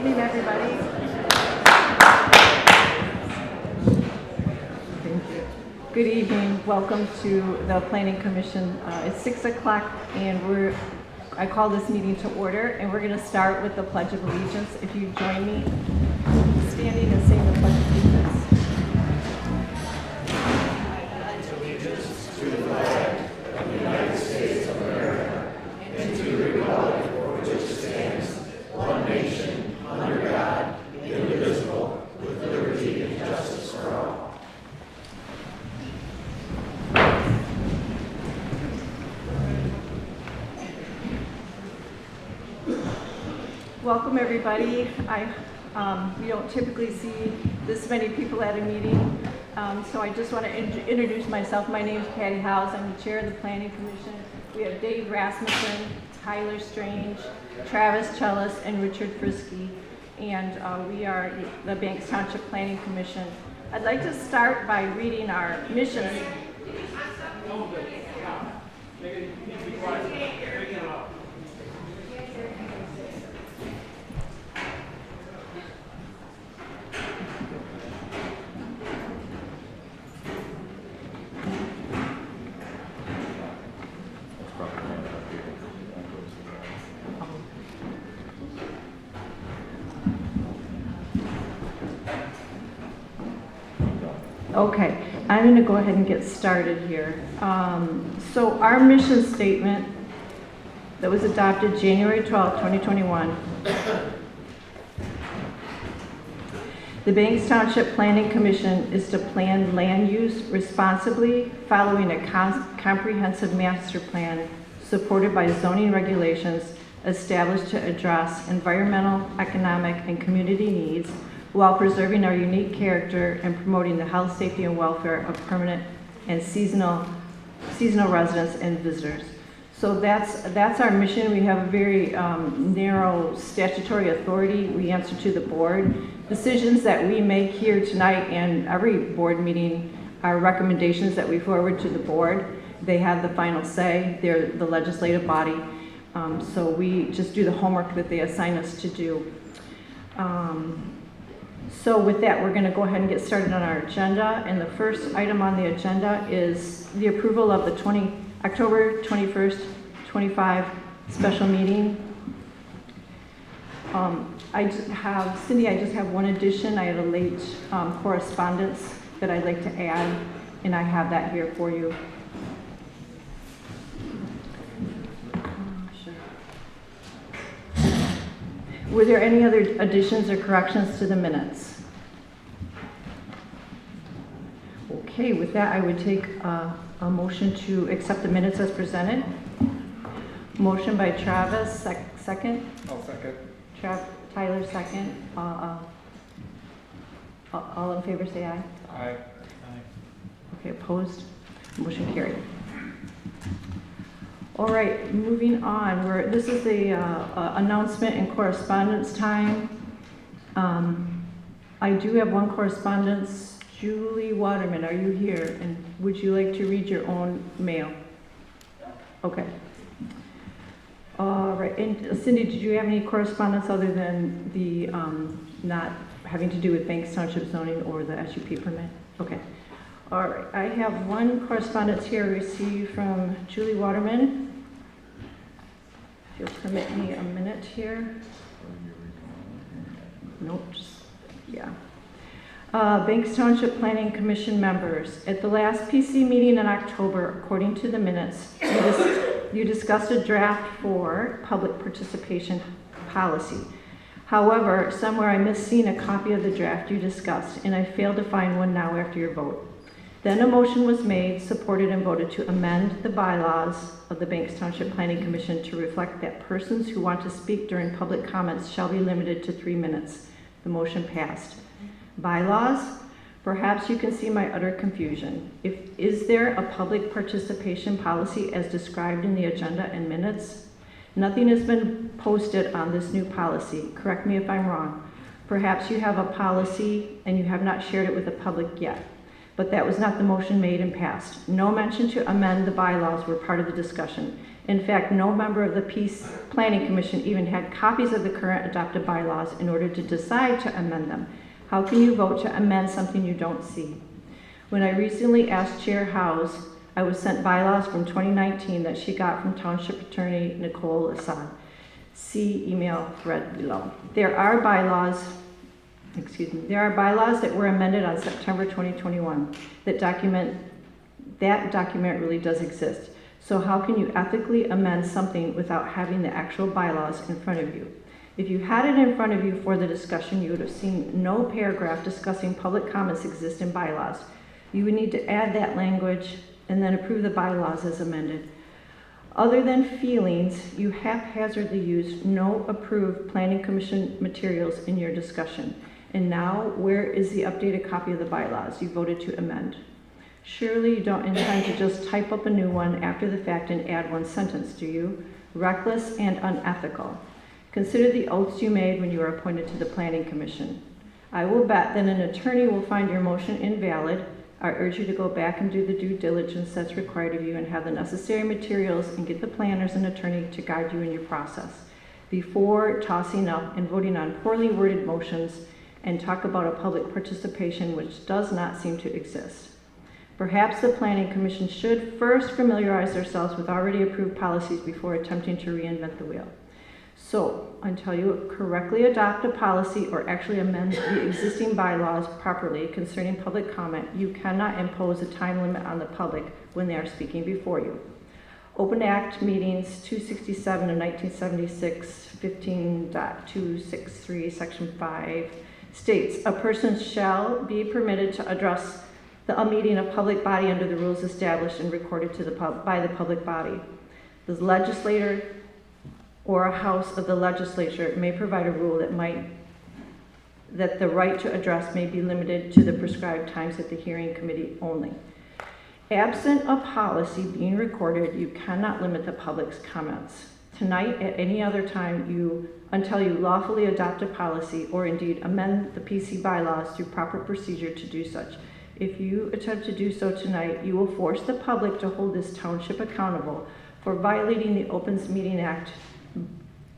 evening, everybody. Thank you. Good evening. Welcome to the Planning Commission. It's 6 o'clock, and I call this meeting to order, and we're going to start with the Pledge of Allegiance. If you join me standing and saying the Pledge of Allegiance. To the flag of the United States of America and to the republic for which it stands, one nation, under God, indivisible, with liberty and justice for all. Welcome, everybody. We don't typically see this many people at a meeting, so I just want to introduce myself. My name is Patty Howes. I'm the chair of the Planning Commission. We have Dave Rasmussen, Tyler Strange, Travis Chellis, and Richard Frisky, and we are the Banks Township Planning Commission. I'd like to start by reading our mission. Okay, I'm going to go ahead and get started here. So our mission statement that was adopted January 12, 2021. The Banks Township Planning Commission is to plan land use responsibly following a comprehensive master plan supported by zoning regulations established to address environmental, economic, and community needs while preserving our unique character and promoting the health, safety, and welfare of permanent and seasonal residents and visitors. So that's our mission. We have a very narrow statutory authority. We answer to the board. Decisions that we make here tonight and every board meeting are recommendations that we forward to the board. They have the final say. They're the legislative body. So we just do the homework that they assign us to do. So with that, we're going to go ahead and get started on our agenda. And the first item on the agenda is the approval of the October 21st, 25 special meeting. Cindy, I just have one addition. I had a late correspondence that I'd like to add, and I have that here for you. Were there any other additions or corrections to the minutes? Okay, with that, I would take a motion to accept the minutes as presented. Motion by Travis, second. I'll second. Tyler, second. All in favor, say aye. Aye. Okay, opposed? Motion carried. All right, moving on. This is the announcement and correspondence time. I do have one correspondence. Julie Waterman, are you here? And would you like to read your own mail? Okay. All right. And Cindy, did you have any correspondence other than the not having to do with Banks Township zoning or the SUP permit? Okay. All right. I have one correspondence here received from Julie Waterman. If you'll permit me a minute here. Nope. Yeah. Banks Township Planning Commission members, at the last PC meeting in October, according to the minutes, you discussed a draft for public participation policy. However, somewhere I missed seeing a copy of the draft you discussed, and I failed to find one now after your vote. Then a motion was made, supported, and voted to amend the bylaws of the Banks Township Planning Commission to reflect that persons who want to speak during public comments shall be limited to 3 minutes. The motion passed. Bylaws? Perhaps you can see my utter confusion. Is there a public participation policy as described in the agenda and minutes? Nothing has been posted on this new policy. Correct me if I'm wrong. Perhaps you have a policy and you have not shared it with the public yet. but that was not the motion made and passed. No mention to amend the bylaws were part of the discussion. In fact, no member of the Planning Commission even had copies of the current adopted bylaws in order to decide to amend them. How can you vote to amend something you don't see? When I recently asked Chair Howes, I was sent bylaws from 2019 that she got from Township Attorney Nicole Assad. See email thread below. There are bylaws that were amended on September 2021. That document really does exist. So how can you ethically amend something without having the actual bylaws in front of you? If you had it in front of you for the discussion, you would have seen no paragraph discussing public comments exist in bylaws. You would need to add that language and then approve the bylaws as amended. Other than feelings, you haphazardly used no approved Planning Commission materials in your discussion. And now, where is the updated copy of the bylaws you voted to amend? Surely you don't intend to just type up a new one after the fact and add one sentence, do you? Reckless and unethical. Consider the oaths you made when you were appointed to the Planning Commission. I will bet that an attorney will find your motion invalid. I urge you to go back and do the due diligence that's required of you and have the necessary materials and get the planners and attorney to guide you in your process before tossing up and voting on poorly worded motions and talk about a public participation which does not seem to exist. Perhaps the Planning Commission should first familiarize themselves with already approved policies before attempting to reinvent the wheel. So, until you correctly adopt a policy or actually amend the existing bylaws properly concerning public comment, you cannot impose a time limit on the public when they are speaking before you. Open Act Meetings 267 of 1976, 15.263, Section 5 states, a person shall be permitted to address a meeting of public body under the rules established and recorded by the public body. The legislator or a house of the legislature may provide a rule that the right to address may be limited to the prescribed times at the hearing committee only. Absent a policy being recorded, you cannot limit the public's comments. Tonight, at any other time, until you lawfully adopt a policy or indeed amend the PC bylaws through proper procedure to do such. If you attempt to do so tonight, you will force the public to hold this township accountable for violating the Opens Meeting Act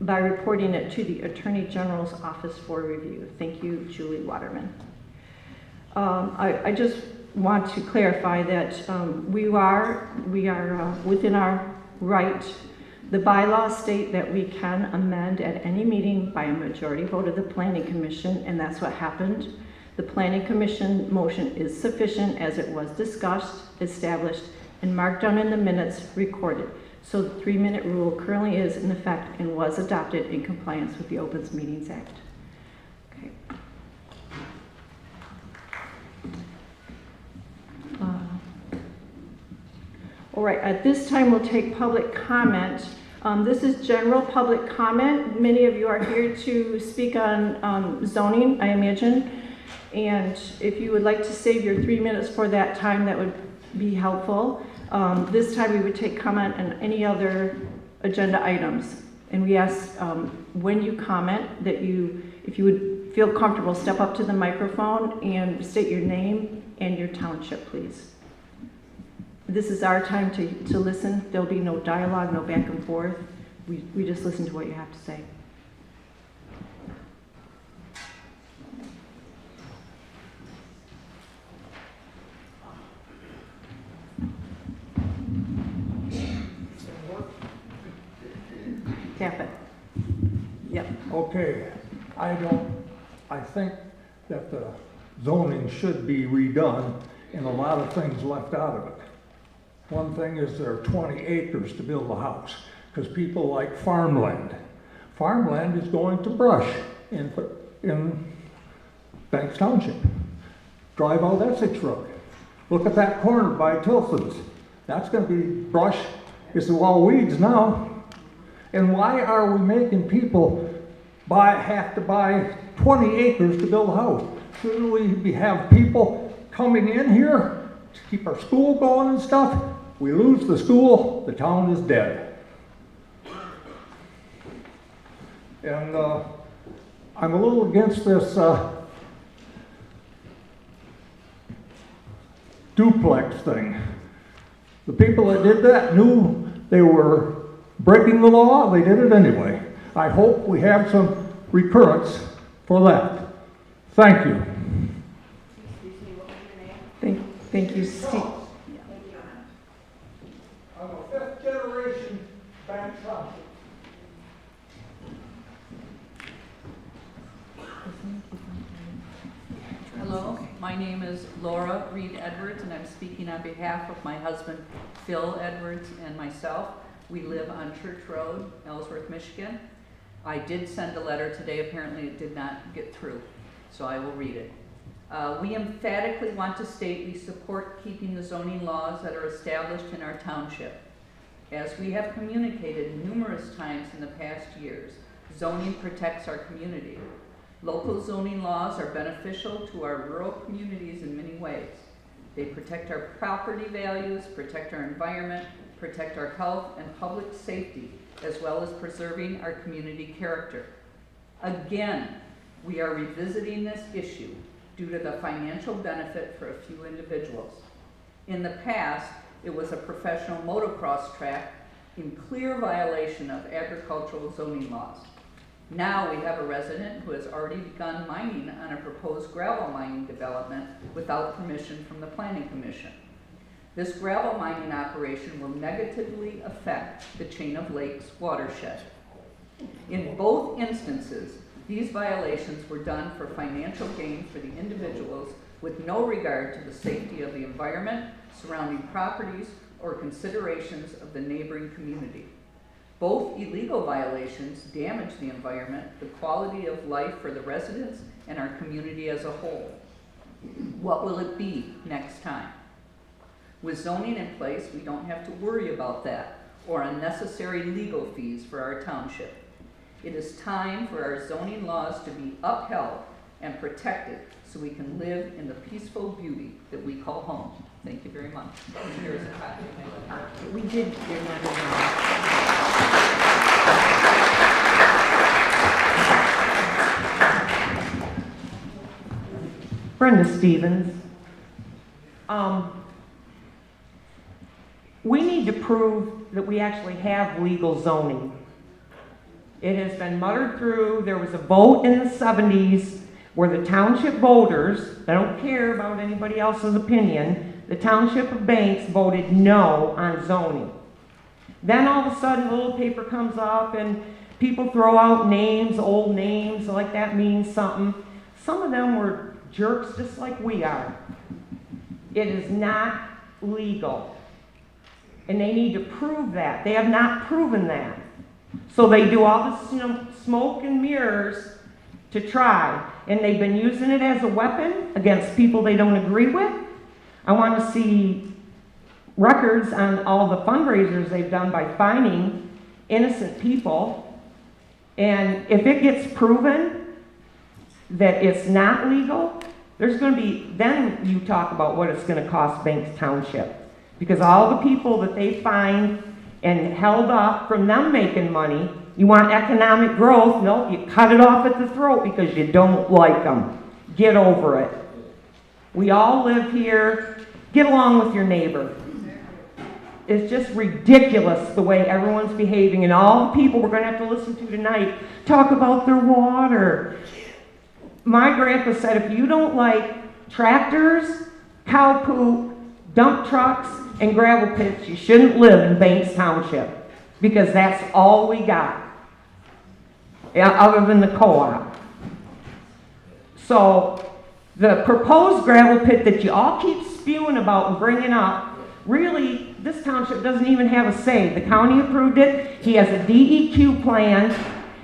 by reporting it to the Attorney General's office for review. Thank you, Julie Waterman. I just want to clarify that we are within our right. The bylaws state that we can amend at any meeting by a majority vote of the Planning Commission, and that's what happened. The Planning Commission motion is sufficient as it was discussed, established, and marked down in the minutes recorded. So the 3-minute rule currently is in effect and was adopted in compliance with the Opens Meetings Act. Okay. All right, at this time we'll take public comment. This is general public comment. Many of you are here to speak on zoning, I imagine. And if you would like to save your 3 minutes for that time, that would be helpful. This time we would take comment on any other agenda items. And we ask when you comment that if you would feel comfortable, step up to the microphone and state your name and your township, please. This is our time to listen. There'll be no dialogue, no back and forth. We just listen to what you have to say. Tap it. Yep. Okay, I think that the zoning should be redone and a lot of things left out of it. One thing is there are 20 acres to build a house because people like farmland. Farmland is going to brush in Banks Township. Drive out Essex Road. Look at that corner by Tilson's. That's going to be brush. It's all weeds now. And why are we making people have to buy 20 acres to build a house? Shouldn't we have people coming in here to keep our school going and stuff? We lose the school, the town is dead. And I'm a little against this duplex thing. The people that did that knew they were breaking the law, they did it anyway. I hope we have some recurrence for that. Thank you. Thank you, Steve. I'm a fifth generation Bank Township. Hello, my name is Laura Reed Edwards, and I'm speaking on behalf of my husband Phil Edwards and myself. We live on Church Road, Ellsworth, Michigan. I did send a letter today. Apparently it did not get through, so I will read it. We emphatically want to state we support keeping the zoning laws that are established in our township. As we have communicated numerous times in the past years, zoning protects our community. Local zoning laws are beneficial to our rural communities in many ways. They protect our property values, protect our environment, protect our health and public safety, as well as preserving our community character. Again, we are revisiting this issue due to the financial benefit for a few individuals. In the past, it was a professional motocross track in clear violation of agricultural zoning laws. Now we have a resident who has already begun mining on a proposed gravel mining development without permission from the Planning Commission. This gravel mining operation will negatively affect the Chain of Lakes watershed. In both instances, these violations were done for financial gain for the individuals with no regard to the safety of the environment, surrounding properties, or considerations of the neighboring community. Both illegal violations damage the environment, the quality of life for the residents, and our community as a whole. What will it be next time? With zoning in place, we don't have to worry about that or unnecessary legal fees for our township. It is time for our zoning laws to be upheld and protected so we can live in the peaceful beauty that we call home. Thank you very much. Here is a copy of my letter. We did get that. Brenda Stevens. We need to prove that we actually have legal zoning. It has been muttered through. There was a vote in the 70s where the township voters, I don't care about anybody else's opinion, the township of Banks voted no on zoning. Then all of a sudden a little paper comes up and people throw out names, old names, like that means something. Some of them were jerks just like we are. It is not legal. And they need to prove that. They have not proven that. So they do all this smoke and mirrors to try. And they've been using it as a weapon against people they don't agree with. I want to see records on all the fundraisers they've done by fining innocent people. And if it gets proven that it's not legal, there's going to be, then you talk about what it's going to cost Banks Township. Because all the people that they fined and held up from them making money, you want economic growth, no, you cut it off at the throat because you don't like them. Get over it. We all live here. Get along with your neighbor. It's just ridiculous the way everyone's behaving, and all the people we're going to have to listen to tonight talk about their water. My grandpa said if you don't like tractors, cow poop, dump trucks, and gravel pits, you shouldn't live in Banks Township, because that's all we got, other than the co-op. So the proposed gravel pit that you all keep spewing about and bringing up, really, this township doesn't even have a say. The county approved it. He has a DEQ plan,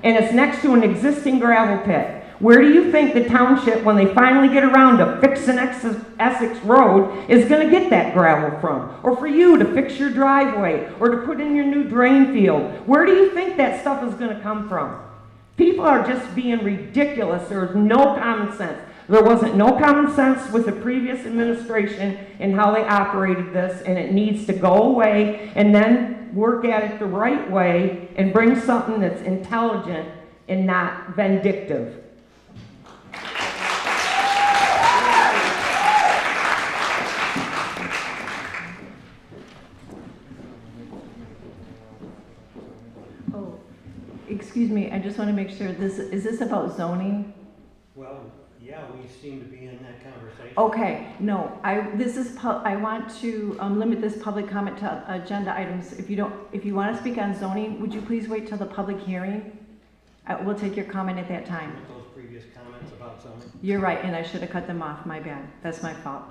and it's next to an existing gravel pit. Where do you think the township, when they finally get around to fixing Essex Road, is going to get that gravel from? Or for you to fix your driveway, or to put in your new drain field? Where do you think that stuff is going to come from? People are just being ridiculous. There's no common sense. There wasn't no common sense with the previous administration and how they operated this, and it needs to go away, and then work at it the right way and bring something that's intelligent and not vindictive. excuse me, I just want to make sure, is this about zoning? Well, yeah, we seem to be in that conversation. Okay, no, I want to limit this public comment to agenda items. If you want to speak on zoning, would you please wait till the public hearing? We'll take your comment at that time. With those previous comments about zoning. You're right, and I should have cut them off, my bad. That's my fault.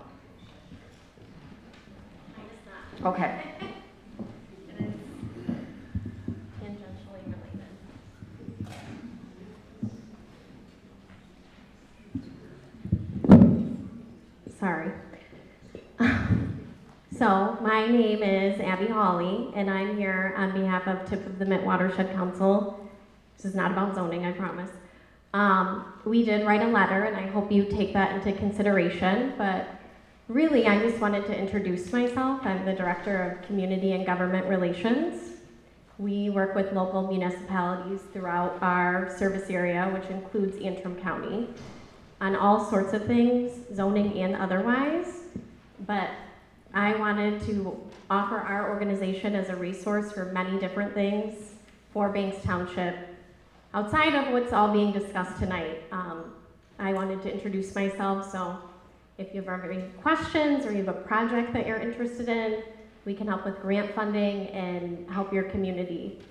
Okay. It is tangentially related. Sorry. So, my name is Abby Hawley, and I'm here on behalf of Tip of the Mint Watershed Council. This is not about zoning, I promise. We did write a letter, and I hope you take that into consideration, but really, I just wanted to introduce myself. I'm the Director of Community and Government Relations. We work with local municipalities throughout our service area, which includes Antrim County, on all sorts of things, zoning and otherwise. But I wanted to offer our organization as a resource for many different things for Banks Township. Outside of what's all being discussed tonight, I wanted to introduce myself, so if you have any questions or you have a project that you're interested in, we can help with grant funding and help your community.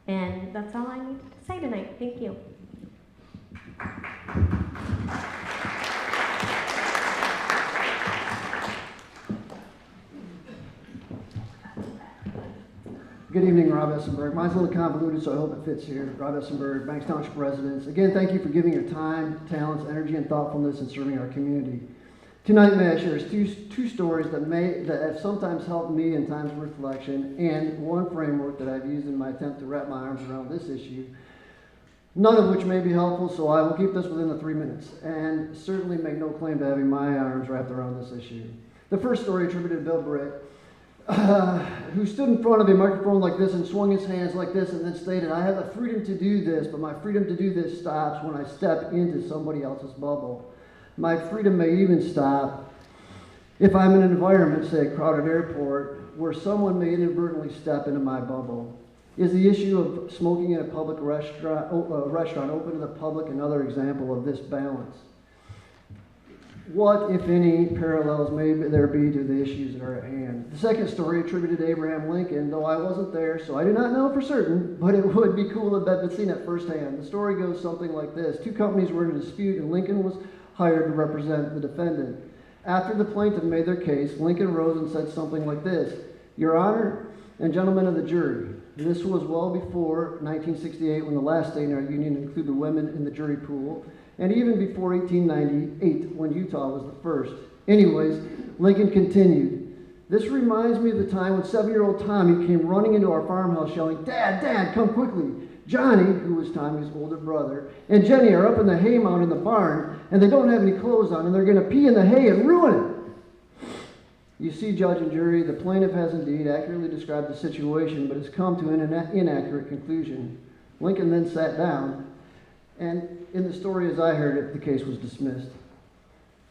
And that's all I need to say tonight. Thank you. Good evening, Rob Essenberg. Mine's a little convoluted, so I hope it fits here. Rob Essenberg, Banks Township residents. Again, thank you for giving your time, talents, energy, and thoughtfulness in serving our community. Tonight, may I share two stories that have sometimes helped me in times of reflection, and one framework that I've used in my attempt to wrap my arms around this issue, none of which may be helpful, so I will keep this within the 3 minutes, and certainly make no claim to having my arms wrapped around this issue. The first story attributed to Bill Britt, who stood in front of a microphone like this and swung his hands like this and then stated, "I have the freedom to do this, but my freedom to do this stops when I step into somebody else's bubble. My freedom may even stop if I'm in an environment, say a crowded airport, where someone may inadvertently step into my bubble." Is the issue of smoking in a public restaurant open to the public another example of this balance? What, if any, parallels may there be to the issues that are at hand? The second story attributed to Abraham Lincoln, though I wasn't there, so I do not know for certain, but it would be cool to have seen it firsthand. The story goes something like this. Two companies were in a dispute, and Lincoln was hired to represent the defendant. After the plaintiff made their case, Lincoln rose and said something like this: "Your Honor and gentlemen of the jury, this was well before 1968, when the last state in our union included women in the jury pool, and even before 1898, when Utah was the first." Anyways, Lincoln continued, "This reminds me of the time when 7-year-old Tommy came running into our farmhouse yelling, 'Dad, Dad, come quickly. Johnny,' who was Tommy's older brother, "and Jenny are up in the hay mound in the barn, and they don't have any clothes on, and they're going to pee in the hay and ruin it." You see, judge and jury, the plaintiff has indeed accurately described the situation, but has come to an inaccurate conclusion. Lincoln then sat down, and in the story as I heard it, the case was dismissed.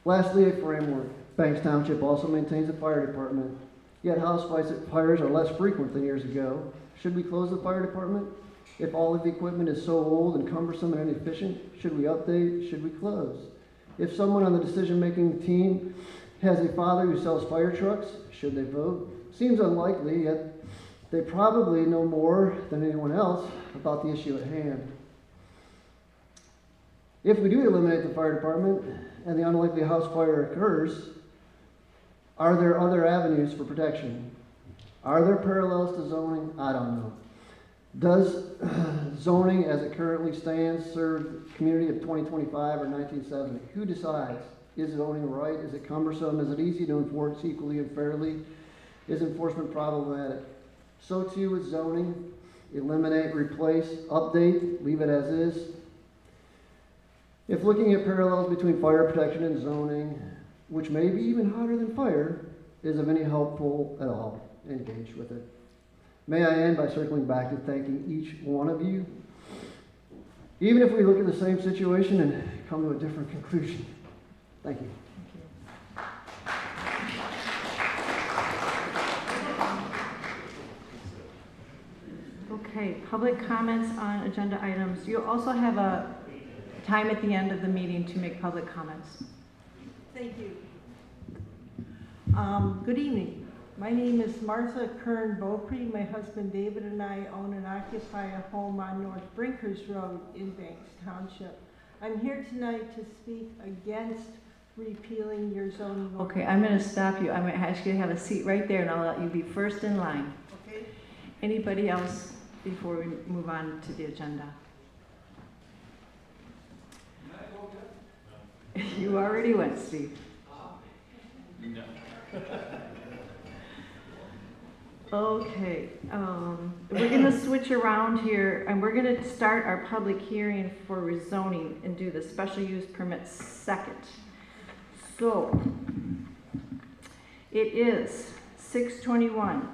Lastly, a framework. Banks Township also maintains a fire department, yet house fires are less frequent than years ago. Should we close the fire department? If all of the equipment is so old and cumbersome and inefficient, should we update? Should we close? If someone on the decision-making team has a father who sells fire trucks, should they vote? Seems unlikely, yet they probably know more than anyone else about the issue at hand. If we do eliminate the fire department and the unlikely house fire occurs, are there other avenues for protection? Are there parallels to zoning? I don't know. Does zoning as it currently stands serve the community of 2025 or 1970? Who decides? Is zoning right? Is it cumbersome? Is it easy to enforce equally and fairly? Is enforcement problematic? So too with zoning. Eliminate, replace, update, leave it as is. If looking at parallels between fire protection and zoning, which may be even hotter than fire, is of any helpful at all, engage with it. May I end by circling back to thanking each one of you, even if we look at the same situation and come to a different conclusion. Thank you. Okay, public comments on agenda items. You also have a time at the end of the meeting to make public comments. Thank you. Good evening. My name is Martha Kern Beaupre. My husband David and I own and occupy a home on North Brinkers Road in Banks Township. I'm here tonight to speak against repealing your zoning ordinance. Okay, I'm going to stop you. I'm going to ask you to have a seat right there, and I'll let you be first in line. Okay? Anybody else before we move on to the agenda? You already went, Steve. No. Okay, we're going to switch around here, and we're going to start our public hearing for rezoning and do the special use permit second. So, it is 6:21.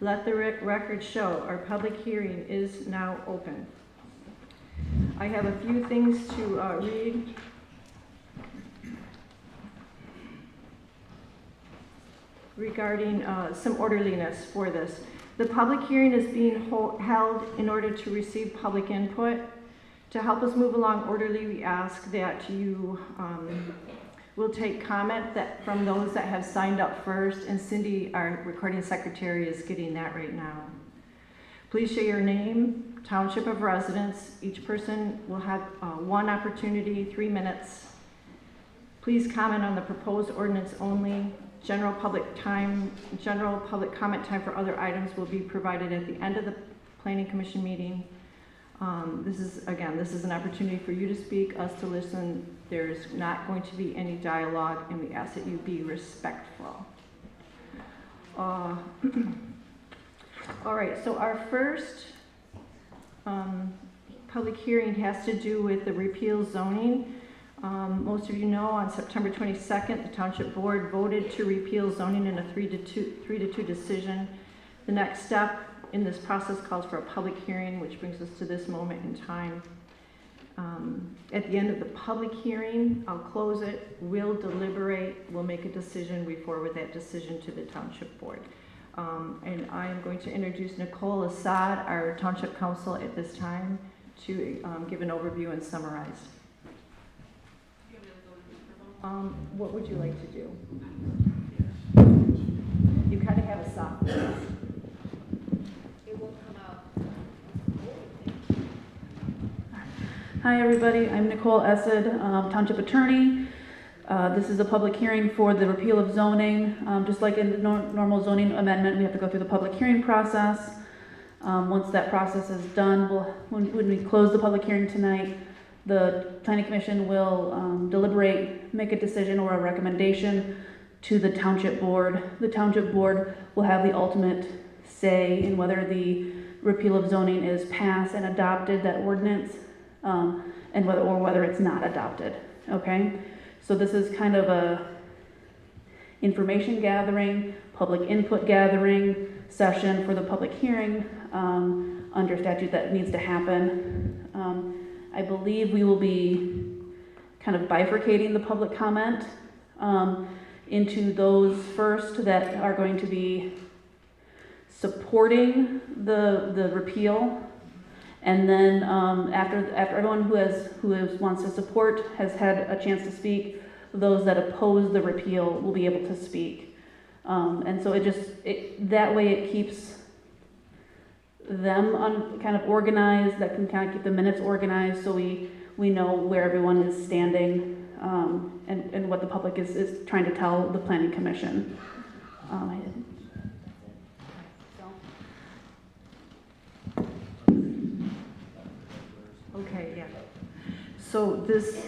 Let the record show our public hearing is now open. I have a few things to read. Regarding some orderliness for this. The public hearing is being held in order to receive public input. To help us move along orderly, we ask that you will take comment from those that have signed up first, and Cindy, our recording secretary, is getting that right now. Please share your name, township of residence. Each person will have one opportunity, 3 minutes. Please comment on the proposed ordinance only. General public comment time for other items will be provided at the end of the Planning Commission meeting. This is an opportunity for you to speak, us to listen. There's not going to be any dialogue, and we ask that you be respectful. All right, so our first public hearing has to do with the repeal zoning. Most of you know on September 22nd, the Township Board voted to repeal zoning in a 3-2 decision. The next step in this process calls for a public hearing, which brings us to this moment in time. At the end of the public hearing, I'll close it, we'll deliberate, we'll make a decision, we forward that decision to the Township Board. And I am going to introduce Nicole Assad, our Township Council at this time, to give an overview and summarize. What would you like to do? You kind of have a soft voice. It will come out. Hi everybody, I'm Nicole Essed, Township Attorney. This is a public hearing for the repeal of zoning. Just like in the normal zoning amendment, we have to go through the public hearing process. Once that process is done, when we close the public hearing tonight, the Planning Commission will deliberate, make a decision or a recommendation to the Township Board. The Township Board will have the ultimate say in whether the repeal of zoning is passed and adopted, that ordinance, and whether it's not adopted. Okay, so this is kind of a information gathering, public input gathering session for the public hearing under statute that needs to happen. I believe we will be kind of bifurcating the public comment into those first that are going to be supporting the repeal, and then after everyone who wants to support has had a chance to speak, those that oppose the repeal will be able to speak, and so that way it keeps them kind of organized. That can kind of keep the minutes organized, so we know where everyone is standing and what the public is trying to tell the Planning Commission. Okay, yeah. So this,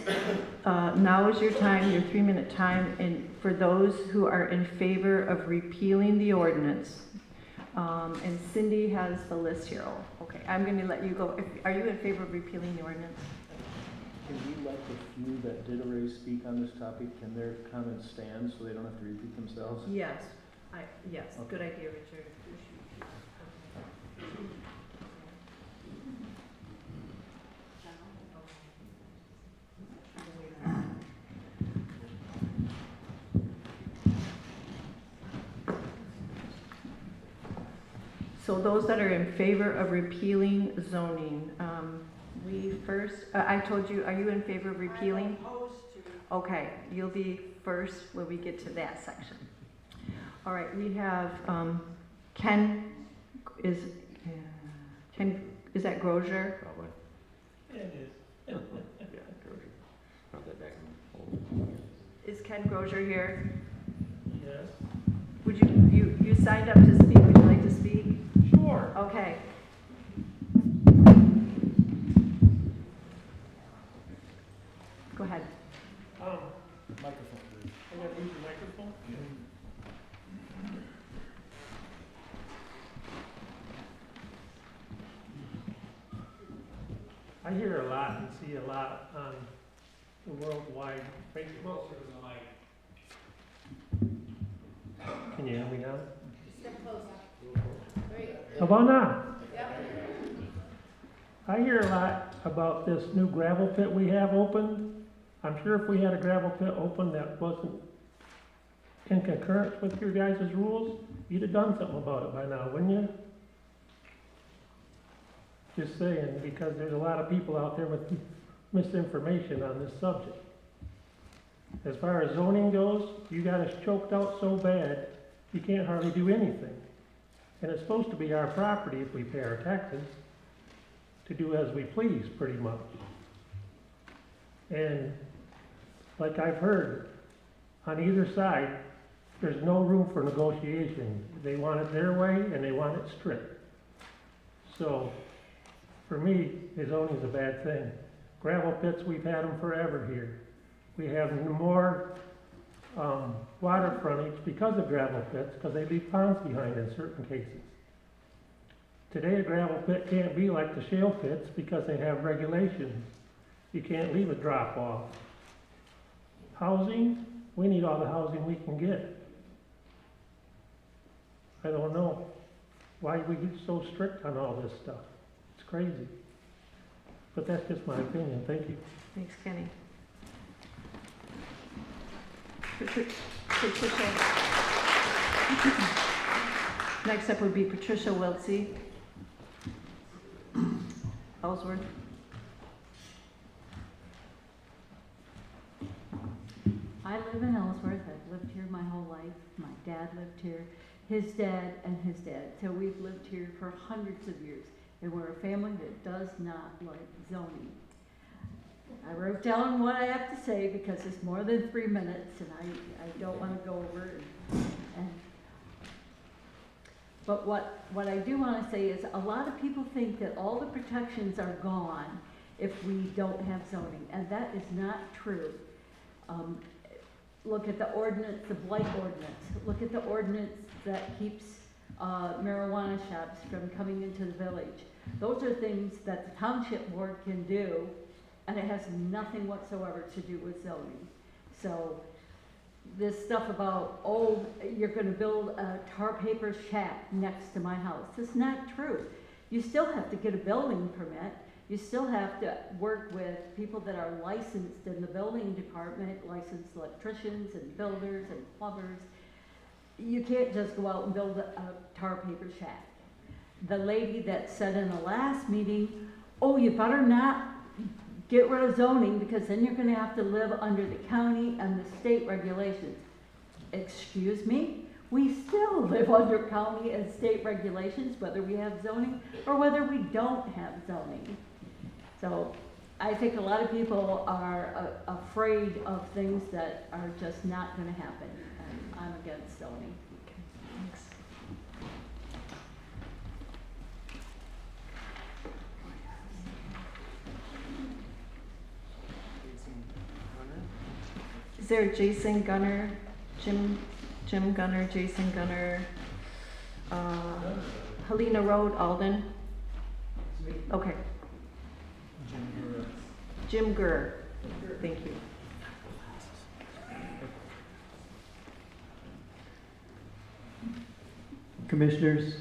now is your time, your 3-minute time, and for those who are in favor of repealing the ordinance, and Cindy has the list here. Oh, okay, I'm going to let you go. Are you in favor of repealing the ordinance? Can we let the few that did already speak on this topic, can their comments stand so they don't have to repeat themselves? Yes. Yes, Okay. Good idea, Richard. So those that are in favor of repealing zoning, I told you, are you in favor of repealing? I'm opposed to. Okay, you'll be first when we get to that section. All right, we have Ken, is that Grozier? Probably. It Yeah, Georgia. Not that back. Is Ken Grozier here? is. Yes. Would you signed up to speak, would you like to speak? Sure. Okay. Go ahead. Microphone. I gotta use the microphone? I hear a lot and see a lot on the worldwide Facebook. Can you hear me now? Step closer. Great. How about now? Yep. I hear a lot about this new gravel pit we have open. I'm sure if we had a gravel pit open that wasn't in concurrence with your guys' rules, you'd have done something about it by now, wouldn't you? Just saying, because there's a lot of people out there with misinformation on this subject. As far as zoning goes, you got us choked out so bad, you can't hardly do anything. And it's supposed to be our property if we pay our taxes, to do as we please, pretty much. And like I've heard, on either side, there's no room for negotiation. They want it their way and they want it strict. So, for me, zoning is a bad thing. Gravel pits, we've had them forever here. We have more water frontage because of gravel pits, because they leave ponds behind in certain cases. Today, a gravel pit can't be like the shale pits because they have regulations. You can't leave a drop off. Housing, we need all the housing we can get. I don't know why we get so strict on all this stuff. It's crazy. But that's just my opinion. Thank you. Thanks, Kenny. Patricia. Next up would be Patricia Wiltsey. Ellsworth. I live in Ellsworth. I've lived here my whole life. My dad lived here, his dad, and his dad. So we've lived here for hundreds of years. And we're a family that does not like zoning. I wrote down what I have to say because it's more than 3 minutes and I don't want to go over it. But what I do want to say is a lot of people think that all the protections are gone if we don't have zoning, and that is not true. Look at the ordinance, the blight ordinance. Look at the ordinance that keeps marijuana shops from coming into the village. Those are things that the township board can do, and it has nothing whatsoever to do with zoning. So this stuff about, oh, you're gonna build a tar paper shack next to my house, that's not true. You still have to get a building permit. You still have to work with people that are licensed in the building department, licensed electricians and builders and plumbers. You can't just go out and build a tar paper shack. The lady that said in the last meeting, oh, you better not get rid of zoning because then you're gonna have to live under the county and the state regulations. Excuse me? We still live under county and state regulations, whether we have zoning or whether we don't have zoning. So I think a lot of people are afraid of things that are just not gonna happen. And I'm against zoning. Thanks. Is there Jason Gunner, Jim Gunner, Jason Gunner, Helena Road, Alden? Okay. Jim Gurr. Thank you. Commissioners,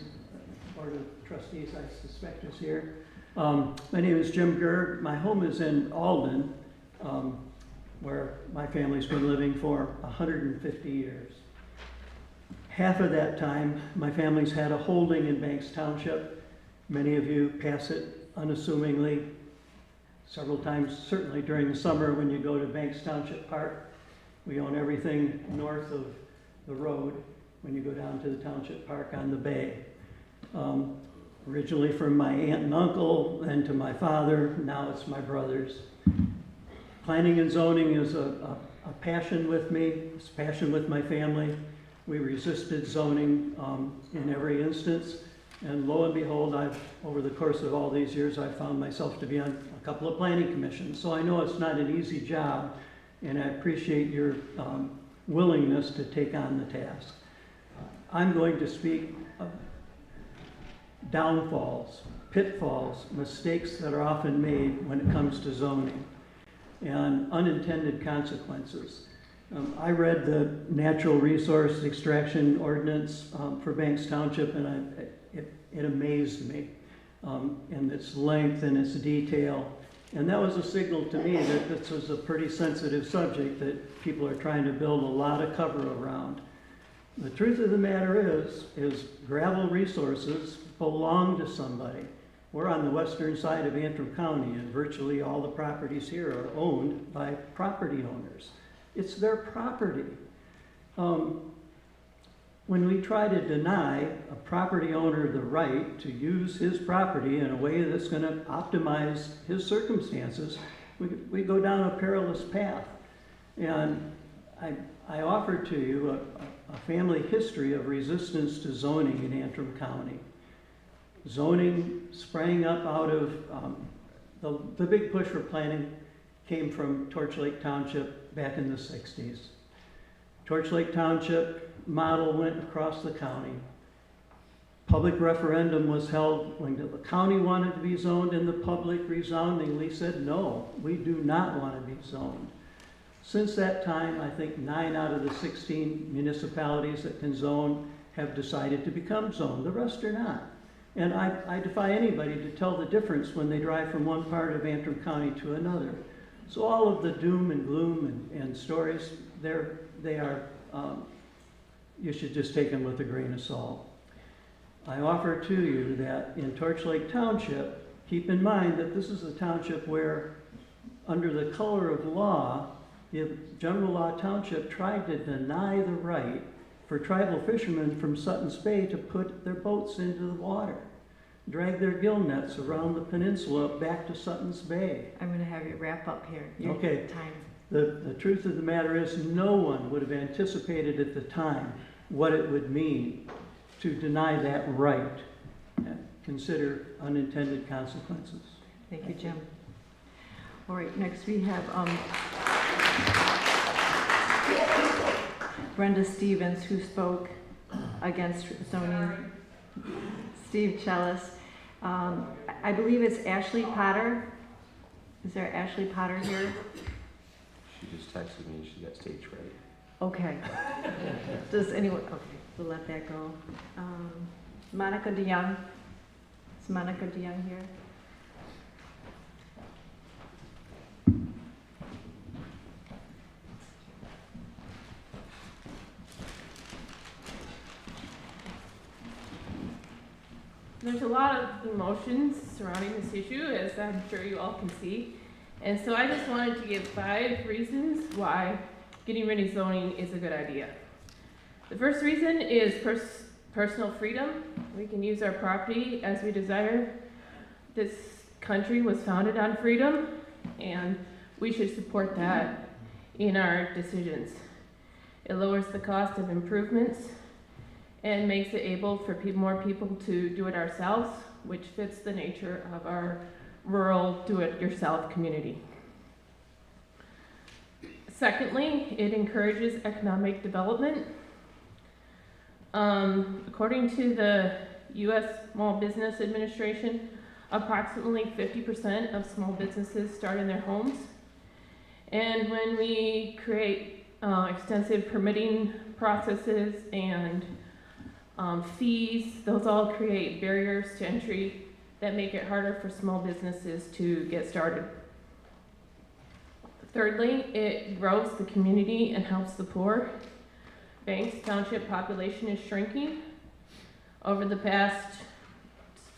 Board of Trustees, I suspect is here. My name is Jim Gurr. My home is in Alden, where my family's been living for 150 years. half of that time, my family's had a holding in Banks Township. Many of you pass it unassumingly several times, certainly during the summer when you go to Banks Township Park. We own everything north of the road when you go down to the Township Park on the bay. Originally from my aunt and uncle, then to my father, now it's my brothers. Planning and zoning is a passion with me, it's a passion with my family. We resisted zoning in every instance, and lo and behold, over the course of all these years, I've found myself to be on a couple of planning commissions. So I know it's not an easy job, and I appreciate your willingness to take on the task. I'm going to speak of downfalls, pitfalls, mistakes that are often made when it comes to zoning, and unintended consequences. I read the natural resource extraction ordinance for Banks Township, and it amazed me in its length and its detail. And that was a signal to me that this was a pretty sensitive subject that people are trying to build a lot of cover around. The truth of the matter is gravel resources belong to somebody. We're on the western side of Antrim County, and virtually all the properties here are owned by property owners. It's their property. When we try to deny a property owner the right to use his property in a way that's going to optimize his circumstances, we go down a perilous path. And I offer to you a family history of resistance to zoning in Antrim County. Zoning sprang up out of the big push for planning came from Torch Lake Township back in the 60s. Torch Lake Township model went across the county. Public referendum was held when the county wanted to be zoned, and the public resoundingly said, no, we do not want to be zoned. Since that time, I think 9 out of the 16 municipalities that can zone have decided to become zoned. The rest are not. And I defy anybody to tell the difference when they drive from one part of Antrim County to another. So all of the doom and gloom and stories, they are, you should just take them with a grain of salt. I offer to you that in Torch Lake Township, keep in mind that this is a township where, under the color of law, the General Law Township tried to deny the right for tribal fishermen from Sutton's Bay to put their boats into the water, drag their gill nets around the peninsula back to Sutton's Bay. I'm going to have you wrap up here. Okay. Time. The truth of the matter is no one would have anticipated at the time what it would mean to deny that right. Consider unintended consequences. Thank you, Jim. All right, next we have Brenda Stevens, who spoke against zoning. Steve Chellis. I believe it's Ashley Potter. Is there Ashley Potter here? She just texted me, she got stage fright. Okay. Does anyone, okay, we'll let that go. Monica DeYoung. Is Monica DeYoung here? There's a lot of emotions surrounding this issue, as I'm sure you all can see. And so I just wanted to give 5 reasons why getting rid of zoning is a good idea. The first reason is personal freedom. We can use our property as we desire. This country was founded on freedom, and we should support that in our decisions. It lowers the cost of improvements and makes it able for more people to do it ourselves, which fits the nature of our rural do-it-yourself community. Secondly, it encourages economic development. According to the U.S. Small Business Administration, approximately 50% of small businesses start in their homes. And when we create extensive permitting processes and fees, those all create barriers to entry that make it harder for small businesses to get started. Thirdly, it grows the community and helps the poor. Banks Township population is shrinking. Over the past,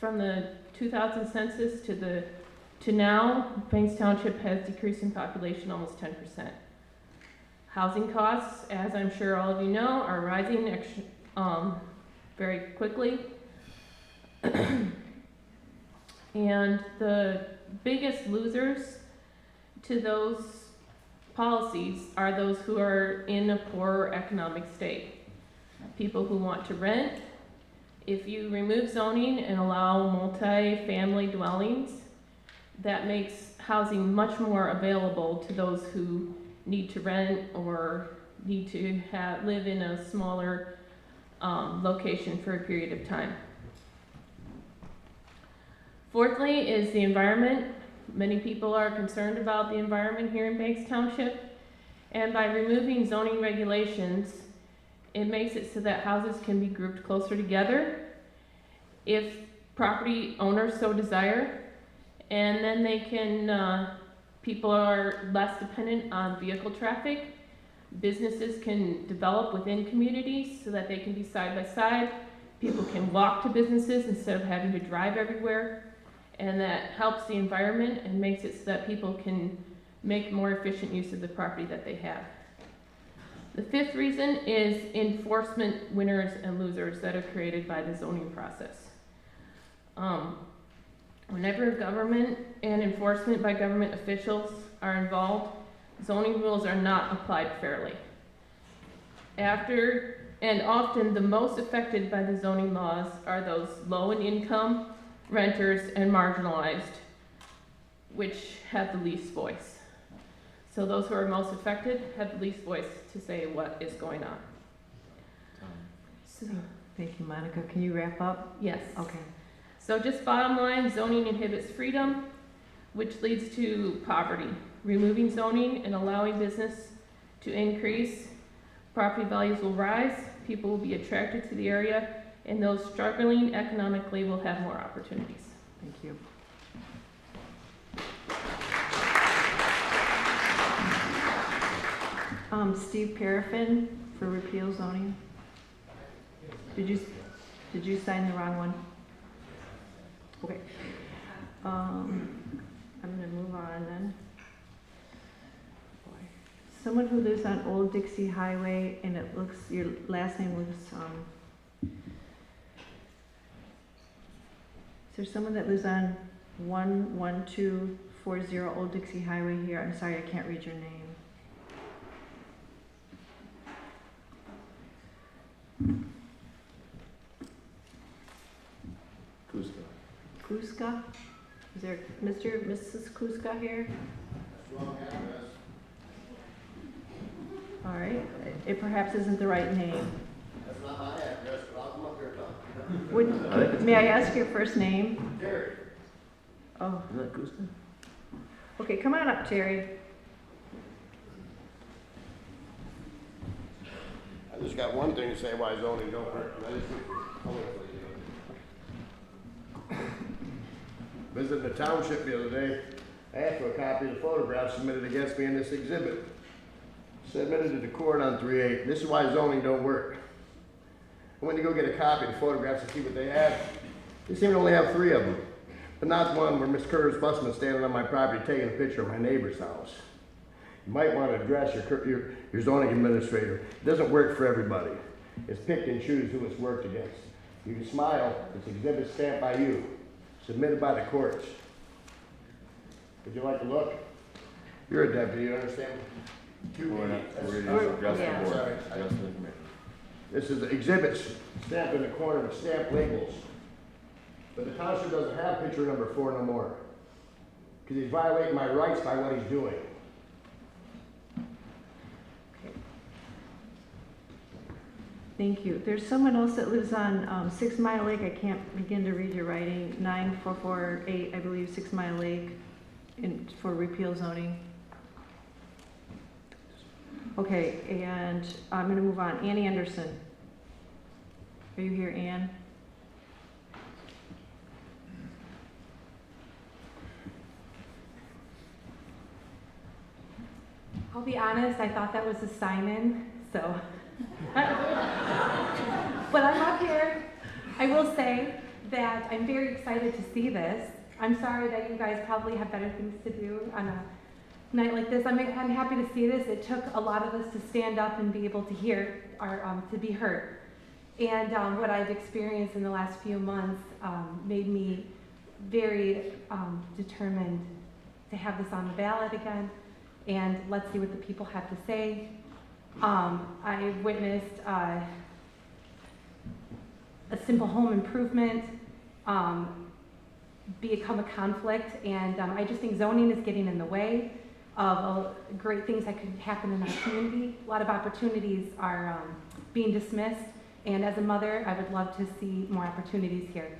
from the 2000 census to now, Banks Township has decreased in population almost 10%. Housing costs, as I'm sure all of you know, are rising very quickly. And the biggest losers to those policies are those who are in a poorer economic state. People who want to rent. If you remove zoning and allow multi-family dwellings, that makes housing much more available to those who need to rent or need to live in a smaller location for a period of time. Fourthly is the environment. Many people are concerned about the environment here in Banks Township, and by removing zoning regulations, it makes it so that houses can be grouped closer together if property owners so desire, and then they can, people are less dependent on vehicle traffic. Businesses can develop within communities so that they can be side by side. People can walk to businesses instead of having to drive everywhere. And that helps the environment and makes it so that people can make more efficient use of the property that they have. The fifth reason is enforcement winners and losers that are created by the zoning process. Whenever government and enforcement by government officials are involved, zoning rules are not applied fairly. And often the most affected by the zoning laws are those low in income, renters, and marginalized, which have the least voice. So those who are most affected have the least voice to say what is going on. So, Thank you, Monica. Can you wrap up? yes. Okay. So just bottom line, zoning inhibits freedom, which leads to poverty. Removing zoning and allowing business to increase, property values will rise, people will be attracted to the area, and those struggling economically will have more opportunities. Thank you. Steve Paraffin for repeal zoning. Did you sign the wrong one? Okay. I'm gonna move on then. Someone who lives on Old Dixie Highway, and it looks, your last name was, is there someone that lives on 11240 Old Dixie Highway here? I'm sorry, I can't read your name. Kuska? Is there Mr. Mrs. Kuska here? Wrong address. All right, it perhaps isn't the right name. That's not my address, but I'll come up here and talk. May I ask your first name? Terry. Oh, Is that Gusta? okay, come on up, Terry. I just got one thing to say why zoning don't work. Visiting the township the other day, I asked for a copy of the photograph submitted against me in this exhibit. Submitted to the court on 3/8. This is why zoning don't work. I went to go get a copy of the photographs to see what they had. They seem to only have 3 of them, but not one where Miss Curtis Busman standing on my property taking a picture of my neighbor's house. You might want to address your zoning administrator. It doesn't work for everybody. It's pick and choose who it's worked against. You can smile, it's exhibit stamped by you, submitted by the courts. Would you like to look? You're a deputy, you understand? This is exhibits stamped in the corner with stamped labels. But the township doesn't have picture number 4 no more. Because he's violating my rights by what he's doing. Thank you. There's someone else that lives on 6 Mile Lake. I can't begin to read your writing. 9448, I believe, 6 Mile Lake for repeal zoning. Okay, and I'm going to move on. Annie Anderson. Are you here, Ann? I'll be honest, I thought that was a Simon, so But I'm up here. I will say that I'm very excited to see this. I'm sorry that you guys probably have better things to do on a night like this. I'm happy to see this. It took a lot of us to stand up and be able to hear, or to be heard. And what I've experienced in the last few months made me very determined to have this on the ballot again. And let's see what the people have to say. I witnessed a simple home improvement become a conflict, and I just think zoning is getting in the way of great things that could happen in our community. A lot of opportunities are being dismissed, and as a mother, I would love to see more opportunities here.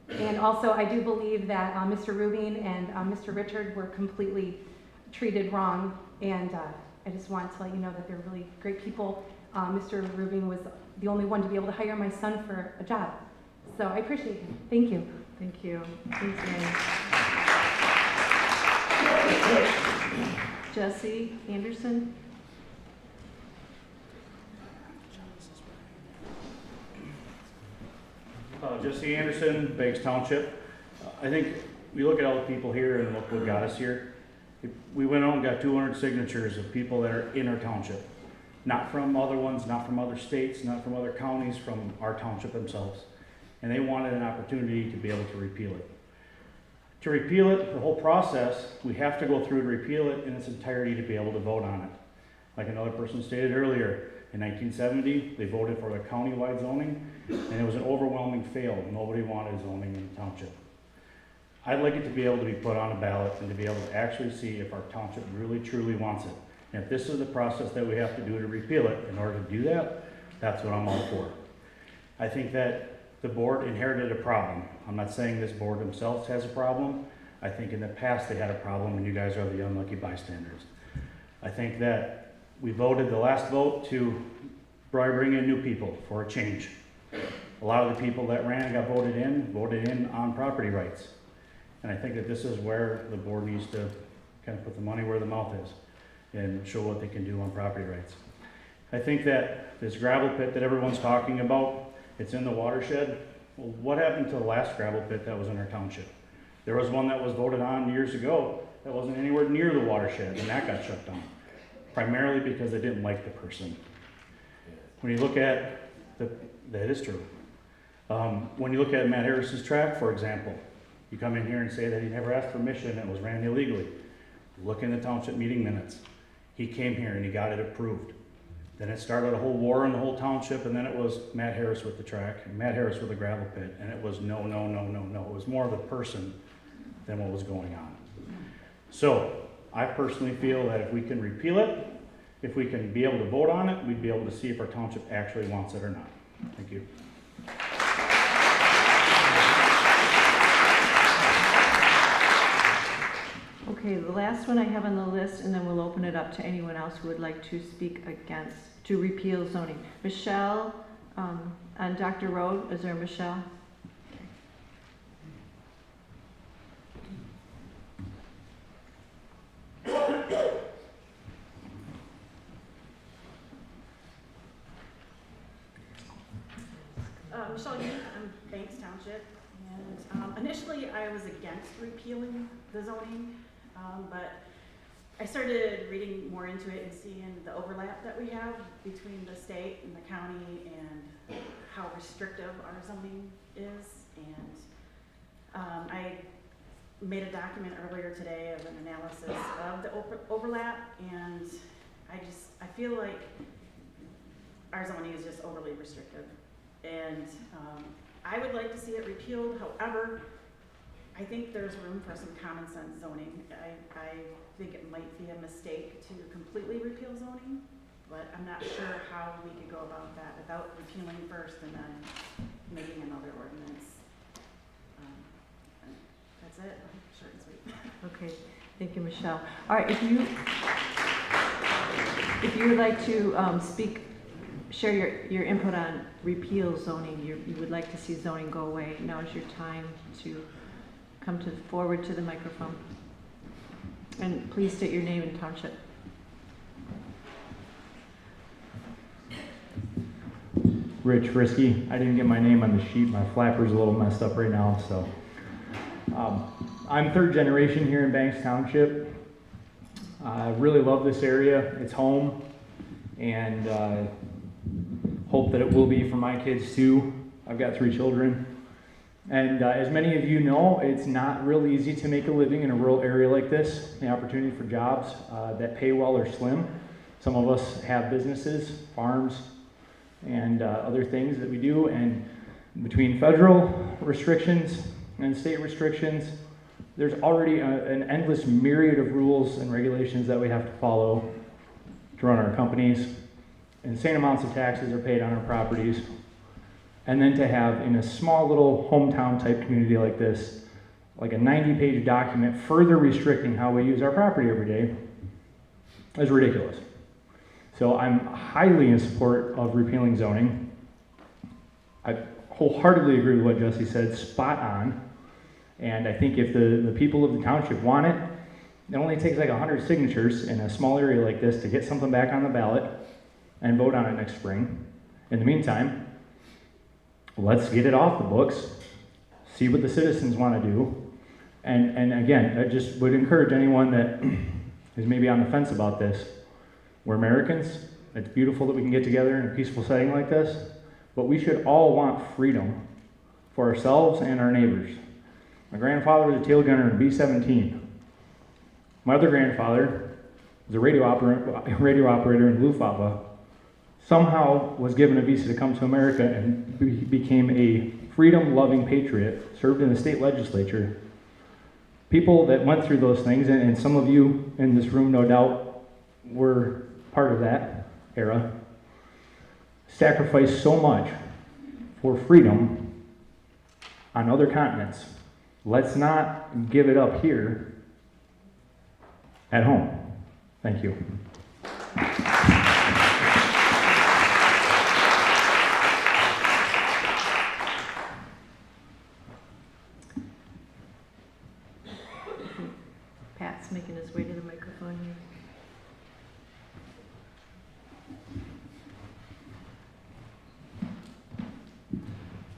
And also, I do believe that Mr. Rubin and Mr. Richard were completely treated wrong, and I just want to let you know that they're really great people. Mr. Rubin was the only one to be able to hire my son for a job. So I appreciate it. Thank you. Thank you. Thanks, Mary. Jesse Anderson. Jesse Anderson, Banks Township. I think we look at all the people here and look what got us here. We went out and got 200 signatures of people that are in our township. Not from other ones, not from other states, not from other counties, from our township themselves. And they wanted an opportunity to be able to repeal it. To repeal it, the whole process, we have to go through to repeal it in its entirety to be able to vote on it. Like another person stated earlier, in 1970, they voted for the county-wide zoning, and it was an overwhelming fail. Nobody wanted zoning in the township. I'd like it to be able to be put on a ballot and to be able to actually see if our township really, truly wants it. And if this is the process that we have to do to repeal it, in order to do that, that's what I'm all for. I think that the board inherited a problem. I'm not saying this board themselves has a problem. I think in the past they had a problem, and you guys are the unlucky bystanders. I think that we voted the last vote to bring in new people for a change. A lot of the people that ran and got voted in on property rights. And I think that this is where the board needs to kind of put the money where the mouth is and show what they can do on property rights. I think that this gravel pit that everyone's talking about, it's in the watershed. Well, what happened to the last gravel pit that was in our township? There was one that was voted on years ago that wasn't anywhere near the watershed, and that got shut down. Primarily because they didn't like the person. When you look at, that is true. When you look at Matt Harris's track, for example, you come in here and say that he never asked permission and it was ran illegally. Look in the township meeting minutes. He came here and he got it approved. Then it started a whole war in the whole township, and then it was Matt Harris with the track, and Matt Harris with the gravel pit, and it was no, no, no, no, no. It was more of the person than what was going on. So, I personally feel that if we can repeal it, if we can be able to vote on it, we'd be able to see if our township actually wants it or not. Thank you. Okay, the last one I have on the list, and then we'll open it up to anyone else who would like to speak against, to repeal zoning. Michelle, and Dr. Rowe, is there a Michelle? Michelle, I'm Banks Township, and initially I was against repealing the zoning, but I started reading more into it and seeing the overlap that we have between the state and the county and how restrictive our zoning is. And I made a document earlier today of an analysis of the overlap, and I feel like our zoning is just overly restrictive. And I would like to see it repealed. However, I think there's room for some common sense zoning. I think it might be a mistake to completely repeal zoning, but I'm not sure how we could go about that without repealing first and then making another ordinance. That's it. Short and sweet. Okay, thank you, Michelle. All right, if you would like to share your input on repeal zoning, you would like to see zoning go away, now is your time to come forward to the microphone. And please state your name and township. Rich Frisky. I didn't get my name on the sheet. My flapper's a little messed up right now, so. I'm third generation here in Banks Township. I really love this area. It's home, and hope that it will be for my kids too. I've got 3 children. And as many of you know, it's not real easy to make a living in a rural area like this. The opportunity for jobs that pay well are slim. Some of us have businesses, farms, and other things that we do. And between federal restrictions and state restrictions, there's already an endless myriad of rules and regulations that we have to follow to run our companies. Insane amounts of taxes are paid on our properties. And then to have, in a small little hometown type community like this, like a 90-page document further restricting how we use our property every day is ridiculous. So I'm highly in support of repealing zoning. I wholeheartedly agree with what Jesse said, spot on. And I think if the people of the township want it, it only takes like 100 signatures in a small area like this to get something back on the ballot and vote on it next spring. In the meantime, let's get it off the books, see what the citizens want to do. And again, I just would encourage anyone that is maybe on the fence about this. We're Americans. It's beautiful that we can get together in a peaceful setting like this, but we should all want freedom for ourselves and our neighbors. My grandfather was a tail gunner in B-17. My other grandfather was a radio operator in Luftwaffe. Somehow was given a visa to come to America and became a freedom-loving patriot, served in the state legislature. People that went through those things, and some of you in this room no doubt were part of that era, sacrificed so much for freedom on other continents. Let's not give it up here at home. Thank you. Pat's making his way to the microphone here.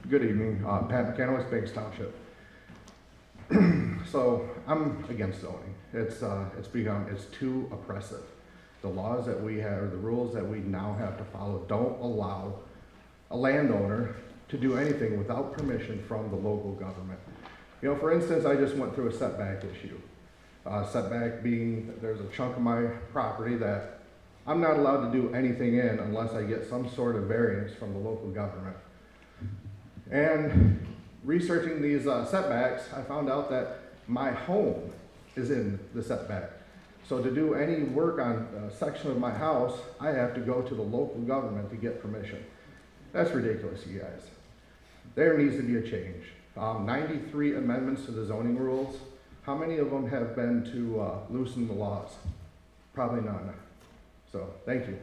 Good evening, Pat McCann, Banks Township. So I'm against zoning. It's too oppressive. The laws that we have, the rules that we now have to follow, don't allow a landowner to do anything without permission from the local government. You know, for instance, I just went through a setback issue. Setback being that there's a chunk of my property that I'm not allowed to do anything in unless I get some sort of variance from the local government. And researching these setbacks, I found out that my home is in the setback. So to do any work on a section of my house, I have to go to the local government to get permission. That's ridiculous, you guys. There needs to be a change. 93 amendments to the zoning rules. How many of them have been to loosen the laws? Probably none. So, thank you.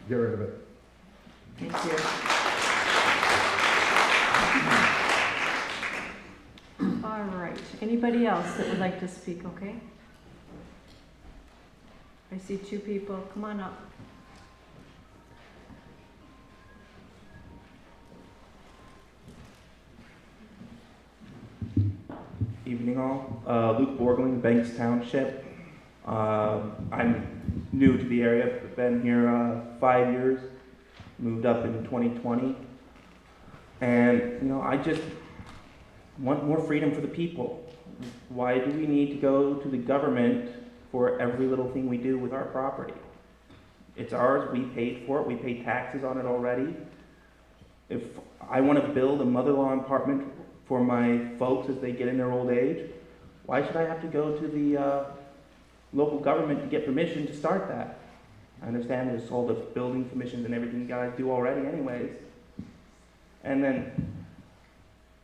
Get rid of it. Thank you. All right, anybody else that would like to speak, okay? I see 2 people, come on up. Evening all. Luke Borgling, Banks Township. I'm new to the area. I've been here 5 years. Moved up in 2020. And, you know, I just want more freedom for the people. Why do we need to go to the government for every little thing we do with our property? It's ours. We paid for it. We pay taxes on it already. If I want to build a mother-in-law apartment for my folks as they get in their old age, why should I have to go to the local government to get permission to start that? I understand there's all the building permissions and everything you guys do already anyways. And then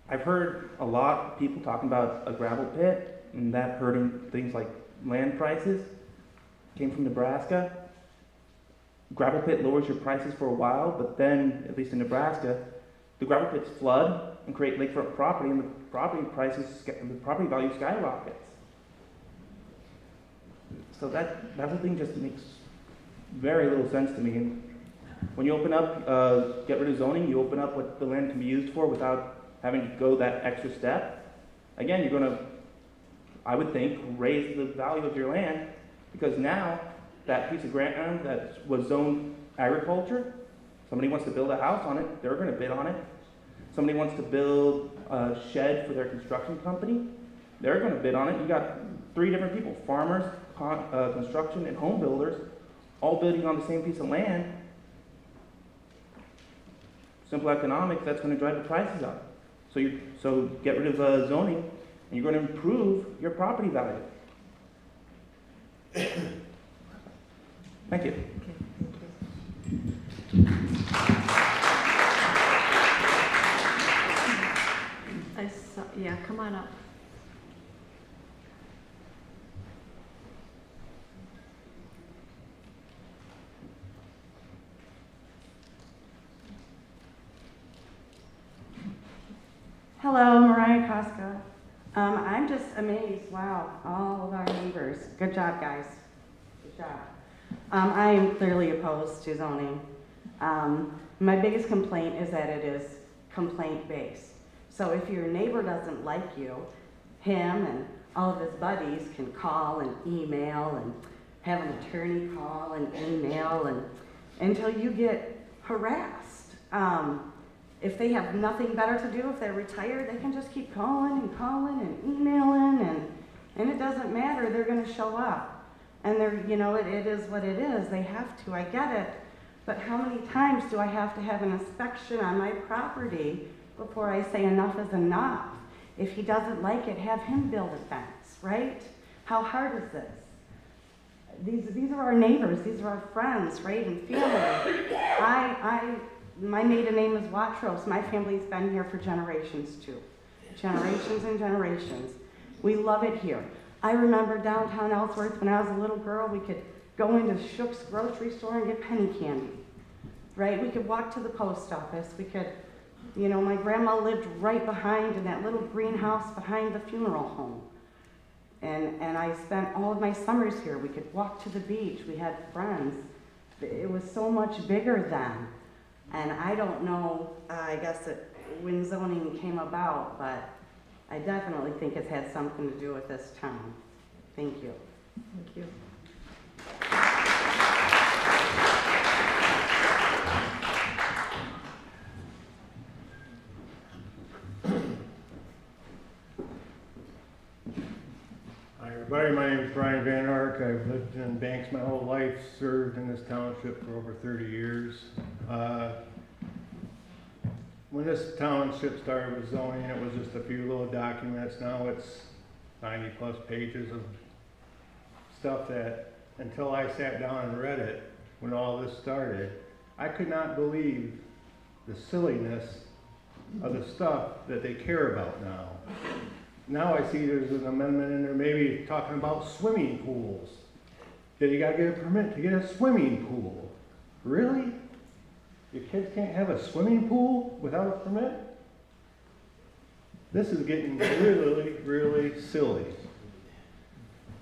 I've heard a lot of people talking about a gravel pit and that hurting things like land prices. Came from Nebraska. Gravel pit lowers your prices for a while, but then, at least in Nebraska, the gravel pits flood and create lakefront property, and the property value skyrockets. So that whole thing just makes very little sense to me. And When you open up, get rid of zoning, you open up what the land can be used for without having to go that extra step. Again, you're gonna, I would think, raise the value of your land, because now that piece of ground that was zoned agriculture, somebody wants to build a house on it, they're gonna bid on it. Somebody wants to build a shed for their construction company, they're gonna bid on it. You got 3 different people, farmers, construction, and home builders, all bidding on the same piece of land. Simple economics, that's gonna drive the prices up. So get rid of zoning, and you're gonna improve your property value. Thank you. Yeah, come on up. Hello, Mariah Koska. I'm just amazed. Wow, all of our neighbors. Good job, guys. Good job. I am clearly opposed to zoning. My biggest complaint is that it is complaint-based. So if your neighbor doesn't like you, him and all of his buddies can call and email and have an attorney call and email and until you get harassed. If they have nothing better to do, if they're retired, they can just keep calling and emailing and it doesn't matter, they're gonna show up. And they're, you know, it is what it is, they have to, I get it. But how many times do I have to have an inspection on my property before I say enough is enough? If he doesn't like it, have him build a fence, right? How hard is this? These are our neighbors, these are our friends, right, and family. My maiden name is Watros. My family's been here for generations too. Generations and generations. We love it here. I remember downtown Ellsworth when I was a little girl, we could go into Shook's grocery store and get penny candy, right? We could walk to the post office. We could, you know, my grandma lived right behind in that little greenhouse behind the funeral home. And I spent all of my summers here. We could walk to the beach. We had friends. It was so much bigger then. And I don't know, I guess when zoning came about, but I definitely think it's had something to do with this town. Thank you. Thank you. Hi everybody, my name is Brian Van Ark. I've lived in Banks my whole life, served in this township for over 30 years. When this township started with zoning, it was just a few little documents. Now it's 90 plus pages of stuff that, until I sat down and read it, when all this started, I could not believe the silliness of the stuff that they care about now. Now I see there's an amendment in there maybe talking about swimming pools. That you gotta get a permit to get a swimming pool. Really? Your kids can't have a swimming pool without a permit? This is getting really, really silly.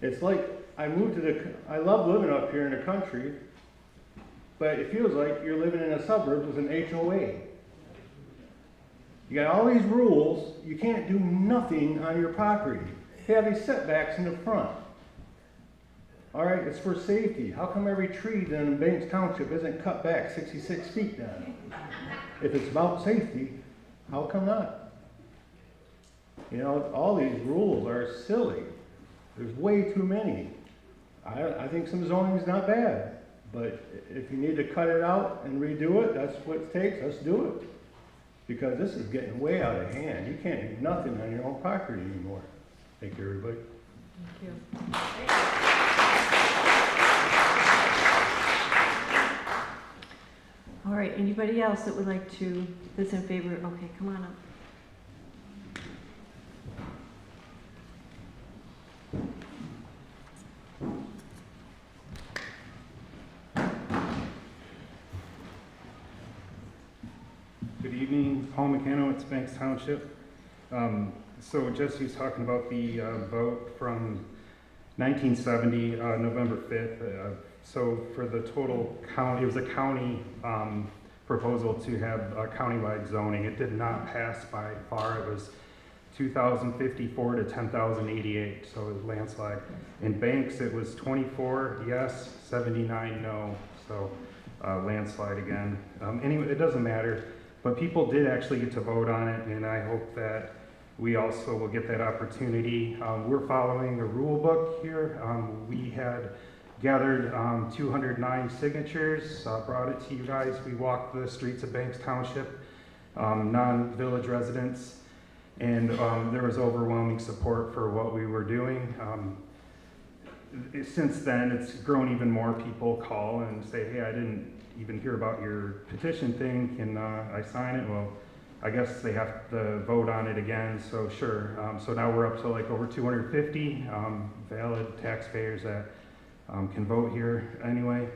It's like I love living up here in the country, but it feels like you're living in a suburb with an HOA. You got all these rules, you can't do nothing on your property. They have these setbacks in the front. All right, it's for safety. How come every tree then in Banks Township isn't cut back 66 feet then? If it's about safety, how come not? You know, all these rules are silly. There's way too many. I think some zoning is not bad, but if you need to cut it out and redo it, that's what it takes, let's do it. Because this is getting way out of hand. You can't do nothing on your own property anymore. Thank you, everybody. Thank you. All right, anybody else that would like to, that's in favor? Okay, come on up. Good evening, Paul McCanno, it's Banks Township. So Jesse's talking about the vote from 1970, November 5th. So for the total county, it was a county proposal to have countywide zoning. It did not pass by far. It was 2,054 to 10,088, so it was landslide. In Banks, it was 24 yes, 79 no, so landslide again. Anyway, it doesn't matter, but people did actually get to vote on it, and I hope that we also will get that opportunity. We're following a rule book here. We had gathered 209 signatures, brought it to you guys. We walked the streets of Banks Township, non-village residents, and there was overwhelming support for what we were doing. Since then, it's grown even more. People call and say, hey, I didn't even hear about your petition thing, can I sign it? Well, I guess they have to vote on it again, so sure. So now we're up to like over 250 valid taxpayers that can vote here anyway.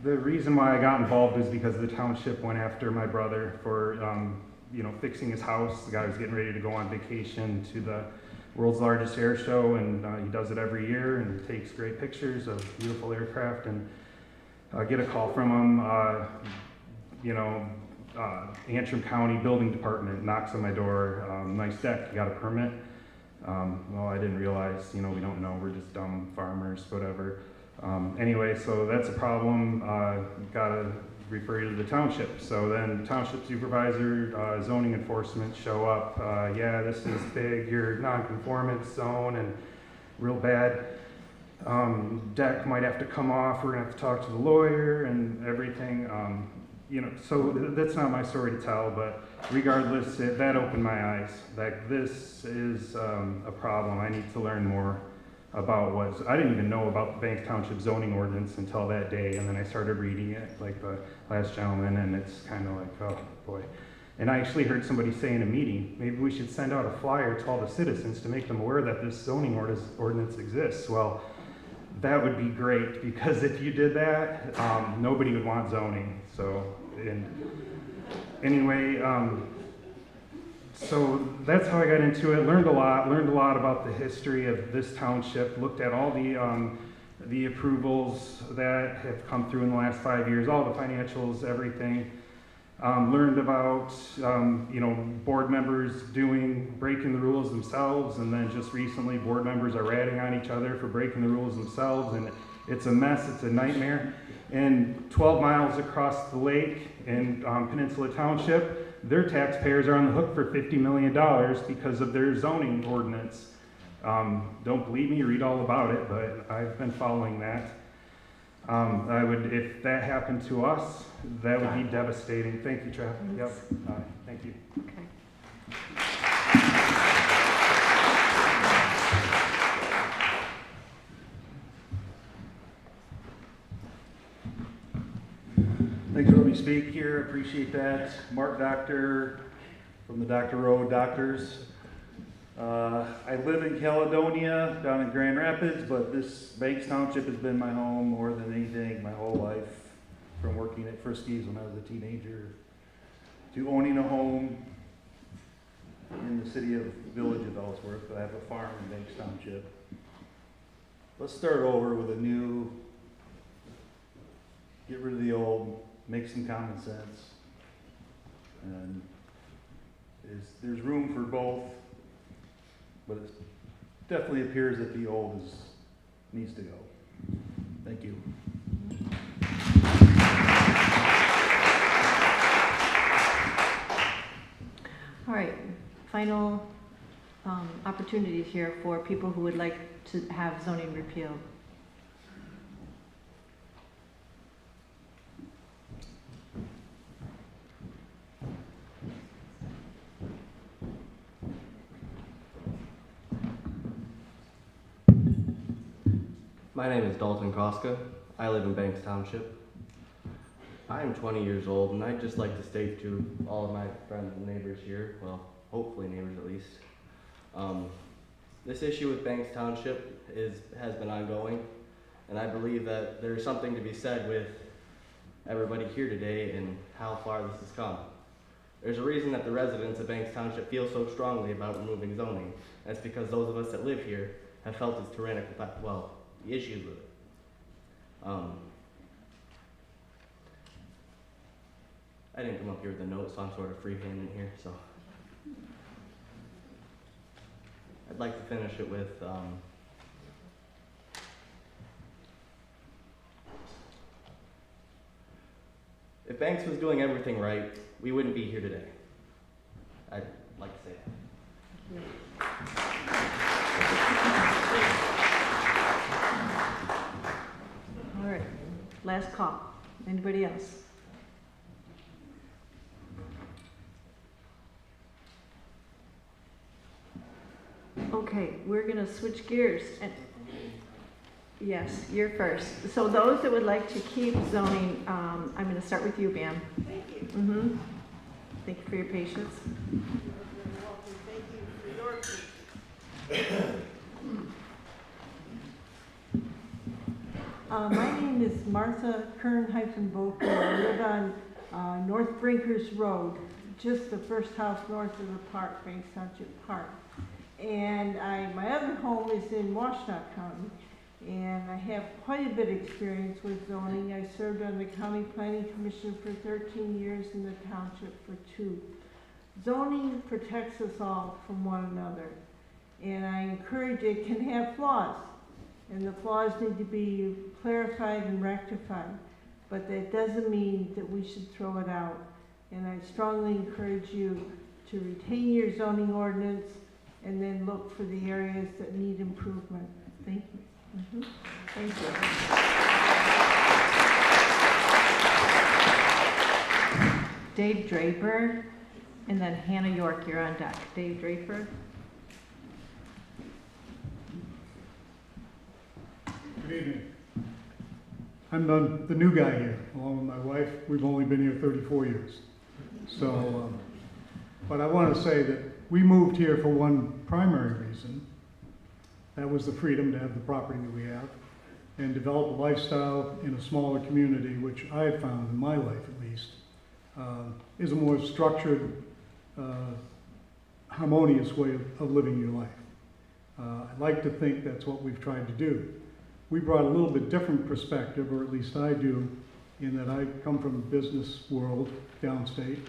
The reason why I got involved is because the township went after my brother for fixing his house. The guy was getting ready to go on vacation to the world's largest air show, and he does it every year and takes great pictures of beautiful aircraft, and get a call from him. Antrim County Building Department knocks on my door, nice deck, you got a permit? Well, I didn't realize, we don't know, we're just dumb farmers, whatever. Anyway, so that's a problem, gotta refer you to the township. So then township supervisor, zoning enforcement show up, yeah, this is big, you're non-conformance zone and real bad. Deck might have to come off, we're gonna have to talk to the lawyer and everything. So that's not my story to tell, but regardless, that opened my eyes. Like, this is a problem. I need to learn more about I didn't even know about the Banks Township zoning ordinance until that day, and then I started reading it, like the last gentleman, and it's kind of like, oh boy. And I actually heard somebody say in a meeting, maybe we should send out a flyer to all the citizens to make them aware that this zoning ordinance exists. Well, that would be great, because if you did that, nobody would want zoning. So, anyway, so that's how I got into it. Learned a lot about the history of this township. Looked at all the approvals that have come through in the last 5 years, all the financials, everything. Learned about board members breaking the rules themselves, and then just recently board members are ratting on each other for breaking the rules themselves, and it's a mess, it's a nightmare. And 12 miles across the lake in Peninsula Township, their taxpayers are on the hook for $50 million because of their zoning ordinance. Don't believe me, read all about it, but I've been following that. If that happened to us, that would be devastating. Thank you, Trav. Yep. Thank you. Okay. Thanks for letting me speak here. Appreciate that. Mark Doctor from the Dr. Road Doctors. I live in Caledonia, down in Grand Rapids, but this Banks Township has been my home more than anything my whole life, from working at Friskies when I was a teenager to owning a home in the city of Village of Ellsworth. I have a farm in Banks Township. Let's start over with a new, get rid of the old, make some common sense. And there's room for both, but it definitely appears that the old needs to go. Thank you. All right, final opportunities here for people who would like to have zoning repealed. My name is Dalton Koska. I live in Banks Township. I am 20 years old, and I'd just like to state to all of my friends and neighbors here, well, hopefully neighbors at least, this issue with Banks Township has been ongoing, and I believe that there's something to be said with everybody here today and how far this has come. There's a reason that the residents of Banks Township feel so strongly about removing zoning, That's because those of us that live here have felt its tyrannical, issues with it. I didn't come up here with a note, so I'm sort of freehanding here, so. I'd like to finish it with, if Banks was doing everything right, we wouldn't be here today. I'd like to say that. All right, last call. Anybody else? Okay, we're gonna switch gears. And yes, you're first. So those that would like to keep zoning, I'm gonna start with you, Bam. Thank you. Thank you for your patience. You're welcome. Thank you for your patience. My name is Martha Kern-Boker. I live on North Brinkers Road, just the first house north of the park, Banks Township Park. And my other home is in Washtenaw County, and I have quite a bit of experience with zoning. I served on the County Planning Commission for 13 years and the Township for 2. Zoning protects us all from one another, and I encourage it can have flaws, and the flaws need to be clarified and rectified, but that doesn't mean that we should throw it out. And I strongly encourage you to retain your zoning ordinance and then look for the areas that need improvement. Thank you. Thank you. Dave Draper, and then Hannah York, you're on deck. Dave Draper. Good evening. I'm the new guy here, along with my wife. We've only been here 34 years. So, but I want to say that we moved here for one primary reason. That was the freedom to have the property that we have and develop a lifestyle in a smaller community, which I have found in my life at least, is a more structured, harmonious way of living your life. I like to think that's what we've tried to do. We brought a little bit different perspective, or at least I do, in that I come from the business world downstate.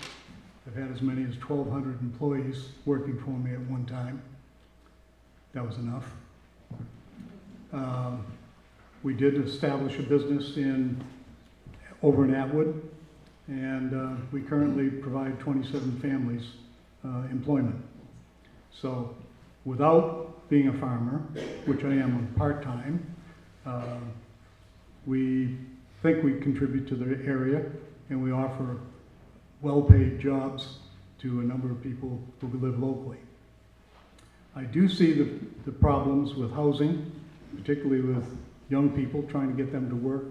I've had as many as 1,200 employees working for me at one time. That was enough. We did establish a business over in Atwood, and we currently provide 27 families employment. So without being a farmer, which I am part-time, we think we contribute to the area, and we offer well-paid jobs to a number of people who live locally. I do see the problems with housing, particularly with young people trying to get them to work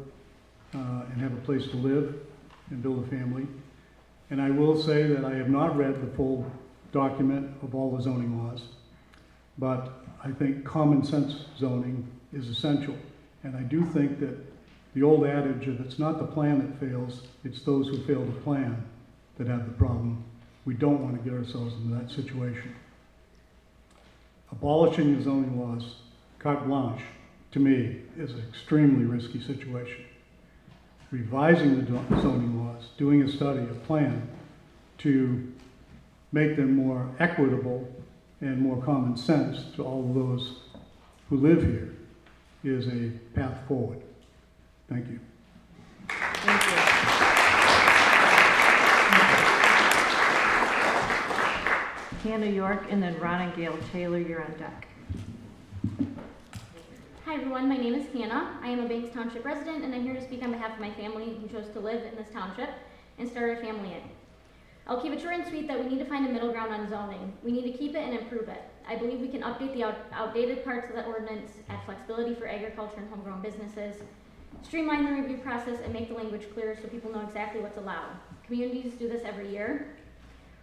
and have a place to live and build a family. And I will say that I have not read the full document of all the zoning laws, but I think common sense zoning is essential. And I do think that the old adage of it's not the plan that fails, it's those who fail to plan that have the problem. We don't want to get ourselves into that situation. Abolishing the zoning laws, carte blanche, to me, is an extremely risky situation. Revising the zoning laws, doing a study, a plan to make them more equitable and more common sense to all of those who live here is a path forward. Thank you. Thank you. Hannah York, and then Ron and Gail Taylor, you're on deck. Hi everyone, my name is Hannah. I am a Banks Township resident, and I'm here to speak on behalf of my family who chose to live in this township and start a family in. I'll keep it short and sweet that we need to find a middle ground on zoning. We need to keep it and improve it. I believe we can update the outdated parts of the ordinance, add flexibility for agriculture and homegrown businesses, streamline the review process, and make the language clearer so people know exactly what's allowed. Communities do this every year.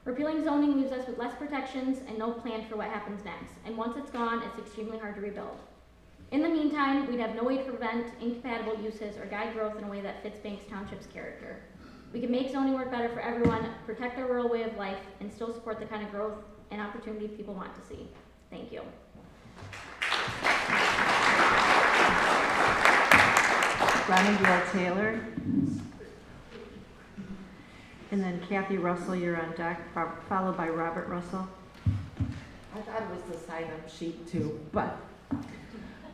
Repealing zoning leaves us with less protections and no plan for what happens next. And once it's gone, it's extremely hard to rebuild. In the meantime, we'd have no way to prevent incompatible uses or guide growth in a way that fits Banks Township's character. We can make zoning work better for everyone, protect our rural way of life, and still support the kind of growth and opportunity people want to see. Thank you. Ronnie Gail Taylor. And then Kathy Russell, you're on deck, followed by Robert Russell. I thought it was the sign-up sheet too, but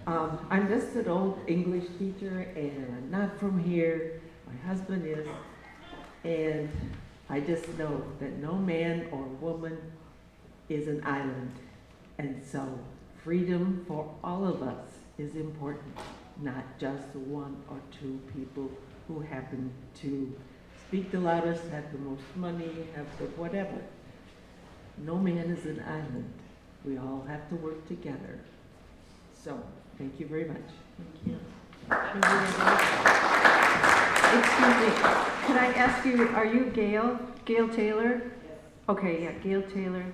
I'm just an old English teacher and I'm not from here. My husband is, and I just know that no man or woman is an island. And so freedom for all of us is important, not just one or two people who happen to speak the loudest, have the most money, have the whatever. No man is an island. We all have to work together. So, thank you very much. Thank you. Excuse me, could I ask you, are you Gail? Gail Taylor? Yes. Okay, yeah, Gail Taylor.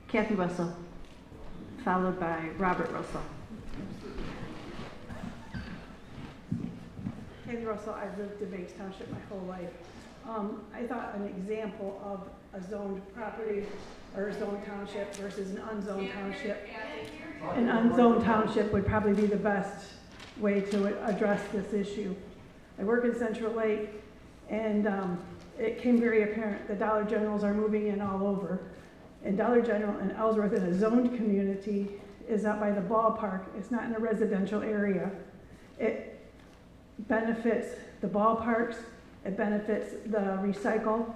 Kathy Russell, followed by Robert Russell. Kathy Russell, I've lived in Banks Township my whole life. I thought an example of a zoned property or a zoned township versus an unzoned township. An unzoned township would probably be the best way to address this issue. I work in Central Lake, and it came very apparent the Dollar Generals are moving in all over. And Dollar General in Ellsworth, in a zoned community, is out by the ballpark. It's not in a residential area. It benefits the ballparks. It benefits the recycle.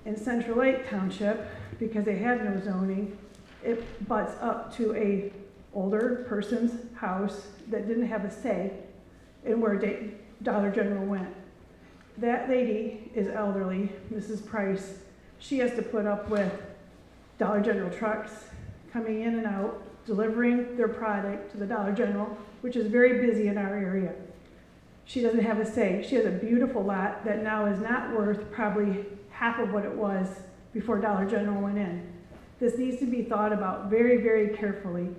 In Central Lake Township, because they have no zoning, it butts up to a older person's house that didn't have a say in where Dollar General went. That lady is elderly, Mrs. Price. She has to put up with Dollar General trucks coming in and out, delivering their product to the Dollar General, which is very busy in our area. She doesn't have a say. She has a beautiful lot that now is not worth probably half of what it was before Dollar General went in. This needs to be thought about very, very carefully.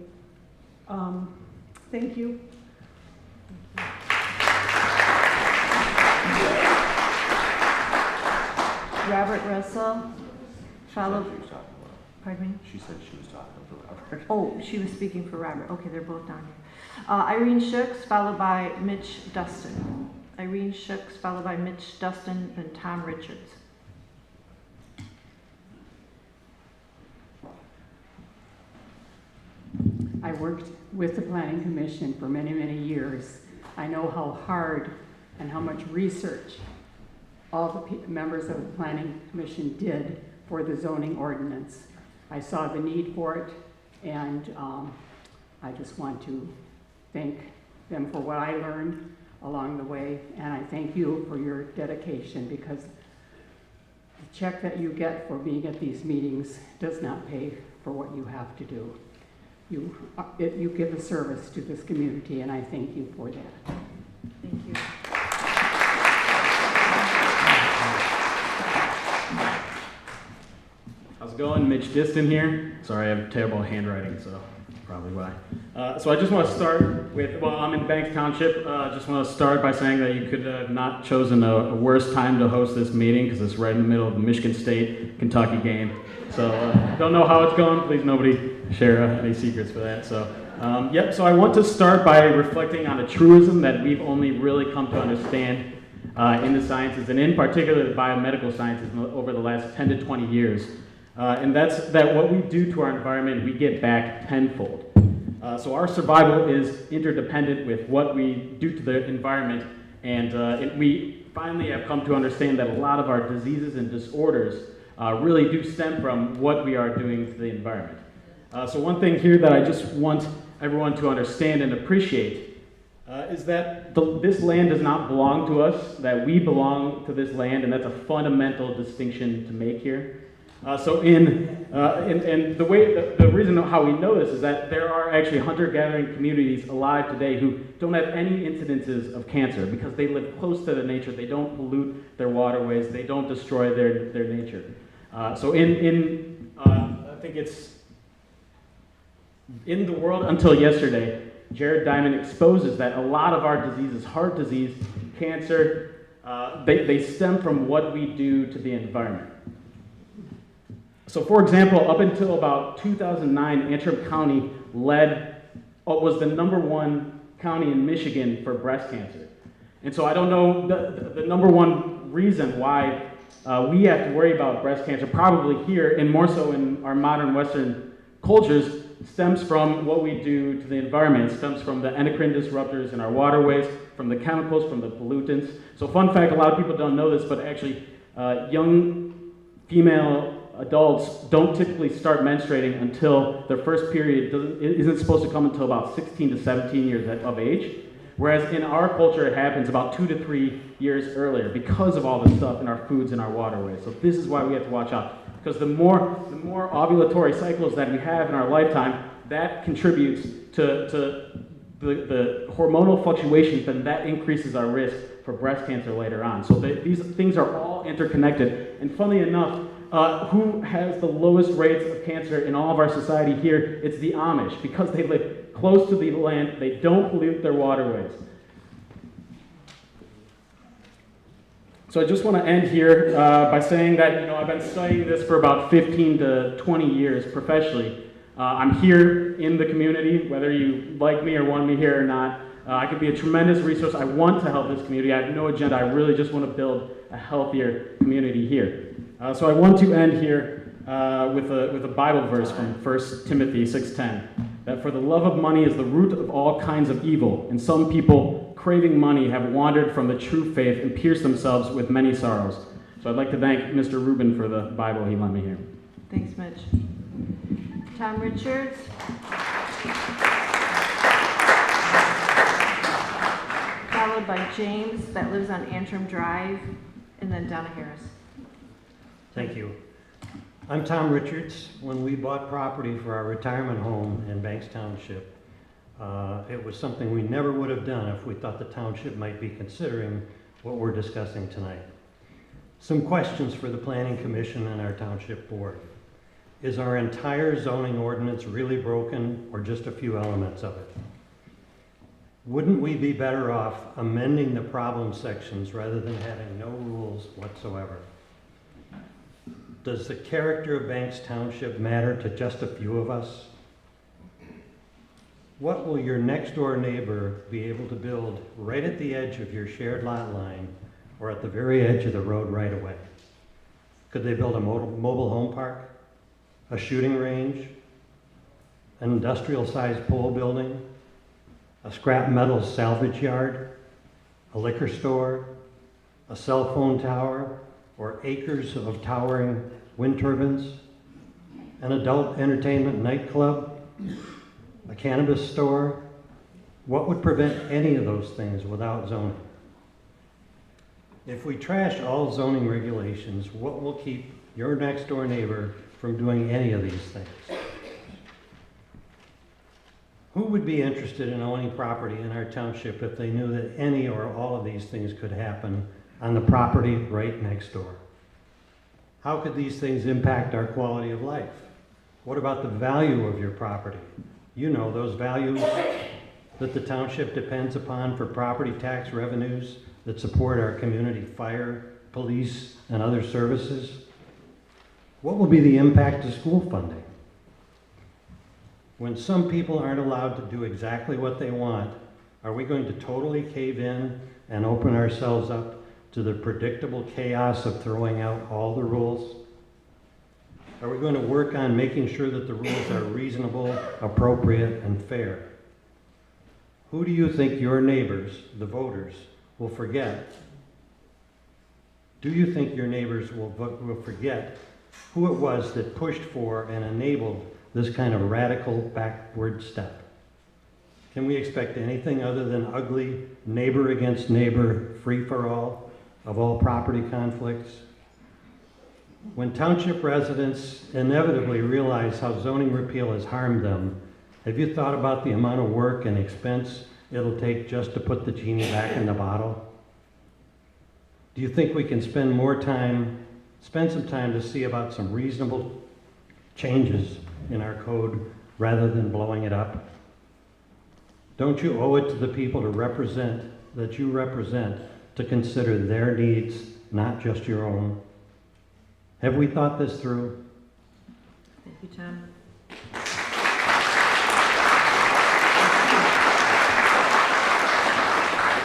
Thank you. Robert Russell, followed. Pardon me? She said she was talking to Robert. Oh, she was speaking for Robert. Okay, they're both down here. Irene Shooks, followed by Mitch Dustin. Irene Shooks, followed by Mitch Dustin, then Tom Richards. I worked with the Planning Commission for many, many years. I know how hard and how much research all the members of the Planning Commission did for the zoning ordinance. I saw the need for it, and I just want to thank them for what I learned along the way, and I thank you for your dedication, because the check that you get for being at these meetings does not pay for what you have to do. You give a service to this community, and I thank you for that. Thank you. How's it going? Mitch Diston here. Sorry, I have terrible handwriting, so probably why. So I just want to start with, well, I'm in Banks Township. Just want to start by saying that you could have not chosen a worse time to host this meeting, because it's right in the middle of the Michigan State-Kentucky game. So don't know how it's going. Please nobody share any secrets for that. So so I want to start by reflecting on a truism that we've only really come to understand in the sciences, and in particular the biomedical sciences, over the last 10 to 20 years. And that's that what we do to our environment, we get back tenfold. So our survival is interdependent with what we do to the environment, and we finally have come to understand that a lot of our diseases and disorders really do stem from what we are doing to the environment. So one thing here that I just want everyone to understand and appreciate is that this land does not belong to us, that we belong to this land, and that's a fundamental distinction to make here. So the reason how we know this is that there are actually hunter-gathering communities alive today who don't have any incidences of cancer because they live close to the nature. They don't pollute their waterways. They don't destroy their nature. So I think it's in the world until yesterday, Jared Diamond exposes that a lot of our diseases, heart disease, cancer, they stem from what we do to the environment. So for example, up until about 2009, Antrim County was the #1 county in Michigan for breast cancer. And so I don't know the #1 reason why we have to worry about breast cancer, probably here, and more so in our modern Western cultures, stems from what we do to the environment. It stems from the endocrine disruptors in our waterways, from the chemicals, from the pollutants. So fun fact, a lot of people don't know this, but actually young female adults don't typically start menstruating until their first period isn't supposed to come until about 16 to 17 years of age. Whereas in our culture, it happens about 2 to 3 years earlier because of all this stuff in our foods and our waterways. So this is why we have to watch out. Because the more ovulatory cycles that we have in our lifetime, that contributes to the hormonal fluctuations, then that increases our risk for breast cancer later on. So these things are all interconnected. And funnily enough, who has the lowest rates of cancer in all of our society here? It's the Amish, because they live close to the land, they don't pollute their waterways. So I just want to end here by saying that I've been studying this for about 15 to 20 years professionally. I'm here in the community, whether you like me or want me here or not. I can be a tremendous resource. I want to help this community. I have no agenda. I really just want to build a healthier community here. So I want to end here with a Bible verse from 1 Timothy 6:10, that for the love of money is the root of all kinds of evil, and some people craving money have wandered from the true faith and pierced themselves with many sorrows. So I'd like to thank Mr. Rubin for the Bible he lent me here. Thanks, Mitch. Tom Richards. Followed by James, that lives on Antrim Drive, and then Donna Harris. Thank you. I'm Tom Richards. When we bought property for our retirement home in Banks Township, it was something we never would have done if we thought the township might be considering what we're discussing tonight. Some questions for the Planning Commission and our Township Board. Is our entire zoning ordinance really broken, or just a few elements of it? Wouldn't we be better off amending the problem sections rather than having no rules whatsoever? Does the character of Banks Township matter to just a few of us? What will your next door neighbor be able to build right at the edge of your shared lot line or at the very edge of the road right away? Could they build a mobile home park, a shooting range, an industrial-sized pole building, a scrap metal salvage yard, a liquor store, a cell phone tower, or acres of towering wind turbines, an adult entertainment nightclub, a cannabis store? What would prevent any of those things without zoning? If we trash all zoning regulations, what will keep your next door neighbor from doing any of these things? Who would be interested in owning property in our township if they knew that any or all of these things could happen on the property right next door? How could these things impact our quality of life? What about the value of your property? You know, those values that the township depends upon for property tax revenues that support our community fire, police, and other services. What will be the impact to school funding? When some people aren't allowed to do exactly what they want, are we going to totally cave in and open ourselves up to the predictable chaos of throwing out all the rules? Are we going to work on making sure that the rules are reasonable, appropriate, and fair? Who do you think your neighbors, the voters, will forget? Do you think your neighbors will forget who it was that pushed for and enabled this kind of radical backward step? Can we expect anything other than ugly neighbor against neighbor free-for-all of all property conflicts? When township residents inevitably realize how zoning repeal has harmed them, have you thought about the amount of work and expense it'll take just to put the genie back in the bottle? Do you think we can spend some time to see about some reasonable changes in our code rather than blowing it up? Don't you owe it to the people that you represent to consider their needs, not just your own? Have we thought this through? Thank you, Tom.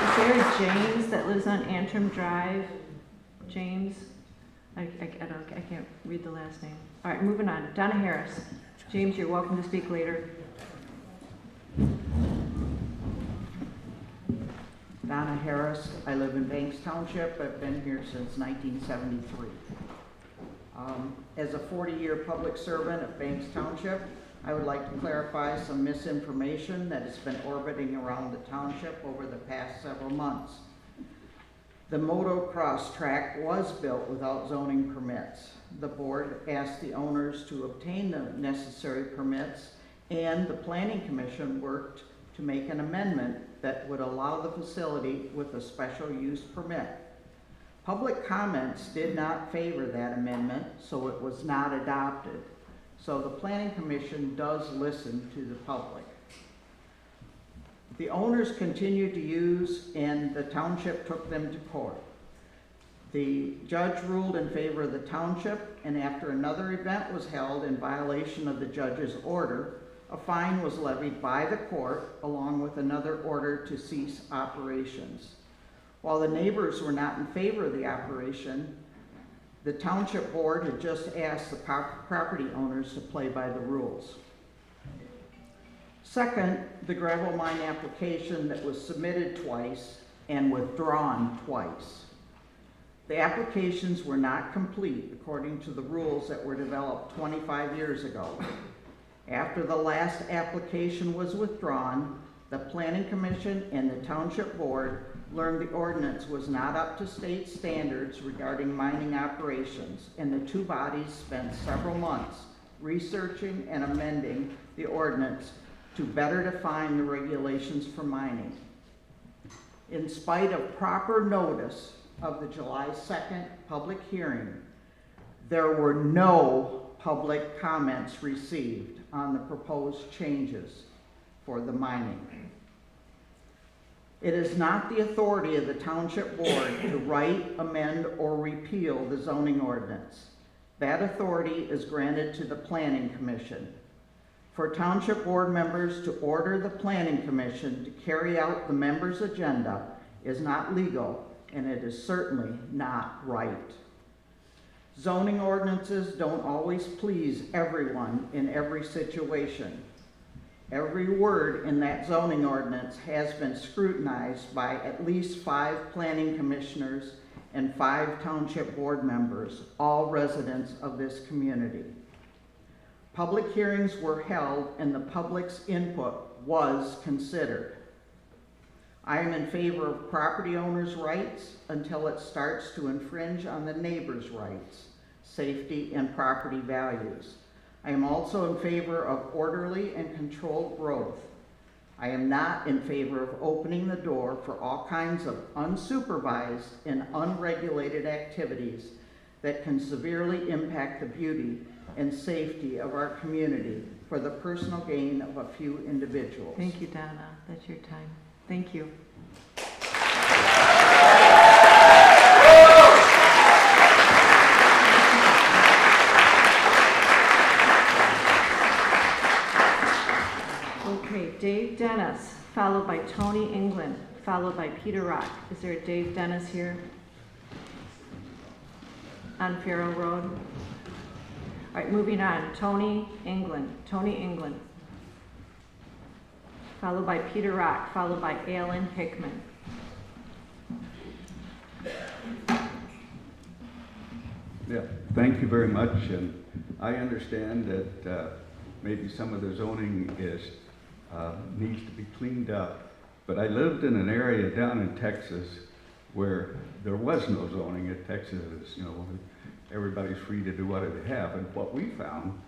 Is there a James that lives on Antrim Drive? James? I can't read the last name. All right, moving on. Donna Harris. James, you're welcome to speak later. Donna Harris. I live in Banks Township. I've been here since 1973. As a 40-year public servant of Banks Township, I would like to clarify some misinformation that has been orbiting around the township over the past several months. The motocross track was built without zoning permits. The board asked the owners to obtain the necessary permits, and the Planning Commission worked to make an amendment that would allow the facility with a special use permit. Public comments did not favor that amendment, so it was not adopted. So the Planning Commission does listen to the public. The owners continued to use, and the township took them to court. The judge ruled in favor of the township, and after another event was held in violation of the judge's order, a fine was levied by the court along with another order to cease operations. While the neighbors were not in favor of the operation, the township board had just asked the property owners to play by the rules. Second, the gravel mine application that was submitted twice and withdrawn twice. The applications were not complete according to the rules that were developed 25 years ago. After the last application was withdrawn, the Planning Commission and the Township Board learned the ordinance was not up to state standards regarding mining operations, and the two bodies spent several months researching and amending the ordinance to better define the regulations for mining. In spite of proper notice of the July 2nd public hearing, there were no public comments received on the proposed changes for the mining. It is not the authority of the Township Board to write, amend, or repeal the zoning ordinance. That authority is granted to the Planning Commission. For Township Board members to order the Planning Commission to carry out the members' agenda is not legal, and it is certainly not right. Zoning ordinances don't always please everyone in every situation. Every word in that zoning ordinance has been scrutinized by at least 5 planning commissioners and 5 township board members, all residents of this community. Public hearings were held and the public's input was considered. I am in favor of property owners' rights until it starts to infringe on the neighbors' rights, safety, and property values. I am also in favor of orderly and controlled growth. I am not in favor of opening the door for all kinds of unsupervised and unregulated activities that can severely impact the beauty and safety of our community for the personal gain of a few individuals. Thank you, Donna. That's your time. Thank you. Okay, Dave Dennis, followed by Tony England, followed by Peter Rock. Is there a Dave Dennis here? On Farrow Road? All right, moving on. Tony England. Tony England. Followed by Peter Rock, followed by Alan Hickman. Yeah, thank you very much. And I understand that maybe some of the zoning is needs to be cleaned up. But I lived in an area down in Texas where there was no zoning. In Texas, you know, everybody's free to do whatever they have. And what we found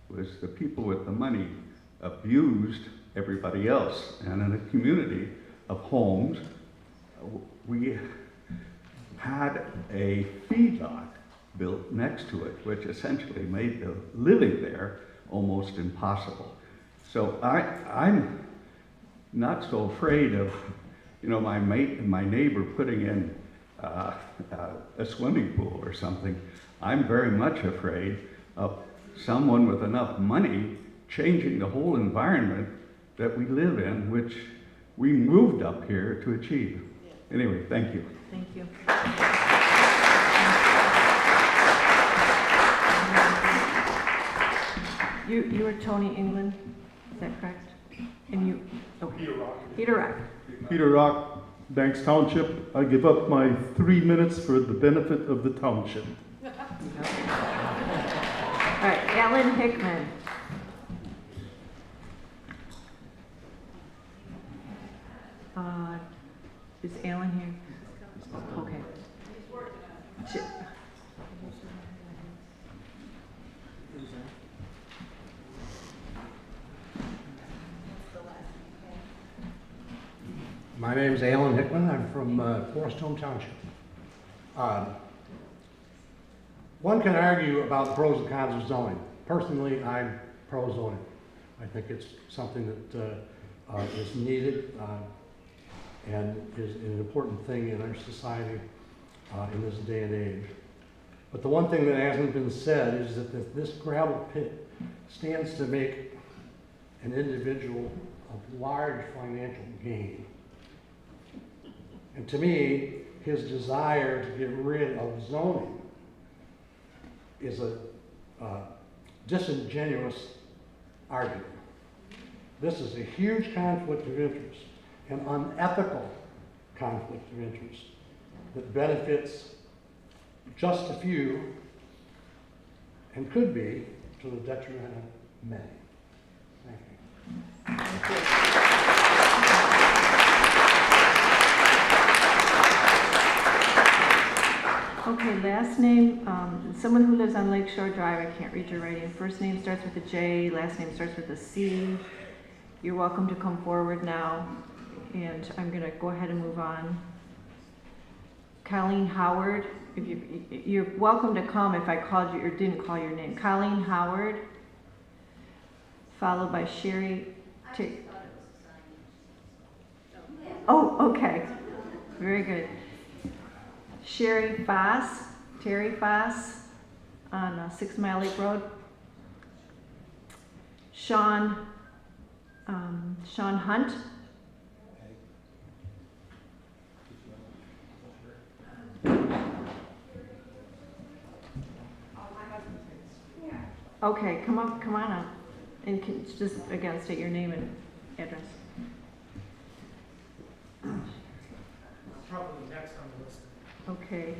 was the people with the money abused everybody else. And in a community of homes, we had a feedlot built next to it, which essentially made the living there almost impossible. So I'm not so afraid of, you know, my neighbor putting in a swimming pool or something. I'm very much afraid of someone with enough money changing the whole environment that we live in, which we moved up here to achieve. Anyway, thank you. Thank you. You are Tony England, is that correct? And you, oh, Peter Rock. Peter Rock. Peter Rock, Banks Township. I give up my 3 minutes for the benefit of the township. All right, Alan Hickman. Is Alan here? Okay. My name's Alan Hickman. I'm from Forestone Township. One can argue about the pros and cons of zoning. Personally, I'm pro zoning. I think it's something that is needed and is an important thing in our society in this day and age. But the one thing that hasn't been said is that this gravel pit stands to make an individual a large financial gain. And to me, his desire to get rid of zoning is a disingenuous argument. This is a huge conflict of interest, an unethical conflict of interest that benefits just a few and could be to the detriment of many. Thank you. Thank you. Okay, last name, someone who lives on Lakeshore Drive, I can't read your writing. First name starts with a J, last name starts with a C. You're welcome to come forward now, and I'm gonna go ahead and move on. Colleen Howard, you're welcome to come if I called you or didn't call your name. Colleen Howard, followed by Sherry. Oh, okay, very good. Sherry Foss, Terry Foss on 6 Mile Lake Road. Sean Hunt. Okay, come on up, and just again state your name and address. Probably next on the list. Okay.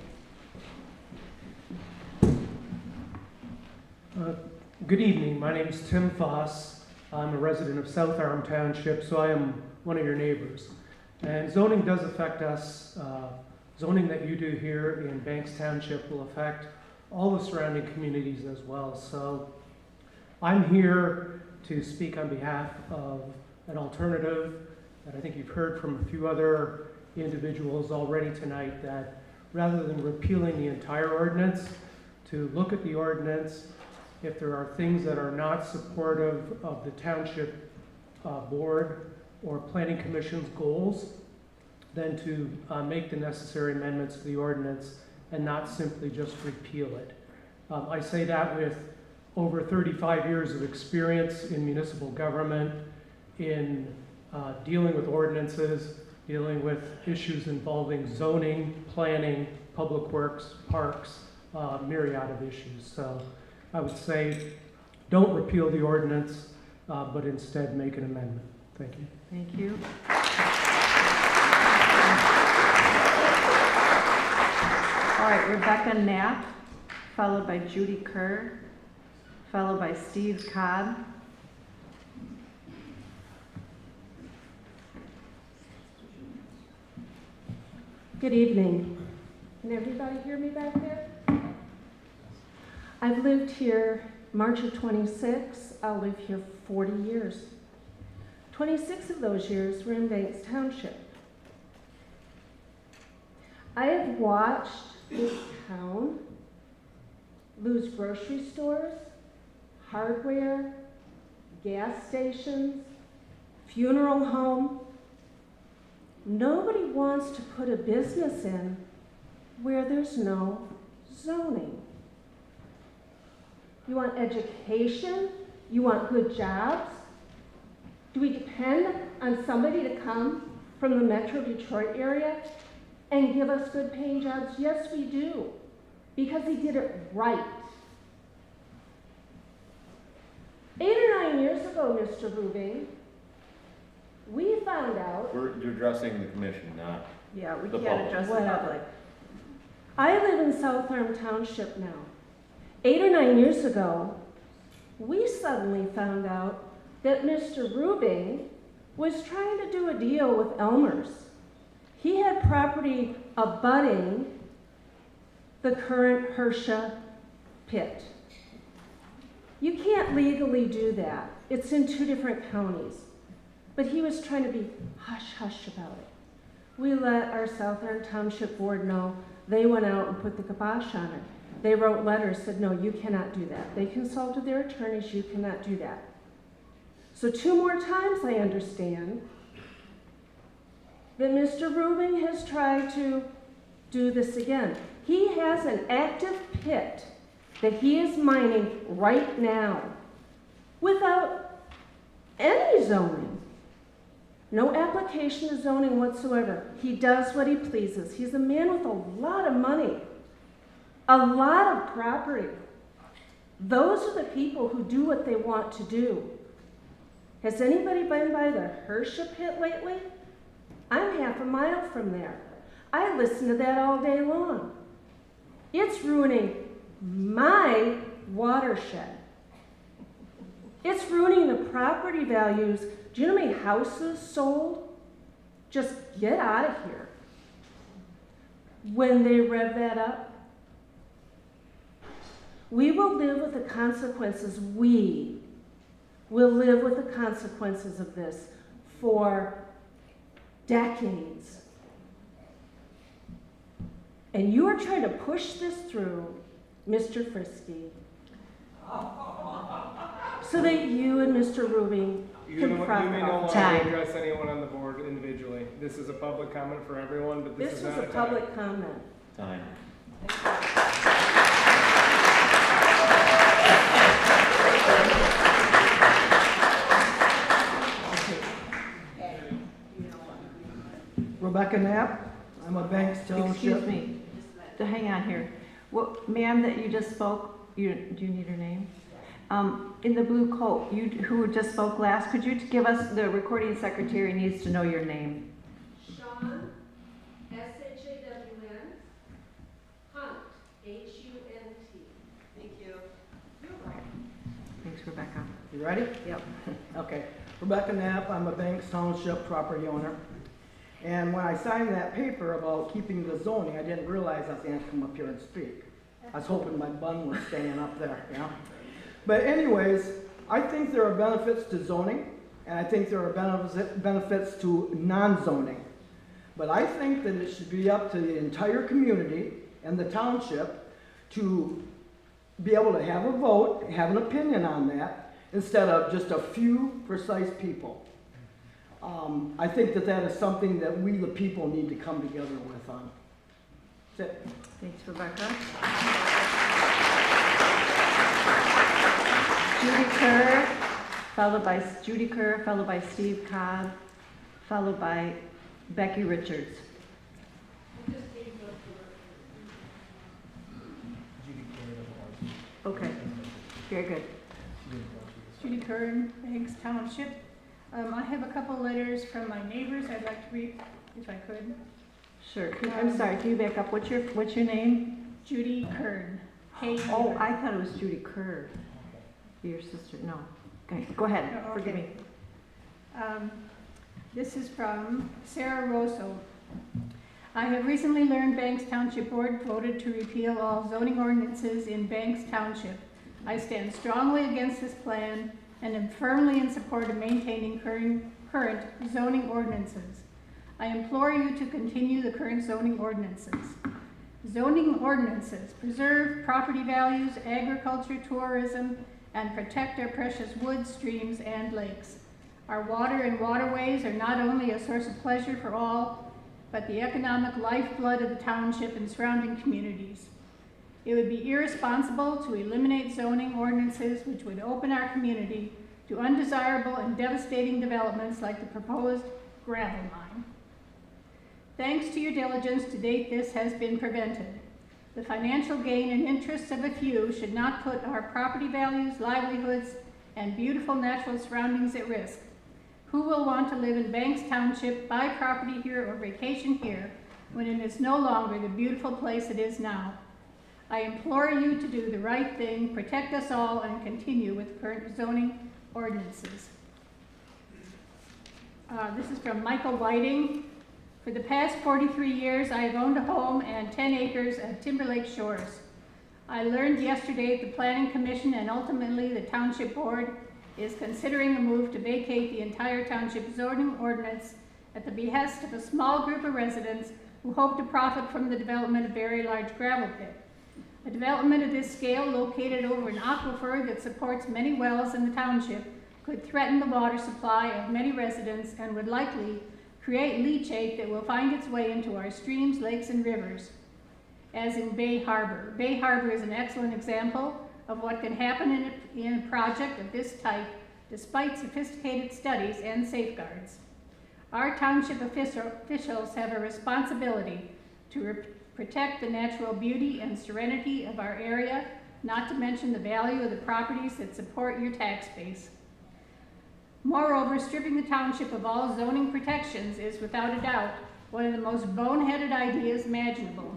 Good evening. My name is Tim Foss. I'm a resident of South Arm Township, so I am one of your neighbors. And zoning does affect us. Zoning that you do here in Banks Township will affect all the surrounding communities as well. So I'm here to speak on behalf of an alternative that I think you've heard from a few other individuals already tonight, that rather than repealing the entire ordinance, to look at the ordinance. If there are things that are not supportive of the township board or planning commission's goals, then to make the necessary amendments to the ordinance and not simply just repeal it. I say that with over 35 years of experience in municipal government, in dealing with ordinances, dealing with issues involving zoning, planning, public works, parks, myriad of issues. So I would say don't repeal the ordinance, but instead make an amendment. Thank you. Thank you. All right, Rebecca Knapp, followed by Judy Kerr, followed by Steve Cobb. Good evening. Can everybody hear me back there? I've lived here March of 26. I'll live here 40 years. 26 of those years were in Banks Township. I have watched this town lose grocery stores, hardware, gas stations, funeral home. Nobody wants to put a business in where there's no zoning. You want education? You want good jobs? Do we depend on somebody to come from the Metro Detroit area and give us good paying jobs? Yes, we do, because he did it right. 8 or 9 years ago, Mr. Rubing, we found out. You're addressing the commission, not Yeah, we the can't public. address the Whatever. public. I live in South Arm Township now. 8 or 9 years ago, we suddenly found out that Mr. Rubing was trying to do a deal with Elmer's. He had property abutting the current Hersha pit. You can't legally do that. It's in 2 different counties. But he was trying to be hush-hush about it. We let our South Arm Township Board know. They went out and put the kibosh on it. They wrote letters, said, no, you cannot do that. They consulted their attorneys, you cannot do that. So 2 more times, I understand, that Mr. Rubing has tried to do this again. He has an active pit that he is mining right now without any zoning. No application of zoning whatsoever. He does what he pleases. He's a man with a lot of money, a lot of property. Those are the people who do what they want to do. Has anybody been by the Hersha pit lately? I'm half a mile from there. I listen to that all day long. It's ruining my watershed. It's ruining the property values. Do you know how many houses sold? Just get out of here. When they rev that up, we will live with the consequences. We will live with the consequences of this for decades. And you are trying to push this through, Mr. Frisky, so that you and Mr. Rubing can profit. You may no off longer it. address anyone on the board individually. This is a public comment for everyone, but this This is was not a a public comment. Time. Rebecca Knapp, I'm a Banks Township. Excuse me, hang on here. Well, ma'am, that you just spoke, do you need her name? In the blue coat, who just spoke last, could you give us, the recording secretary needs to know your name. Shawn, S-H-A-W-N, Hunt, H-U-N-T. Thank you. Thanks, Rebecca. You ready? Yep. Okay. Rebecca Knapp, I'm a Banks Township property owner. And when I signed that paper about keeping the zoning, I didn't realize I was going to come up here and speak. I was hoping my bun was staying up there, you know? But anyways, I think there are benefits to zoning, and I think there are benefits to non-zoning. But I think that it should be up to the entire community and the township to be able to have a vote, have an opinion on that, instead of just a few precise people. I think that that is something that we, the people, need to come together with on. That's it. Thanks, Rebecca. Judy Kerr, followed by Steve Cobb, followed by Becky Richards. Okay, very good. Judy Kern, Banks Township. I have a couple letters from my neighbors I'd like to read, if I could. Sure. I'm sorry, can you back up? What's your name? Judy Kern. Oh, I thought it was Judy Kerr. Your sister, no. Okay, go ahead, Oh, okay. forgive me. This is from Sarah Rosso. I have recently learned Banks Township Board voted to repeal all zoning ordinances in Banks Township. I stand strongly against this plan and am firmly in support of maintaining current zoning ordinances. I implore you to continue the current zoning ordinances. Zoning ordinances preserve property values, agriculture, tourism, and protect our precious woods, streams, and lakes. Our water and waterways are not only a source of pleasure for all, but the economic lifeblood of the township and surrounding communities. It would be irresponsible to eliminate zoning ordinances which would open our community to undesirable and devastating developments like the proposed gravel mine. Thanks to your diligence to date, this has been prevented. The financial gain and interests of a few should not put our property values, livelihoods, and beautiful natural surroundings at risk. Who will want to live in Banks Township, buy property here, or vacation here when it is no longer the beautiful place it is now? I implore you to do the right thing, protect us all, and continue with current zoning ordinances. This is from Michael Whiting. For the past 43 years, I have owned a home and 10 acres at Timberlake Shores. I learned yesterday the Planning Commission and ultimately the Township Board is considering a move to vacate the entire township zoning ordinance at the behest of a small group of residents who hope to profit from the development of a very large gravel pit. A development of this scale, located over an aquifer that supports many wells in the township, could threaten the water supply of many residents and would likely create leachate that will find its way into our streams, lakes, and rivers, as in Bay Harbor. Bay Harbor is an excellent example of what can happen in a project of this type, despite sophisticated studies and safeguards. Our township officials have a responsibility to protect the natural beauty and serenity of our area, not to mention the value of the properties that support your tax base. Moreover, stripping the township of all zoning protections is without a doubt one of the most boneheaded ideas imaginable.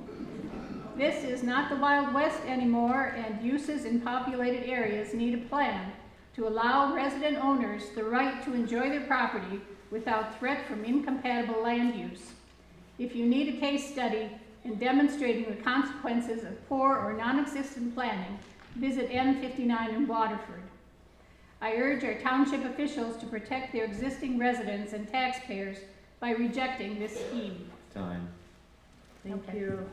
This is not the Wild West anymore, and uses in populated areas need a plan to allow resident owners the right to enjoy their property without threat from incompatible land use. If you need a case study in demonstrating the consequences of poor or non-existent planning, visit N59 in Waterford. I urge our township officials to protect their existing residents and taxpayers by rejecting this scheme. Time. Thank you.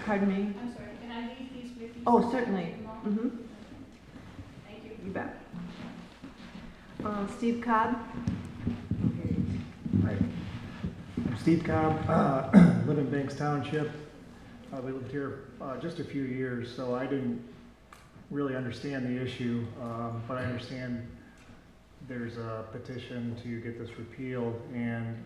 Pardon me? I'm sorry, can I leave these with you? Oh, certainly. Mm-hmm. Thank you. You bet. Steve Cobb? Hi. I'm Steve Cobb, live in Banks Township. We lived here just a few years, so I didn't really understand the issue, but I understand there's a petition to get this repealed, and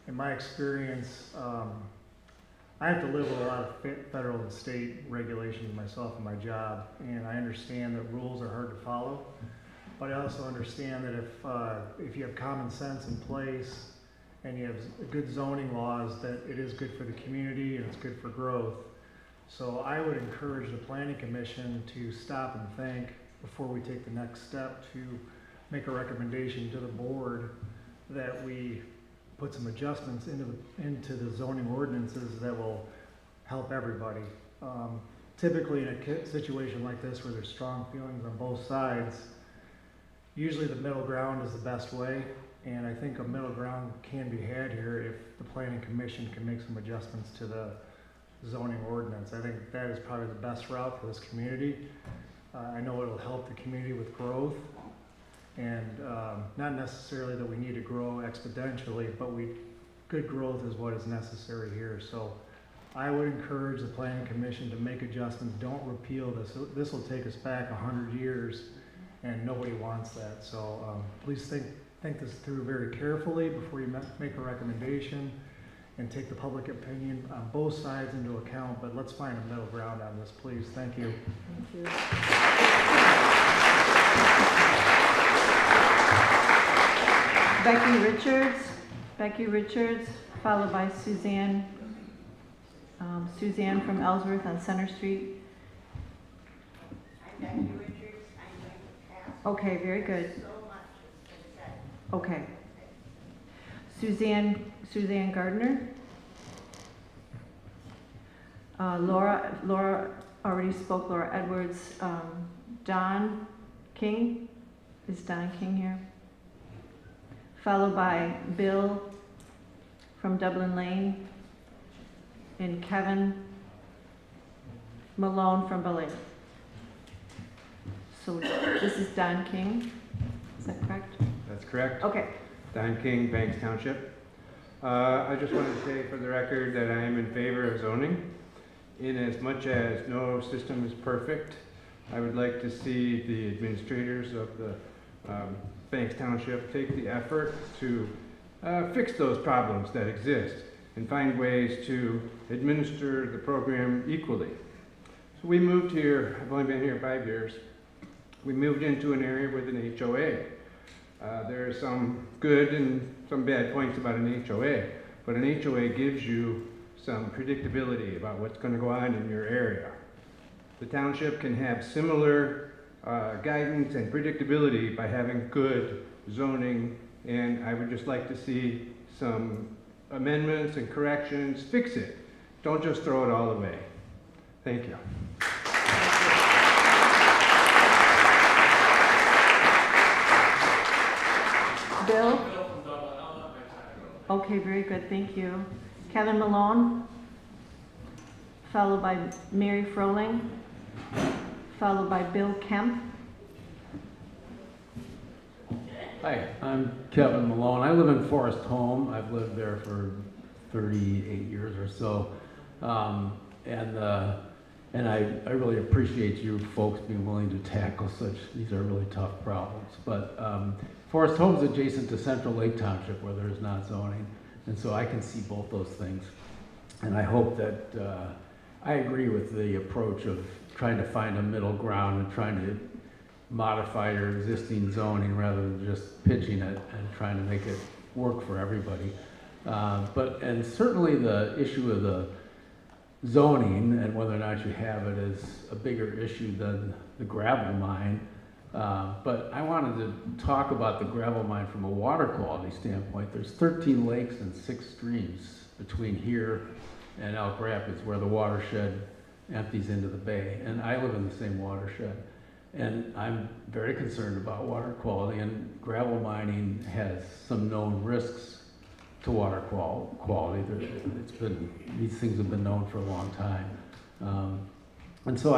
in my experience, I have to live with a lot of federal and state regulations myself in my job, and I understand that rules are hard to follow, but I also understand that if you have common sense in place and you have good zoning laws, that it is good for the community and it's good for growth. So I would encourage the Planning Commission to stop and think before we take the next step to make a recommendation to the board that we put some adjustments into the zoning ordinances that will help everybody. Typically in a situation like this where there's strong feelings on both sides, usually the middle ground is the best way, and I think a middle ground can be had here if the Planning Commission can make some adjustments to the zoning ordinance. I think that is probably the best route for this community. I know it'll help the community with growth, and not necessarily that we need to grow exponentially, but good growth is what is necessary here. So I would encourage the Planning Commission to make adjustments. Don't repeal this. This will take us back 100 years, and nobody wants that. So please think this through very carefully before you make a recommendation, and take the public opinion on both sides into account, but let's find a middle ground on this, please. Thank you. Thank you. Becky Richards, followed by Suzanne from Ellsworth on Center Street. I'm Becky Richards. I'm going to pass. Okay, very good. So much has been said. Okay. Suzanne Gardner. Laura already spoke. Laura Edwards. Don King. Is Don King here? Followed by Bill from Dublin Lane. And Kevin Malone from Belair. So this is Don King. Is that correct? That's correct. Okay. Don King, Banks Township. I just wanted to say for the record that I am in favor of zoning. In as much as no system is perfect, I would like to see the administrators of the Banks Township take the effort to fix those problems that exist and find ways to administer the program equally. So we moved here, I've only been here 5 years, we moved into an area with an HOA. There are some good and some bad points about an HOA, but an HOA gives you some predictability about what's going to go on in your area. The township can have similar guidance and predictability by having good zoning, and I would just like to see some amendments and corrections. Fix it. Don't just throw it all away. Thank you. Bill? Okay, very good, thank you. Kevin Malone, followed by Mary Froling, followed by Bill Kemp. Hi, I'm Kevin Malone. I live in Forest Home. I've lived there for 38 years or so. And I really appreciate you folks being willing to tackle these are really tough problems. But Forest Home is adjacent to Central Lake Township where there's not zoning. And so I can see both those things. And I hope that, I agree with the approach of trying to find a middle ground and trying to modify your existing zoning rather than just pitching it and trying to make it work for everybody. And certainly the issue of the zoning and whether or not you have it is a bigger issue than the gravel mine. But I wanted to talk about the gravel mine from a water quality standpoint. There's 13 lakes and 6 streams between here and Elk Rapids where the watershed empties into the bay. And I live in the same watershed. And I'm very concerned about water quality, and gravel mining has some known risks to water quality. These things have been known for a long time. And so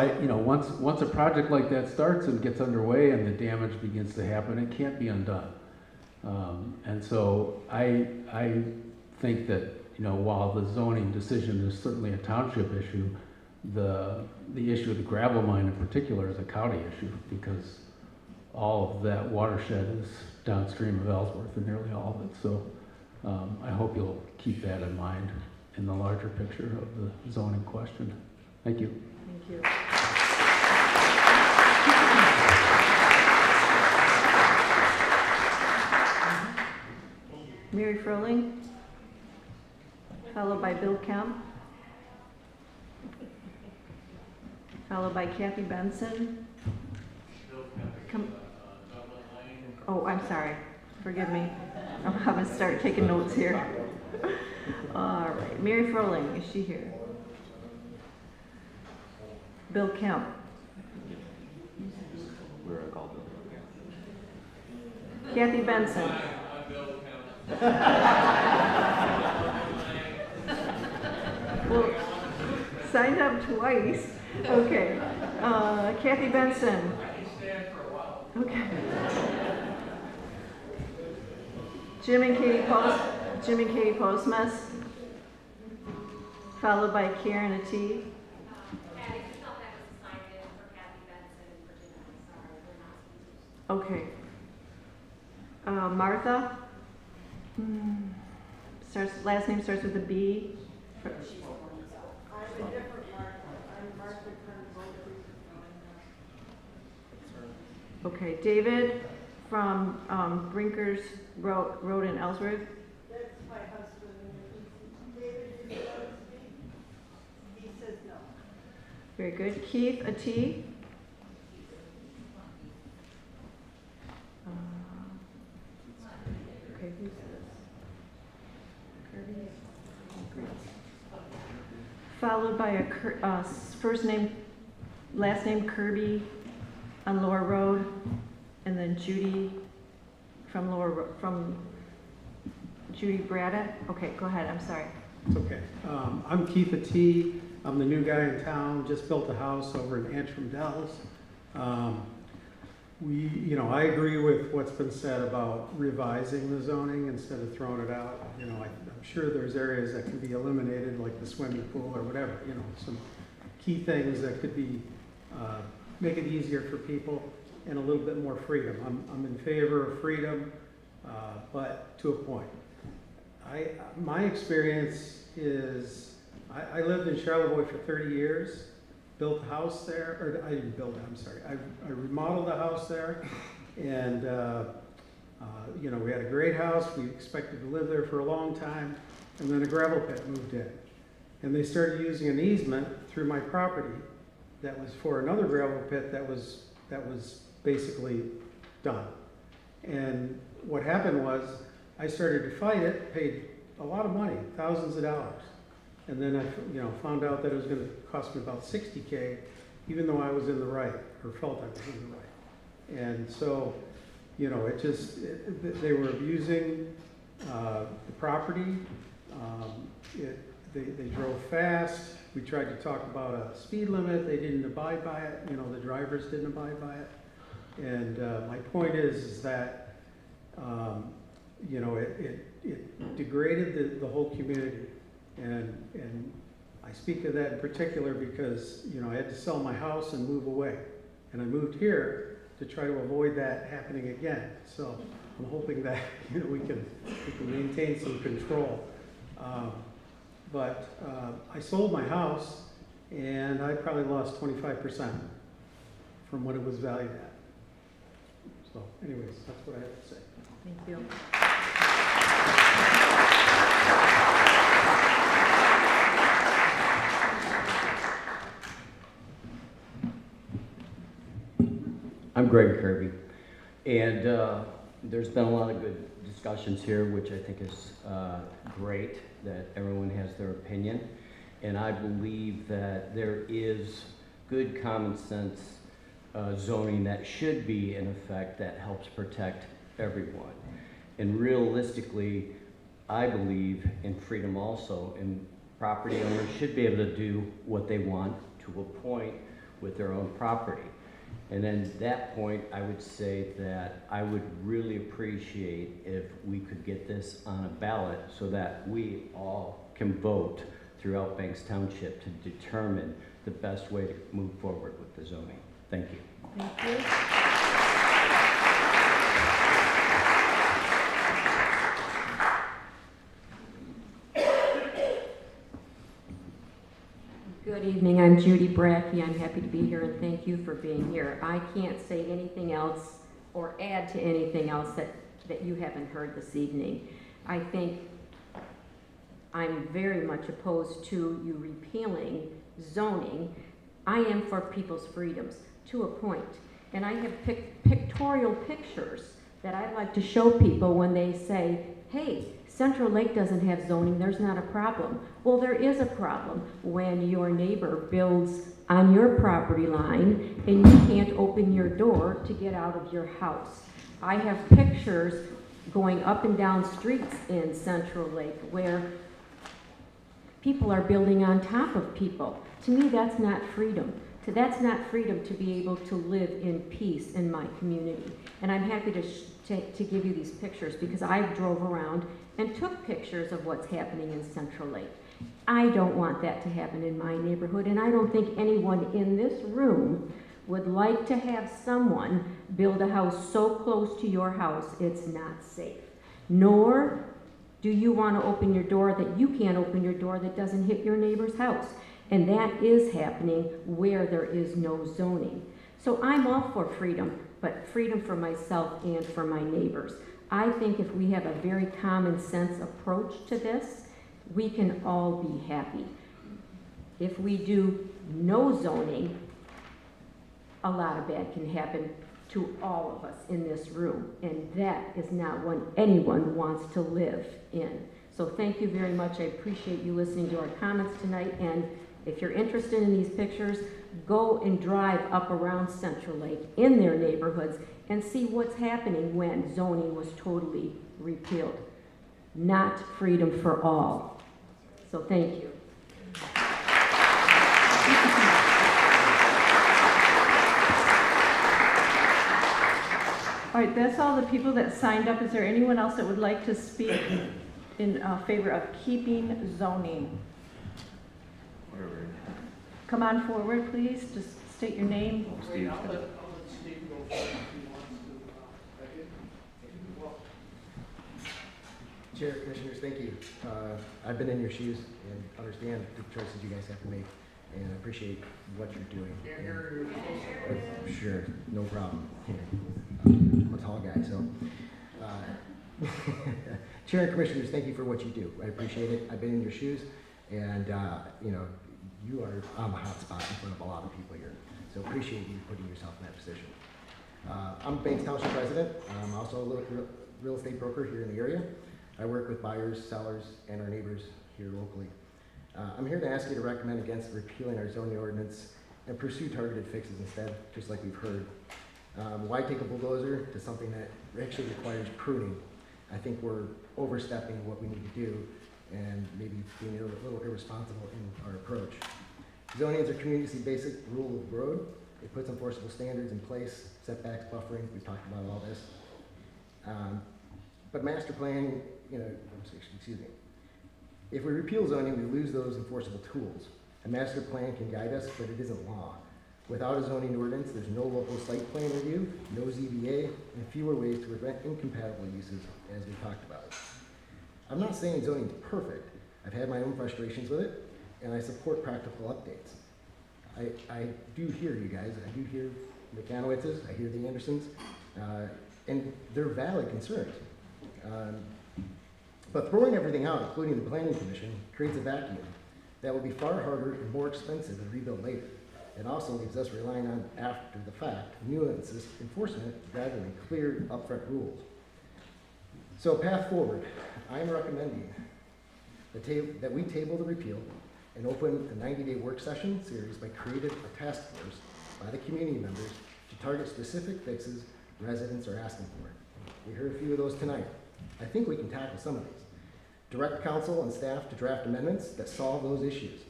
once a project like that starts and gets underway and the damage begins to happen, it can't be undone. And so I think that, while the zoning decision is certainly a township issue, the issue of the gravel mine in particular is a county issue because all of that watershed is downstream of Ellsworth and nearly all of it. So I hope you'll keep that in mind in the larger picture of the zoning question. Thank you. Thank you. Mary Froling, followed by Bill Kemp, followed by Kathy Benson. Oh, I'm sorry. Forgive me. I'm having to start taking notes here. All right. Mary Froling, is she here? Bill Kemp. Kathy Benson. Well, signed up twice. Okay. Kathy Benson. Okay. Jim and Katie Postmas. Followed by Karen Ati. Okay. Martha. Last name starts with a B. I'm a different Martha. I'm Martha Kernvold. Okay, David from Brinkers Road in Ellsworth. That's my husband. David, do you want to speak? He says no. Very good. Keith Ati. Okay, who's this? Kirby. Followed by a last name Kirby on Lower Road, and then Judy from Judy Braddock. Okay, go ahead. I'm sorry. It's okay. I'm Keith Ati. I'm the new guy in town. Just built a house over in Antrim, Dallas. I agree with what's been said about revising the zoning instead of throwing it out. I'm sure there's areas that can be eliminated, like the swimming pool or whatever, some key things that could be, make it easier for people and a little bit more freedom. I'm in favor of freedom, but to a point. My experience is, I lived in Charlevoix for 30 years, built a house there, or I didn't build it, I'm sorry. I remodeled a house there, and we had a great house. We expected to live there for a long time, and then a gravel pit moved in. And they started using an easement through my property that was for another gravel pit that was basically done. And what happened was, I started to fight it, paid a lot of money, thousands of dollars. And then I found out that it was going to cost me about $60K, even though I was in the right, or felt I was in the right. And so, they were abusing the property. They drove fast. We tried to talk about a speed limit. They didn't abide by it. The drivers didn't abide by it. And my point is that, it degraded the whole community. And I speak of that in particular because, I had to sell my house and move away. And I moved here to try to avoid that happening again. So I'm hoping that, we can maintain some control. But I sold my house, and I probably lost 25% from what it was valued at. So anyways, that's what I have to say. Thank you. I'm Greg Kirby, and there's been a lot of good discussions here, which I think is great that everyone has their opinion, and I believe that there is good common sense zoning that should be in effect that helps protect everyone. And realistically, I believe in freedom also, and property owners should be able to do what they want to a point with their own property. And then at that point, I would say that I would really appreciate if we could get this on a ballot so that we all can vote throughout Banks Township to determine the best way to move forward with the zoning. Thank you. Thank you. Good evening, I'm Judy Brackey. I'm happy to be here and thank you for being here. I can't say anything else or add to anything else that you haven't heard this evening. I think I'm very much opposed to you repealing zoning. I am for people's freedoms to a point. And I have pictorial pictures that I like to show people when they say, hey, Central Lake doesn't have zoning, there's not a problem. Well, there is a problem when your neighbor builds on your property line and you can't open your door to get out of your house. I have pictures going up and down streets in Central Lake where people are building on top of people. To me, that's not freedom. That's not freedom to be able to live in peace in my community. And I'm happy to give you these pictures because I drove around and took pictures of what's happening in Central Lake. I don't want that to happen in my neighborhood, and I don't think anyone in this room would like to have someone build a house so close to your house it's not safe. Nor do you want to open your door that you can't open your door that doesn't hit your neighbor's house. And that is happening where there is no zoning. So I'm all for freedom, but freedom for myself and for my neighbors. I think if we have a very common sense approach to this, we can all be happy. If we do no zoning, a lot of bad can happen to all of us in this room, and that is not what anyone wants to live in. So thank you very much. I appreciate you listening to our comments tonight, and if you're interested in these pictures, go and drive up around Central Lake in their neighborhoods and see what's happening when zoning was totally repealed. Not freedom for all. So thank you. All right, that's all the people that signed up. Is there anyone else that would like to speak in favor of keeping zoning? Come on forward, please. Just state your name. Wait, I'll let Steve go first if he wants to. Chair, Commissioners, thank you. I've been in your shoes and understand the choices you guys have to make, and I appreciate what you're doing. Can't hear you. Sure, no problem. I'm a tall guy, so. Chair and Commissioners, thank you for what you do. I appreciate it. I've been in your shoes, and you know, you are on the hot spot in front of a lot of people here. So appreciate you putting yourself in that position. I'm a Banks Township resident. I'm also a real estate broker here in the area. I work with buyers, sellers, and our neighbors here locally. I'm here to ask you to recommend against repealing our zoning ordinance and pursue targeted fixes instead, just like we've heard. Why take a bulldozer to something that actually requires pruning? I think we're overstepping what we need to do and maybe being a little irresponsible in our approach. Zoning is a community basic rule of road. It puts enforceable standards in place, setbacks, buffering. We've talked about all this. But master plan, you know, excuse me. If we repeal zoning, we lose those enforceable tools. A master plan can guide us, but it isn't law. Without a zoning ordinance, there's no local site plan review, no ZBA, and fewer ways to prevent incompatible uses, as we talked about. I'm not saying zoning is perfect. I've had my own frustrations with it, and I support practical updates. I do hear you guys. I do hear the Canowitzes, I hear the Andersons, and they're valid concerns. But throwing everything out, including the Planning Commission, creates a vacuum that will be far harder and more expensive to rebuild later. It also leaves us relying on after the fact nuances enforcement rather than clear upfront rules. So path forward, I'm recommending that we table the repeal and open a 90-day work session series by creating a task force by the community members to target specific fixes residents are asking for. We heard a few of those tonight. I think we can tackle some of these. Direct council and staff to draft amendments that solve those issues.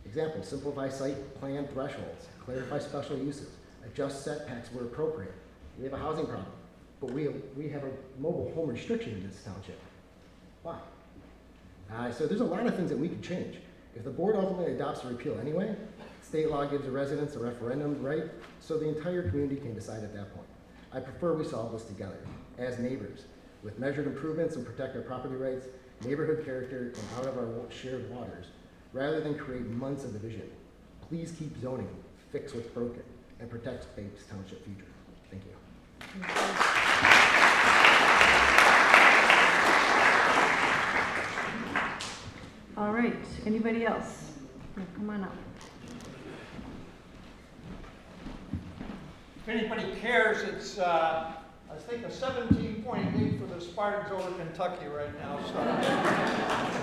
Example, simplify site plan thresholds, clarify special uses, adjust setbacks where appropriate. We have a housing problem, but we have a mobile home restriction in this township. Why? So there's a lot of things that we could change. If the board ultimately adopts a repeal anyway, state law gives the residents a referendum right, so the entire community can decide at that point. I prefer we solve this together, as neighbors, with measured improvements and protect our property rights, neighborhood character, and out of our shared waters, rather than create months of division. Please keep zoning, fix what's broken, and protect Banks Township future. Thank you. All right, anybody else? Yeah, come on up. If anybody cares, it's, I think, a 17-point lead for the Spartans over Kentucky right now, so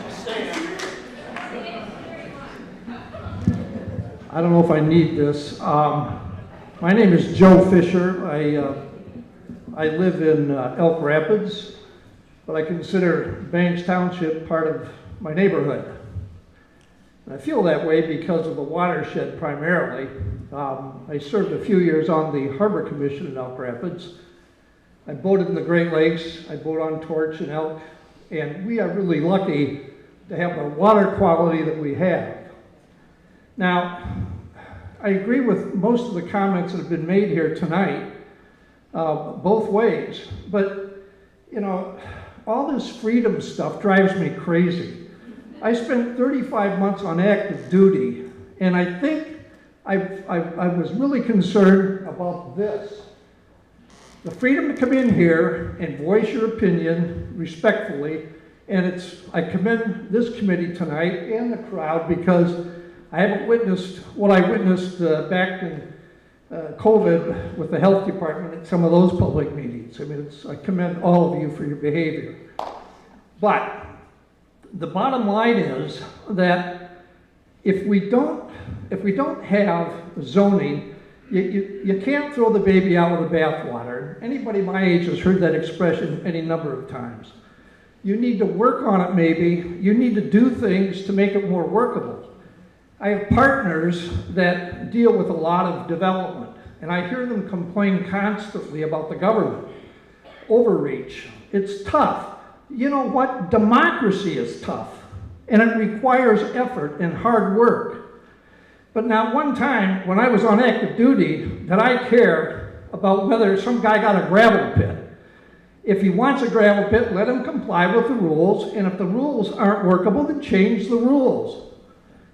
just saying. I don't know if I need this. My name is Joe Fisher. I live in Elk Rapids, but I consider Banks Township part of my neighborhood. And I feel that way because of the watershed primarily. I served a few years on the Harbor Commission in Elk Rapids. I boated in the Great Lakes. I boat on Torch and Elk, and we are really lucky to have the water quality that we have. Now, I agree with most of the comments that have been made here tonight, both ways, but you know, all this freedom stuff drives me crazy. I spent 35 months on active duty, and I think I was really concerned about this. The freedom to come in here and voice your opinion respectfully, and I commend this committee tonight and the crowd because I haven't witnessed what I witnessed back in COVID with the health department at some of those public meetings. I mean, I commend all of you for your behavior. But the bottom line is that if we don't have zoning, you can't throw the baby out with the bathwater. Anybody my age has heard that expression any number of times. You need to work on it maybe. You need to do things to make it more workable. I have partners that deal with a lot of development, and I hear them complain constantly about the government. overreach. It's tough. You know what? Democracy is tough, and it requires effort and hard work. But not one time when I was on active duty did I care about whether some guy got a gravel pit. If he wants a gravel pit, let him comply with the rules, and if the rules aren't workable, then change the rules.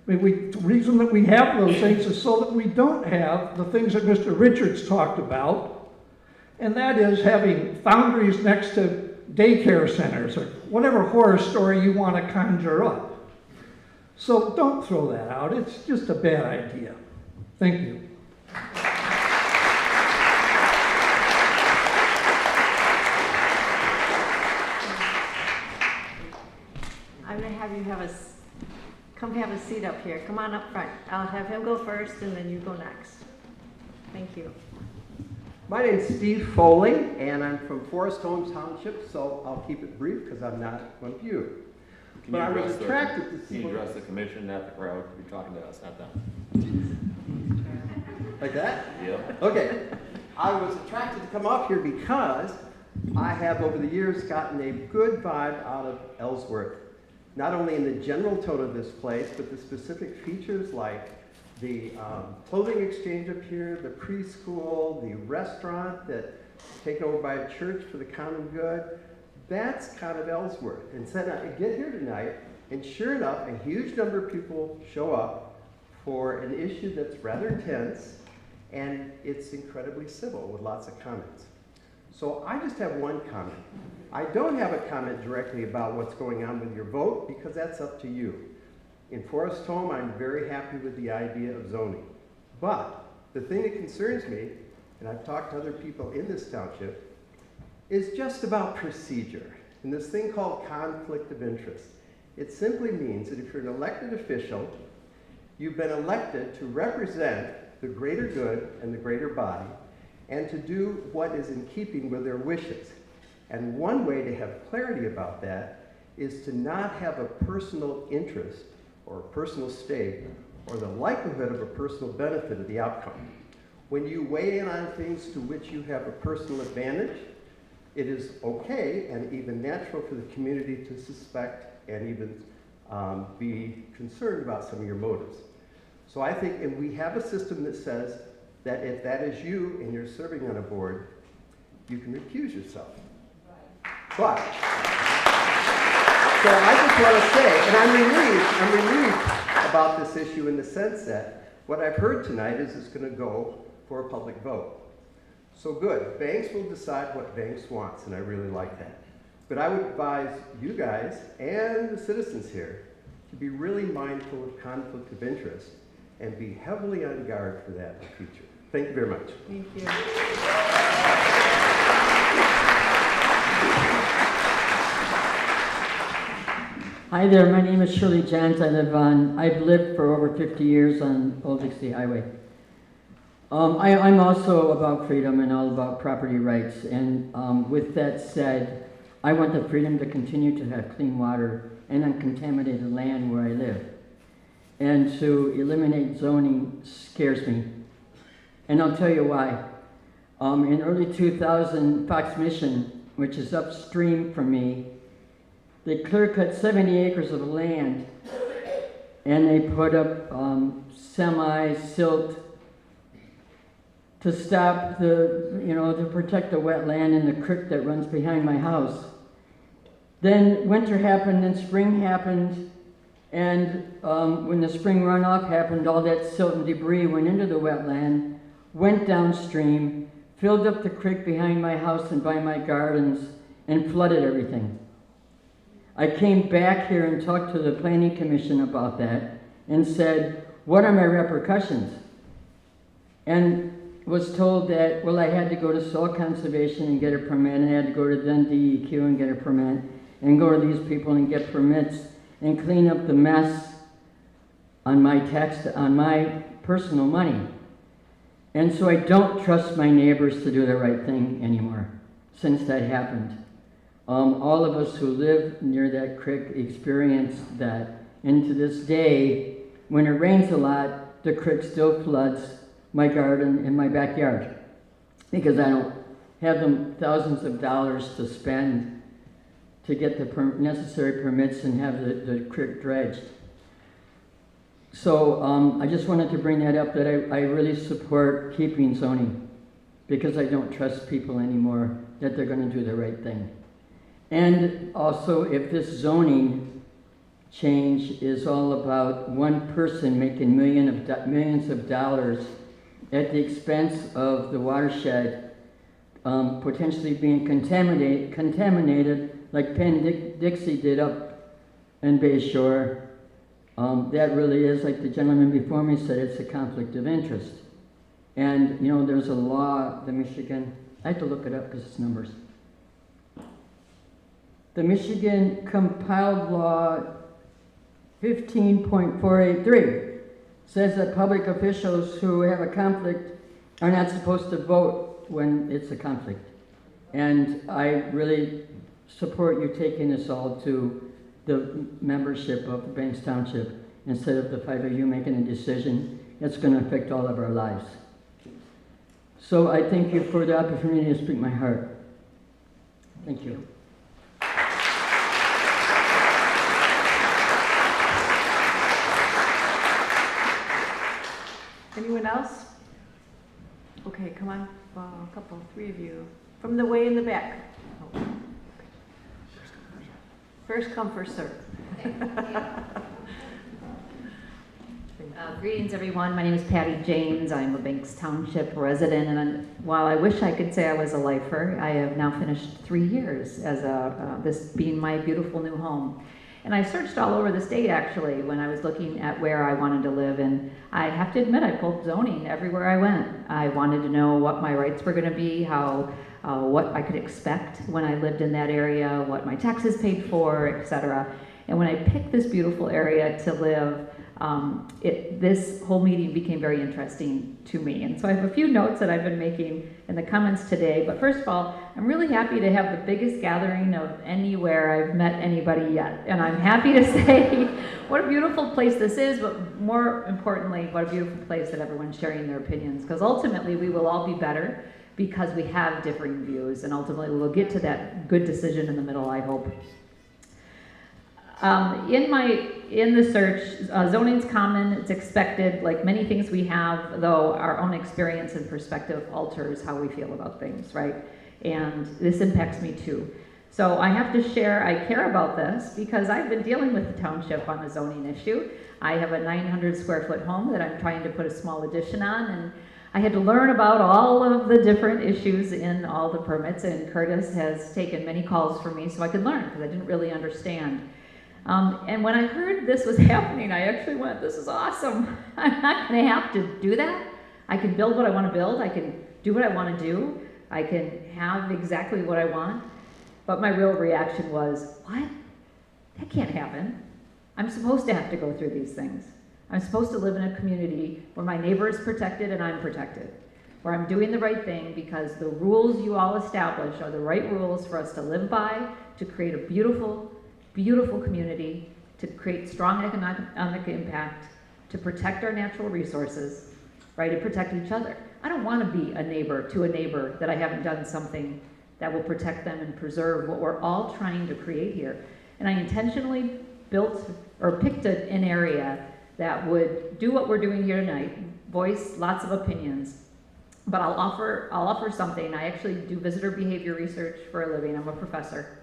I mean, the reason that we have those things is so that we don't have the things that Mr. Richards talked about, and that is having foundries next to daycare centers or whatever horror story you want to conjure up. So don't throw that out. It's just a bad idea. Thank you. I'm going to have you come have a seat up here. Come on up front. I'll have him go first and then you go next. Thank you. My name's Steve Foley, and I'm from Forest Home Township, so I'll keep it brief because I'm not one of you. But I was attracted to see. Can you address the commission, not the crowd? You're talking to us, not them. Like that? Yep. Okay. I was attracted to come up here because I have over the years gotten a good vibe out of Ellsworth. Not only in the general tone of this place, but the specific features like the clothing exchange up here, the preschool, the restaurant that's taken over by a church for the common good. That's kind of Ellsworth. And so I get here tonight, and sure enough, a huge number of people show up for an issue that's rather intense, and it's incredibly civil with lots of comments. So I just have one comment. I don't have a comment directly about what's going on with your vote, because that's up to you. In Forest Home, I'm very happy with the idea of zoning. But the thing that concerns me, and I've talked to other people in this township, is just about procedure and this thing called conflict of interest. It simply means that if you're an elected official, you've been elected to represent the greater good and the greater body and to do what is in keeping with their wishes. And one way to have clarity about that is to not have a personal interest or a personal stake or the likelihood of a personal benefit of the outcome. When you weigh in on things to which you have a personal advantage, it is okay and even natural for the community to suspect and even be concerned about some of your motives. So I think, and we have a system that says that if that is you and you're serving on a board, you can recuse yourself. But, so I just want to say, and I'm relieved about this issue in the sense that what I've heard tonight is it's going to go for a public vote. So good, Banks will decide what Banks wants, and I really like that. But I would advise you guys and the citizens here to be really mindful of conflict of interest and be heavily on guard for that in the future. Thank you very much. Thank you. Hi there, my name is Shirley Johns. I've lived for over 50 years on Old Dixie Highway. I'm also about freedom and all about property rights. And with that said, I want the freedom to continue to have clean water and uncontaminated land where I live. And to eliminate zoning scares me. And I'll tell you why. In early 2000, Fox Mission, which is upstream from me, they clear-cut 70 acres of land, and they put up semi-silt to stop to protect the wetland and the creek that runs behind my house. Then winter happened, then spring happened, and when the spring runoff happened, all that silt and debris went into the wetland, went downstream, filled up the creek behind my house and by my gardens, and flooded everything. I came back here and talked to the Planning Commission about that and said, what are my repercussions? And was told that, well, I had to go to soil conservation and get a permit, and I had to go to DEQ and get a permit, and go to these people and get permits and clean up the mess on my personal money. And so I don't trust my neighbors to do the right thing anymore since that happened. All of us who live near that creek experienced that. And to this day, when it rains a lot, the creek still floods my garden and my backyard because I don't have them thousands of dollars to spend to get the necessary permits and have the creek dredged. So I just wanted to bring that up, that I really support keeping zoning, because I don't trust people anymore that they're going to do the right thing. And also, if this zoning change is all about one person making millions of dollars at the expense of the watershed, potentially being contaminated like Penn Dixie did up in Bay Shore, that really is, like the gentleman before me said, it's a conflict of interest. And you know, there's a law, the Michigan, I have to look it up because it's numbers. The Michigan Compiled Law 15.483 says that public officials who have a conflict are not supposed to vote when it's a conflict. And I really support you taking this all to the membership of the Banks Township instead of the 5 of you making a decision that's going to affect all of our lives. So I thank you for the opportunity to speak my heart. Thank you. Anyone else? Okay, come on, a couple, 3 of you. From the way in the back. Oh. First come, first serve. Greetings, everyone. My name is Patty James. I'm a Banks Township resident, and while I wish I could say I was a lifer, I have now finished 3 years as this being my beautiful new home. And I searched all over the state, actually, when I was looking at where I wanted to live, and I have to admit, I pulled zoning everywhere I went. I wanted to know what my rights were going to be, what I could expect when I lived in that area, what my taxes paid for, etc. And when I picked this beautiful area to live, this whole meeting became very interesting to me. And so I have a few notes that I've been making in the comments today. But first of all, I'm really happy to have the biggest gathering of anywhere I've met anybody yet. And I'm happy to say what a beautiful place this is, but more importantly, what a beautiful place that everyone's sharing their opinions. Because ultimately, we will all be better because we have differing views. And ultimately, we will get to that good decision in the middle, I hope. In the search, zoning's common, it's expected. Like many things we have, though, our own experience and perspective alters how we feel about things, right? And this impacts me too. So I have to share, I care about this because I've been dealing with the township on the zoning issue. I have a 900 square foot home that I'm trying to put a small addition on, and I had to learn about all of the different issues in all the permits, and Curtis has taken many calls for me so I could learn because I didn't really understand. And when I heard this was happening, I actually went, this is awesome. I'm not going to have to do that. I can build what I want to build. I can do what I want to do. I can have exactly what I want. But my real reaction was, what? That can't happen. I'm supposed to have to go through these things. I'm supposed to live in a community where my neighbor is protected and I'm protected, where I'm doing the right thing because the rules you all establish are the right rules for us to live by, to create a beautiful community, to create strong economic impact, to protect our natural resources, right, to protect each other. I don't want to be a neighbor to a neighbor that I haven't done something that will protect them and preserve what we're all trying to create here. And I intentionally built or picked an area that would do what we're doing here tonight, voice lots of opinions, but I'll offer something. I actually do visitor behavior research for a living. I'm a professor.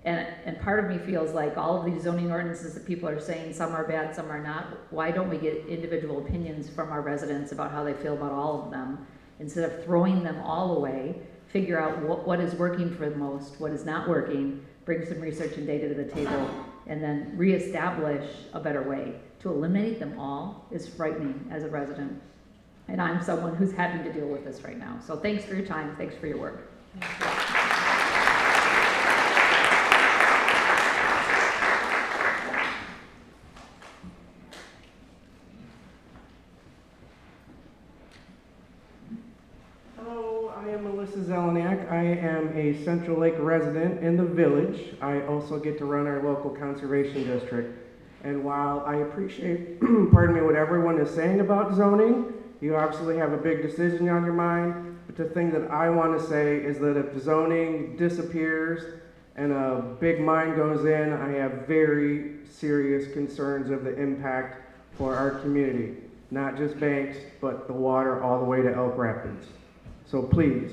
And part of me feels like all of these zoning ordinances that people are saying, some are bad, some are not, why don't we get individual opinions from our residents about how they feel about all of them, instead of throwing them all away, figure out what is working for the most, what is not working, bring some research and data to the table, and then reestablish a better way. To eliminate them all is frightening as a resident. And I'm someone who's having to deal with this right now. So thanks for your time, thanks for your work. Zelenak. I am a Central Lake resident in the village. I also get to run our local conservation district. And while I appreciate, pardon me, what everyone is saying about zoning, you obviously have a big decision on your mind. But the thing that I want to say is that if zoning disappears and a big mine goes in, I have very serious concerns of the impact for our community. Not just Banks, but the water all the way to Elk Rapids. So please,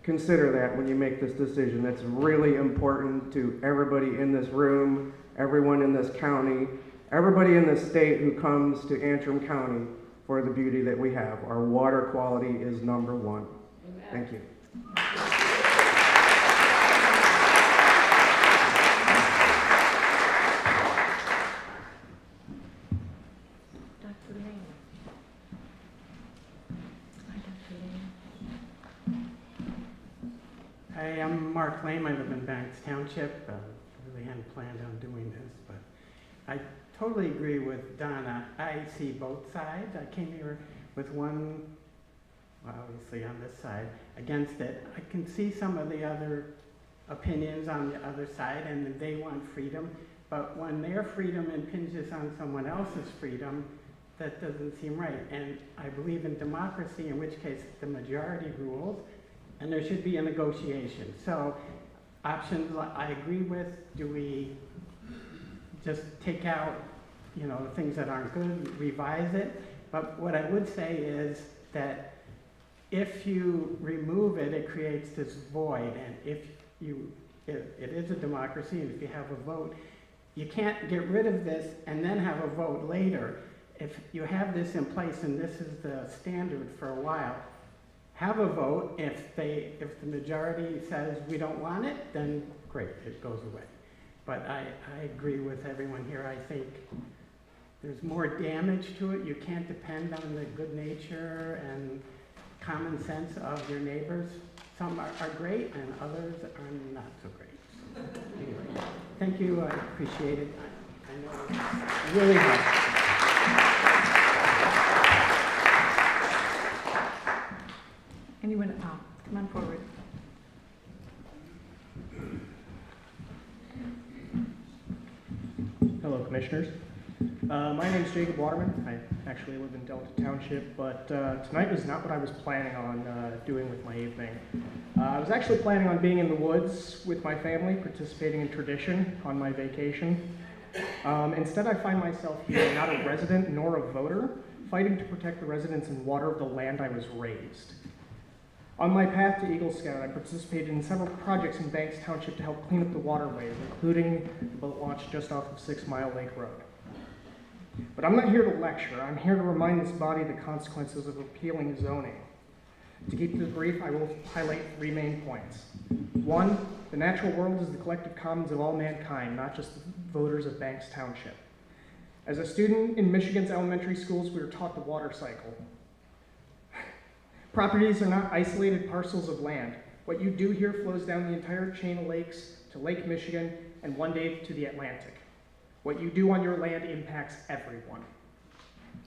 consider that when you make this decision. It's really important to everybody in this room, everyone in this county, everybody in this state who comes to Antrim County for the beauty that we have. Our water quality is number one. Amen. Thank you. Hi, I'm Mark Lame. I live in Banks Township. I really hadn't planned on doing this, but I totally agree with Donna. I see both sides. I came here with one, well, obviously on this side, against it. I can see some of the other opinions on the other side, and they want freedom. But when their freedom impinges on someone else's freedom, that doesn't seem right. And I believe in democracy, in which case the majority rules, and there should be a negotiation. So options I agree with. Do we just take out, you know, things that aren't good, revise it? But what I would say is that if you remove it, it creates this void. And if it is a democracy, and if you have a vote, you can't get rid of this and then have a vote later. If you have this in place and this is the standard for a while, have a vote. If the majority says we don't want it, then great, it goes away. But I agree with everyone here. I think there's more damage to it. You can't depend on the good nature and common sense of your neighbors. Some are great and others are not so great. So, anyway, thank you. I appreciate it. I know it's really helps. Anyone? Come on forward. Hello, Commissioners. My name is Jacob Waterman. I actually live in Delta Township, but tonight was not what I was planning on doing with my evening. I was actually planning on being in the woods with my family, participating in tradition on my vacation. Instead, I find myself here, not a resident nor a voter, fighting to protect the residents and water of the land I was raised. On my path to Eagle Scout, I participated in several projects in Banks Township to help clean up the waterways, including the boat launch just off of 6 Mile Lake Road. But I'm not here to lecture. I'm here to remind this body of the consequences of repealing zoning. To keep this brief, I will highlight 3 main points. 1, the natural world is the collective commons of all mankind, not just the voters of Banks Township. As a student in Michigan's elementary schools, we were taught the water cycle. Properties are not isolated parcels of land. What you do here flows down the entire chain of lakes to Lake Michigan and one day to the Atlantic. What you do on your land impacts everyone.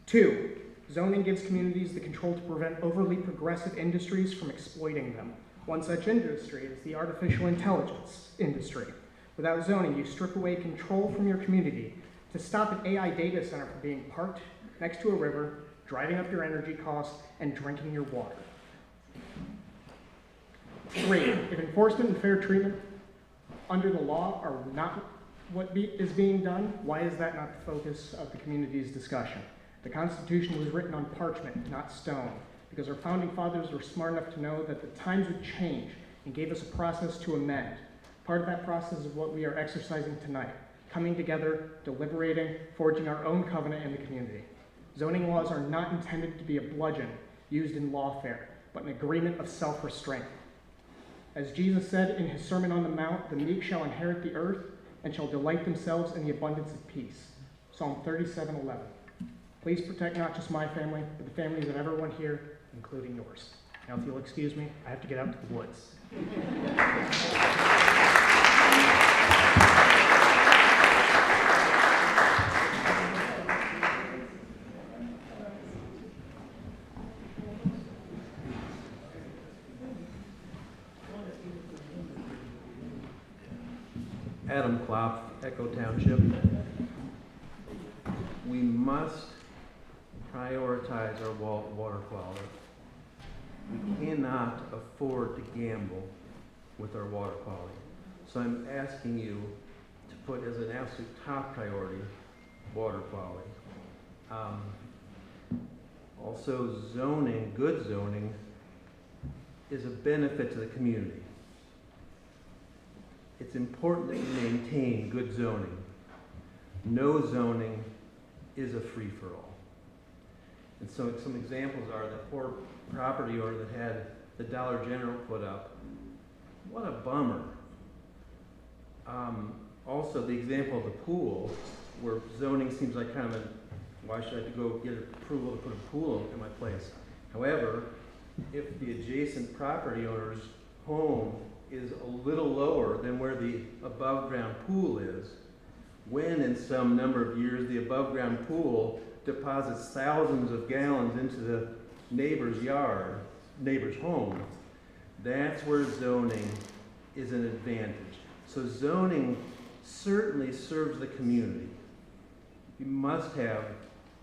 2, zoning gives communities the control to prevent overly progressive industries from exploiting them. One such industry is the artificial intelligence industry. Without zoning, you strip away control from your community to stop an AI data center from being parked next to a river, driving up your energy costs, and drinking your water. 3, if enforcement and fair treatment under the law are not what is being done, why is that not the focus of the community's discussion? The Constitution was written on parchment, not stone, because our founding fathers were smart enough to know that the times would change and gave us a process to amend. Part of that process is what we are exercising tonight, coming together, deliberating, forging our own covenant in the community. Zoning laws are not intended to be a bludgeon used in lawfare, but an agreement of self-restraint. As Jesus said in his Sermon on the Mount, the meek shall inherit the earth and shall delight themselves in the abundance of peace. Psalm 37:11. Please protect not just my family, but the families of everyone here, including yours. Now, if you'll excuse me, I have to get out to the woods. Adam Klopp, Echo Township. We must prioritize our water quality. We cannot afford to gamble with our water quality. So I'm asking you to put as an absolute top priority, water quality. Also zoning, good zoning, is a benefit to the community. It's important that you maintain good zoning. No zoning is a free-for-all. And so some examples are the poor property owner that had the Dollar General put up. What a bummer. Also the example of the pool, where zoning seems like kind of a, why should I have to go get approval to put a pool in my place? However, if the adjacent property owner's home is a little lower than where the above ground pool is, when in some number of years the above ground pool deposits thousands of gallons into the neighbor's yard, neighbor's home, that's where zoning is an advantage. So zoning certainly serves the community. You must have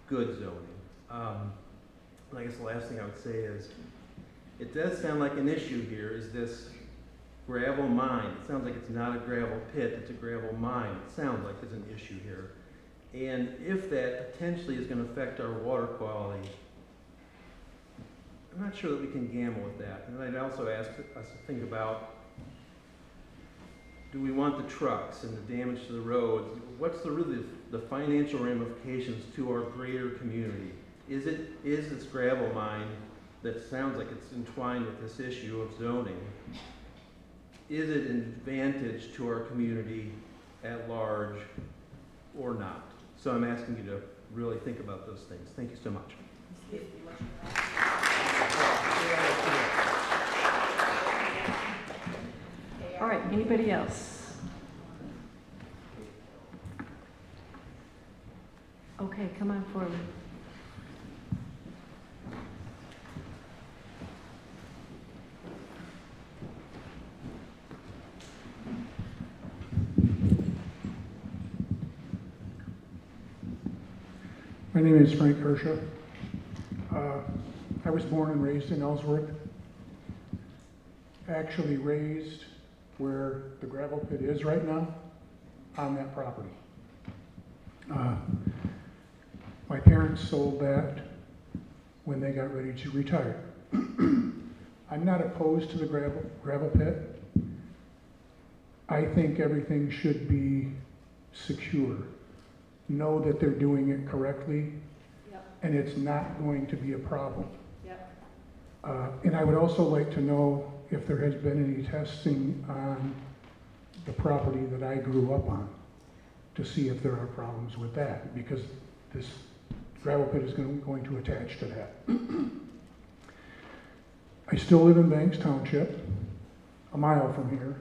good zoning. And I guess the last thing I would say is, it does sound like an issue here is this gravel mine. It sounds like it's not a gravel pit, it's a gravel mine. It sounds like there's an issue here. And if that potentially is going to affect our water quality, I'm not sure that we can gamble with that. And I'd also ask us to think about, do we want the trucks and the damage to the roads? What's really the financial ramifications to our greater community? Is this gravel mine that sounds like it's entwined with this issue of zoning, is it an advantage to our community at large or not? So I'm asking you to really think about those things. Thank you so much. All right, anybody else? Okay, come on forward. My name is Frank Kershaw. I was born and raised in Ellsworth. Actually raised where the gravel pit is right now, on that property. My parents sold that when they got ready to retire. I'm not opposed to the gravel pit. I think everything should be secure. Know that they're doing it correctly, and it's not going to be a problem. And I would also like to know if there has been any testing on the property that I grew up on to see if there are problems with that, because this gravel pit is going to attach to that. I still live in Banks Township, a mile from here.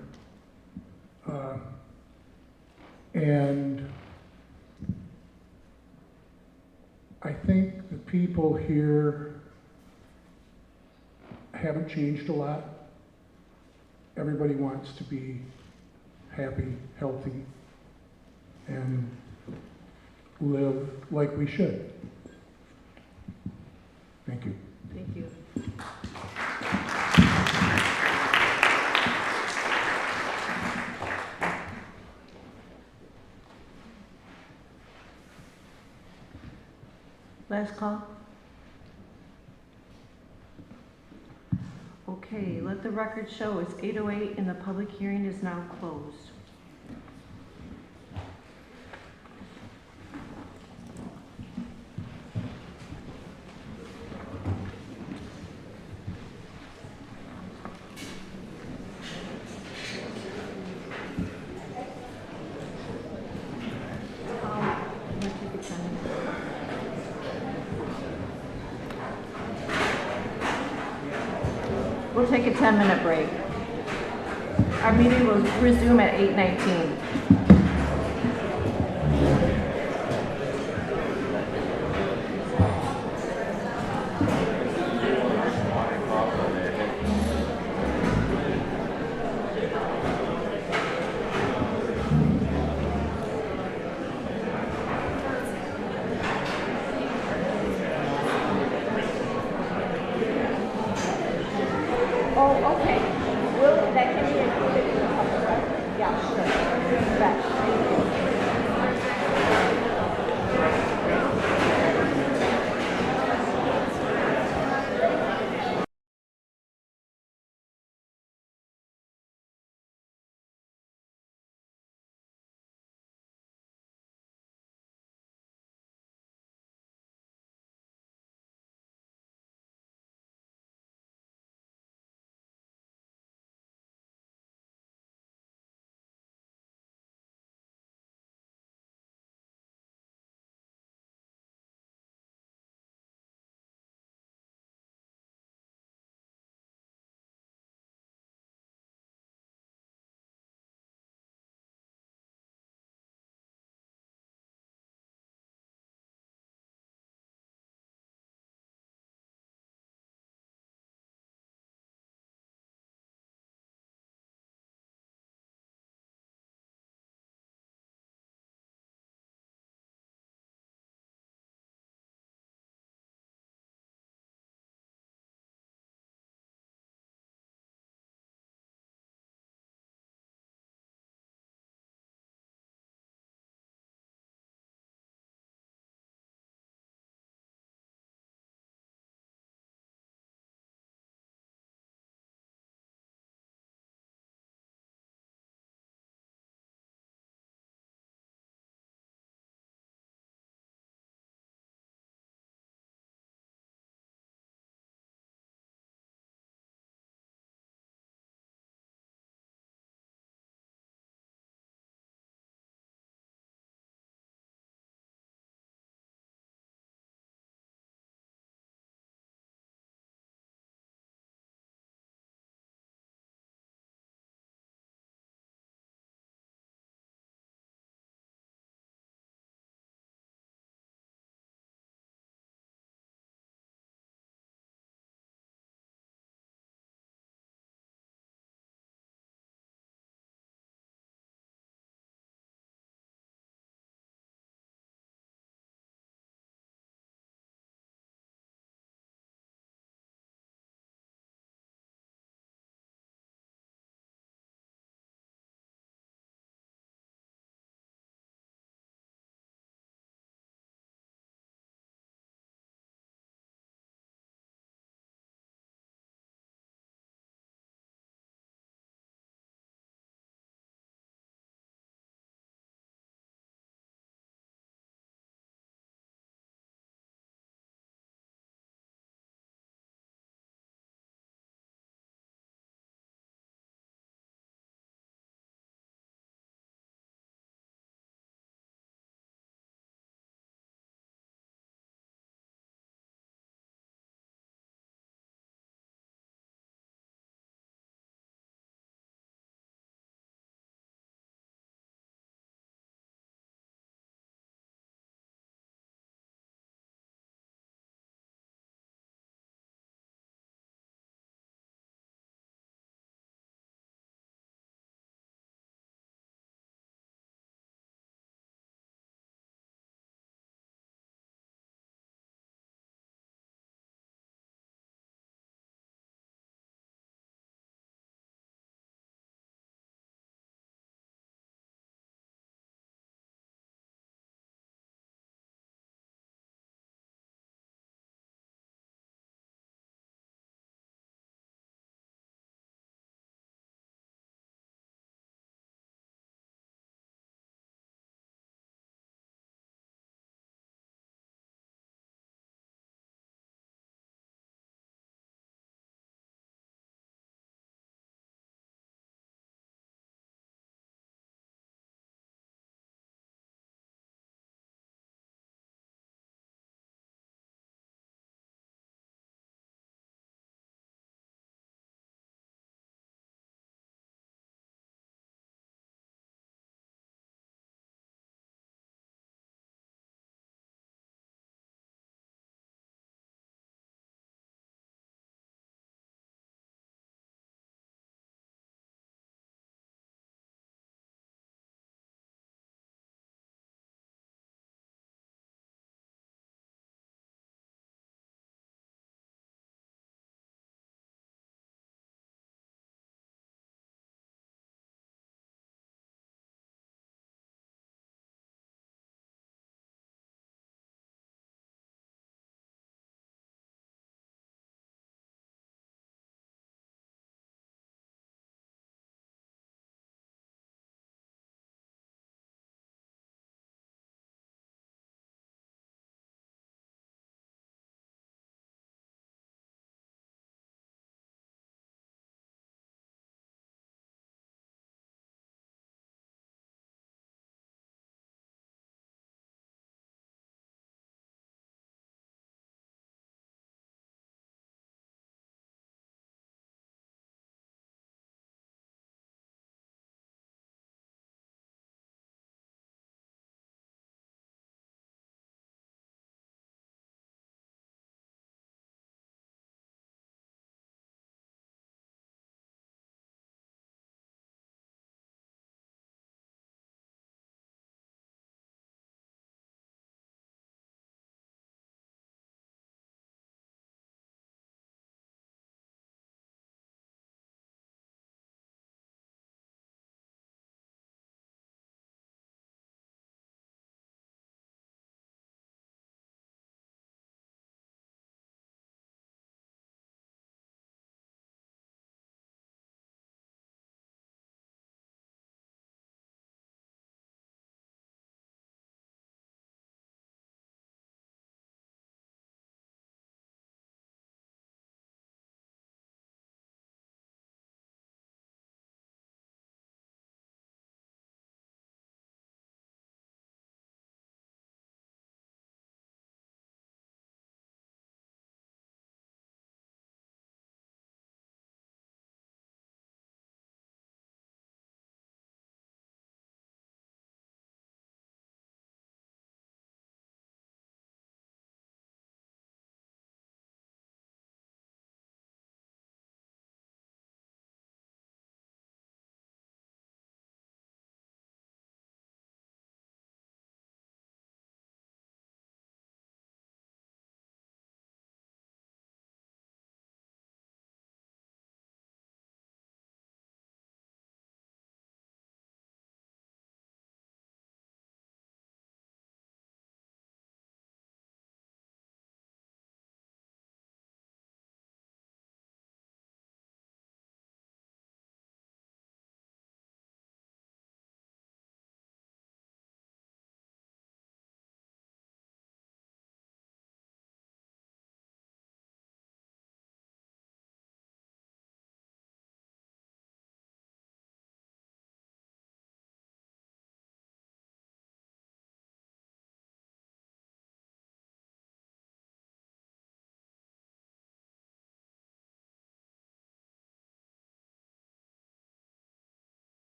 And I think the people here haven't changed a lot. Everybody wants to be happy, healthy, and live like we should. Thank you. Thank you. Last call. Okay, let the record show it's 8:08 and the public hearing is now closed. We'll take a 10-minute break. Our meeting will resume at 8:19.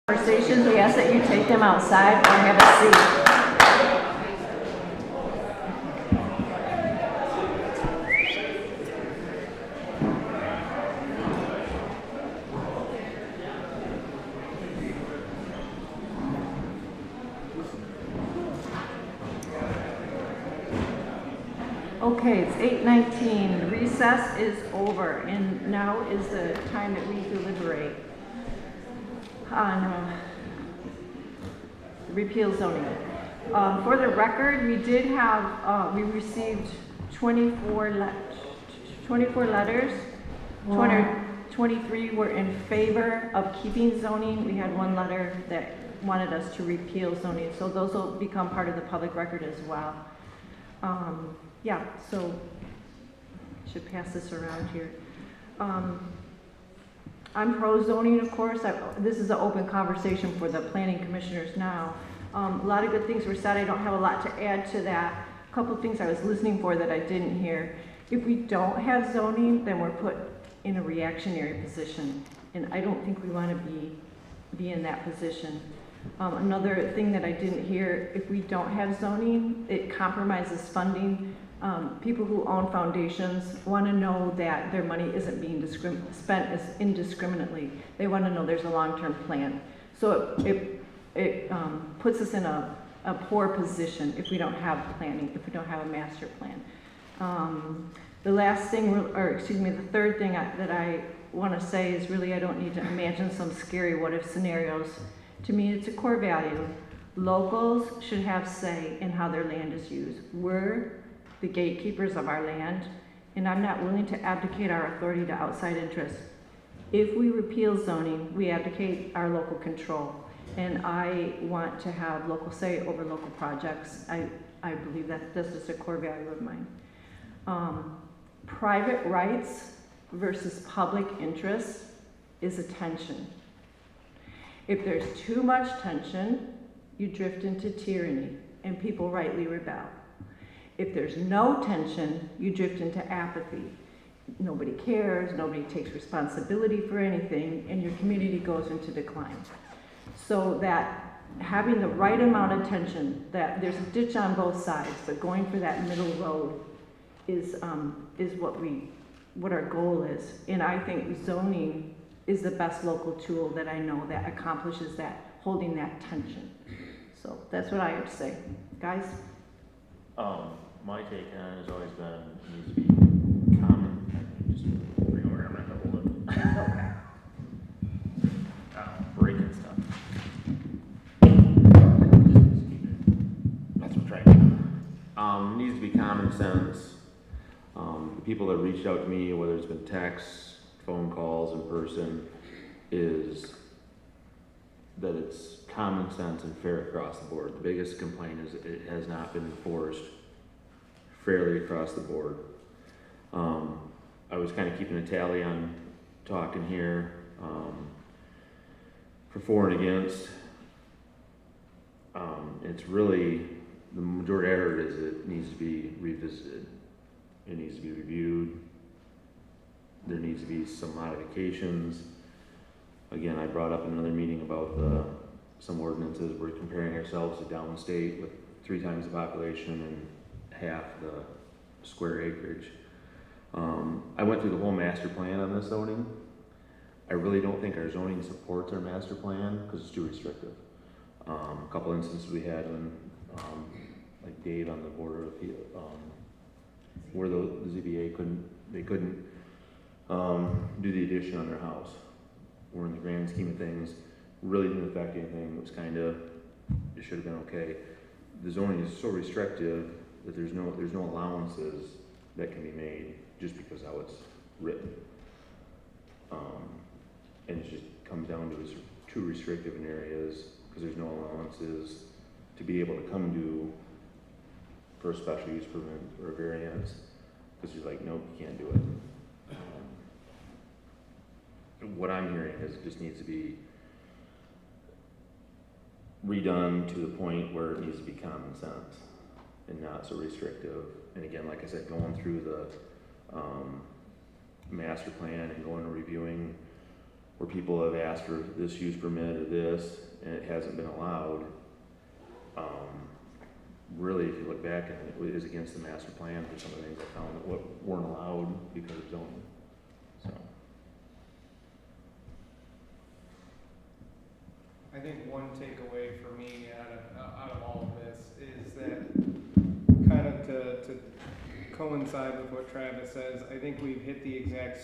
Conversations, we ask that you take them outside or have a seat. Okay, it's 8:19. Recess is over, and now is the time that we deliberate on repeal zoning. For the record, we did have, we received 24 letters. 23 were in favor of keeping zoning. We had one letter that wanted us to repeal zoning, so those will become part of the public record as well. Yeah, so should pass this around here. I'm pro zoning, of course. This is an open conversation for the planning commissioners now. A lot of good things were said. I don't have a lot to add to that. A couple of things I was listening for that I didn't hear. If we don't have zoning, then we're put in a reactionary position, and I don't think we want to be in that position. Another thing that I didn't hear, if we don't have zoning, it compromises funding. People who own foundations want to know that their money isn't being spent indiscriminately. They want to know there's a long-term plan. So it puts us in a poor position if we don't have planning, if we don't have a master plan. The last thing, the third thing that I want to say is really I don't need to imagine some scary what-if scenarios. To me, it's a core value. Locals should have say in how their land is used. We're the gatekeepers of our land, and I'm not willing to abdicate our authority to outside interests. If we repeal zoning, we abdicate our local control, and I want to have local say over local projects. I believe that this is a core value of mine. Private rights versus public interest is a tension. If there's too much tension, you drift into tyranny, and people rightly rebel. If there's no tension, you drift into apathy. Nobody cares, nobody takes responsibility for anything, and your community goes into decline. So that having the right amount of tension, that there's a ditch on both sides, but going for that middle road is what our goal is. And I think zoning is the best local tool that I know that accomplishes that, holding that tension. So that's what I have to say. Guys? My take on it has always been, it needs to be common. Just bring over, I'm not gonna hold it. Okay. Breaking stuff. That's what's right. It needs to be common sense. The people that reached out to me, whether it's been texts, phone calls, in person, is that it's common sense and fair across the board. The biggest complaint is it has not been enforced fairly across the board. I was kind of keeping a tally on talking here for for and against. It's really, the majority I heard is it needs to be revisited. It needs to be reviewed. There needs to be some modifications. Again, I brought up in another meeting about some ordinances. We're comparing ourselves to downstate with 3 times the population and half the square acreage. I went through the whole master plan on this zoning. I really don't think our zoning supports our master plan because it's too restrictive. A couple instances we had when, like Dave on the Board of Appeal, where the ZBA couldn't do the addition on their house. Or in the grand scheme of things, really didn't affect anything. It was kind of, it should have been okay. The zoning is so restrictive that there's no allowances that can be made just because how it's written. And it just comes down to it's too restrictive in areas because there's no allowances to be able to come to for a special use permit or a variance because you're like, nope, you can't do it. What I'm hearing is it just needs to be redone to the point where it needs to be common sense and not so restrictive. And again, like I said, going through the master plan and going and reviewing where people have asked for this use permit or this, and it hasn't been allowed. Really, if you look back, and it is against the master plan for some of the things I found that weren't allowed because of zoning. So. I think one takeaway for me out of all of this is that kind of to coincide with what Travis says, I think we've hit the exact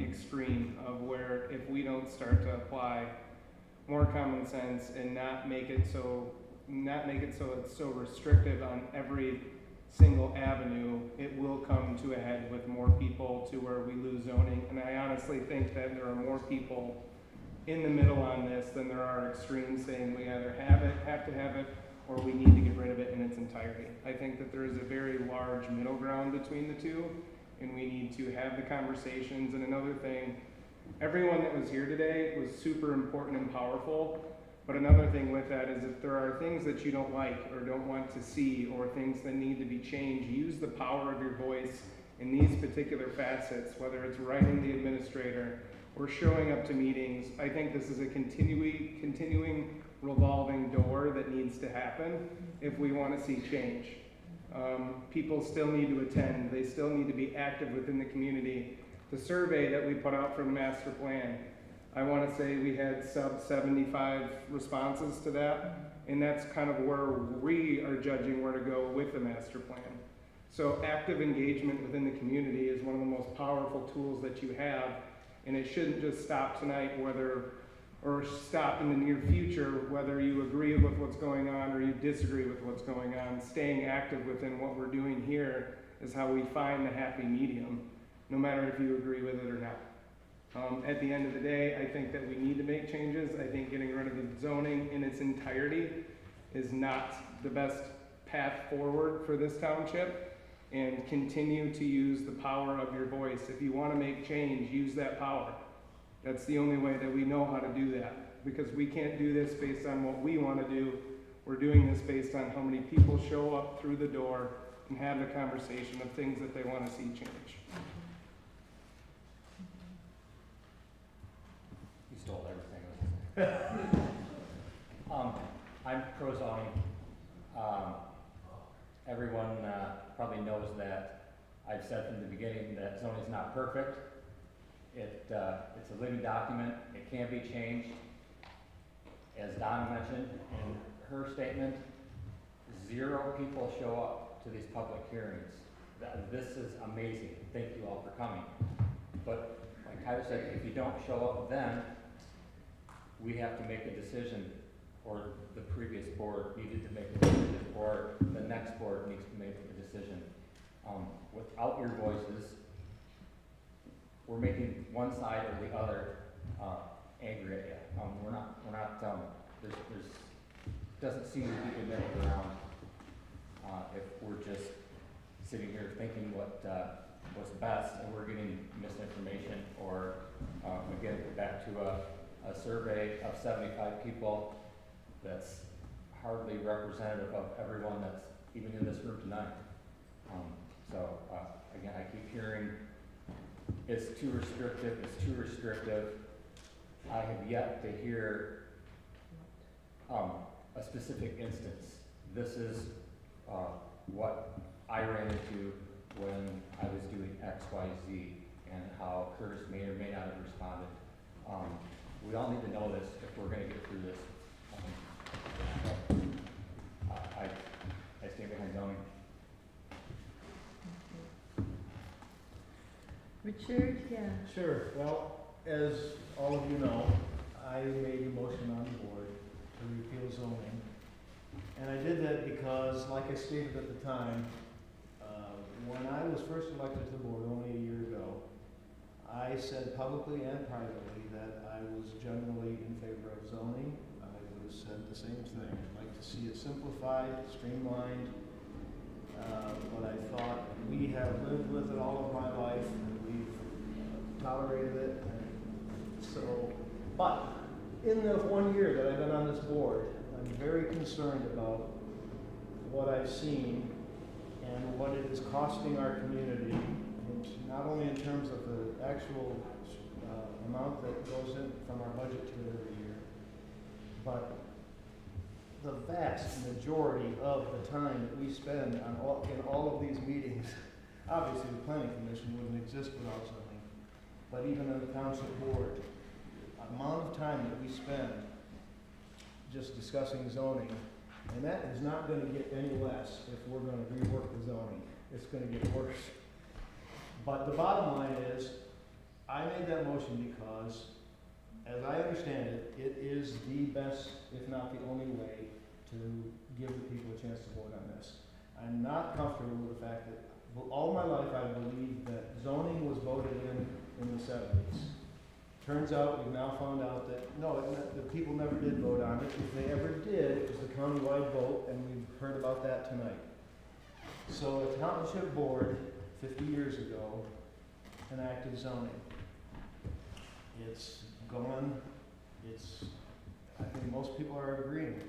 extreme of where if we don't start to apply more common sense and not make it so it's so restrictive on every single avenue, it will come to a head with more people to where we lose zoning. And I honestly think that there are more people in the middle on this than there are extremes saying we either have to have it, or we need to get rid of it in its entirety. I think that there is a very large middle ground between the two, and we need to have the conversations. And another thing, everyone that was here today was super important and powerful, but another thing with that is if there are things that you don't like or don't want to see or things that need to be changed, use the power of your voice in these particular facets, whether it's writing the administrator or showing up to meetings. I think this is a continuing revolving door that needs to happen if we want to see change. People still need to attend. They still need to be active within the community. The survey that we put out for the master plan, I want to say we had sub 75 responses to that, and that's kind of where we are judging where to go with the master plan. So active engagement within the community is one of the most powerful tools that you have, and it shouldn't just stop tonight or stop in the near future, whether you agree with what's going on or you disagree with what's going on. Staying active within what we're doing here is how we find the happy medium, no matter if you agree with it or not. At the end of the day, I think that we need to make changes. I think getting rid of the zoning in its entirety is not the best path forward for this township, and continue to use the power of your voice. If you want to make change, use that power. That's the only way that we know how to do that, because we can't do this based on what we want to do. We're doing this based on how many people show up through the door and have the conversation of things that they want to see change. You stole everything. I'm pro-zoning. Everyone probably knows that I've said from the beginning that zoning is not perfect. It's a living document. It can be changed. As Donna mentioned in her statement, 0 people show up to these public hearings. This is amazing. Thank you all for coming. But like Tyler said, if you don't show up then, we have to make a decision, or the previous board needed to make a decision, or the next board needs to make a decision. Without your voices, we're making one side or the other angry at you. We're not, there's doesn't seem to be a middle ground if we're just sitting here thinking what's best and we're getting misinformation, or again, back to a survey of 75 people that's hardly representative of everyone that's even in this room tonight. Again, I keep hearing it's too restrictive, it's too restrictive. I have yet to hear a specific instance. This is what I ran into when I was doing X, Y, Z, and how Curtis may or may not have responded. We all need to know this if we're going to get through this. I stand behind zoning. Richard, yeah. Sure. Well, as all of you know, I made a motion on the board to repeal zoning. And I did that because, like I stated at the time, when I was first elected to the board only a year ago, I said publicly and privately that I was generally in favor of zoning. I would have said the same thing. I'd like to see it simplified, streamlined. But I thought we have lived with it all of my life, and we've tolerated it. And so, but in the 1 year that I've been on this board, I'm very concerned about what I've seen and what it is costing our community, not only in terms of the actual amount that goes in from our budget to it every year. But the vast majority of the time that we spend on in all of these meetings, obviously the planning commission wouldn't exist without zoning, but even on the township board, the amount of time that we spend just discussing zoning, and that is not going to get any less if we're going to rework the zoning. It's going to get worse. But the bottom line is, I made that motion because, as I understand it, it is the best, if not the only way, to give the people a chance to vote on this. I'm not comfortable with the fact that all my life I believed that zoning was voted in the 70s. Turns out, we've now found out that, no, the people never did vote on it. If they ever did, it was the countywide vote, and we've heard about that tonight. So a township board, 50 years ago, enacted zoning. It's gone, I think most people are agreeing.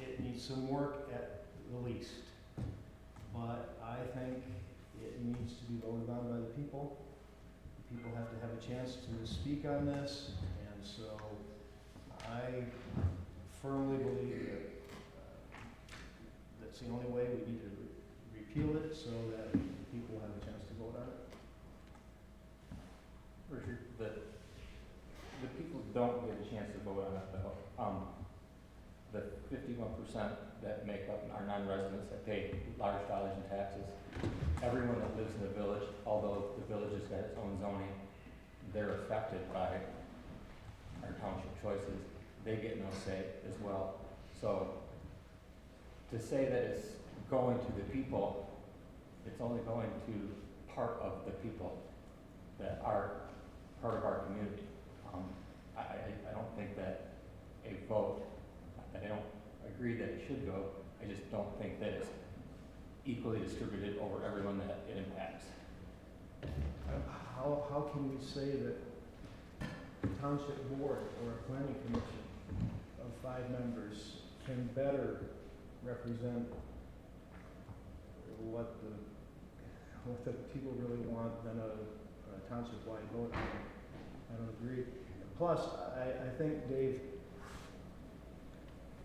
It needs some work at the least. But I think it needs to be voted on by the people. People have to have a chance to speak on this, and so I firmly believe that that's the only way. We need to repeal it so that people have a chance to vote on it. Richard, the people don't get a chance to vote on it though. The 51% that make up our non-residents that pay large dollars in taxes, everyone that lives in the village, although the village has got its own zoning, they're affected by our township choices. They get no say as well. So to say that it's going to the people, it's only going to part of the people that are part of our community. I don't think that a vote, I don't agree that it should go, I just don't think that it's equally distributed over everyone that it impacts. How can we say that a township board or a planning commission of 5 members can better represent what the people really want than a township-wide vote? I don't agree. Plus, I think, Dave,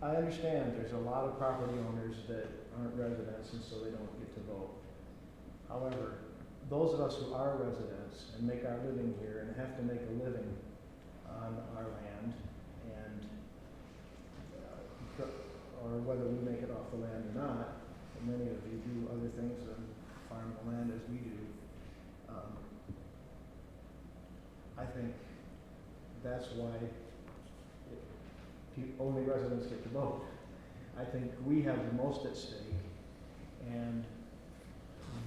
I understand there's a lot of property owners that aren't residents and so they don't get to vote. However, those of us who are residents and make our living here and have to make a living on our land, and or whether we make it off the land or not, and many of you do other things than farm the land as we do, I think that's why only residents get to vote. I think we have the most at stake, and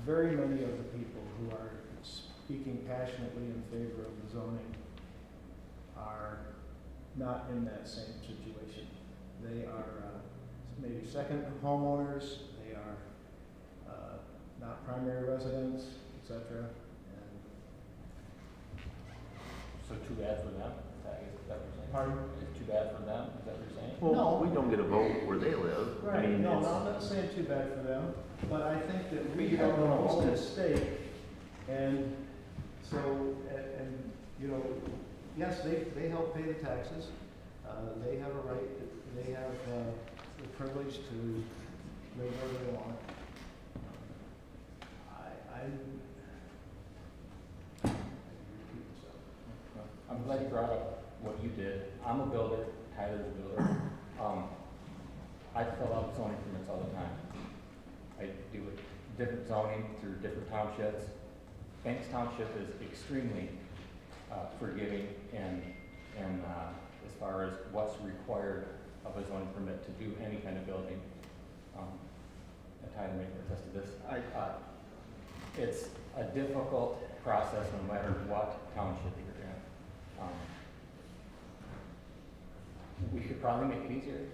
very many of the people who are speaking passionately in favor of the zoning are not in that same situation. They are maybe second homeowners, they are not primary residents, etc. So too bad for them? Is that what you're saying? Pardon? It's too bad for them? Is that what you're saying? Well, No. we don't get a vote where they live. Right, I mean, no, it's, I'm not saying too bad for them, but I think that we have the most at stake, and so, and, you know, yes, they help pay the taxes, they have a right, they have the privilege to live where they want. I'm glad you brought up what you did. I'm a builder, Tyler's a builder. I fill out zoning permits all the time. I do it different zoning through different townships. Banks Township is extremely forgiving and as far as what's required of a zoning permit to do any kind of building. And Tyler may attest to this. It's a difficult process no matter what township you're in. We could probably make it easier,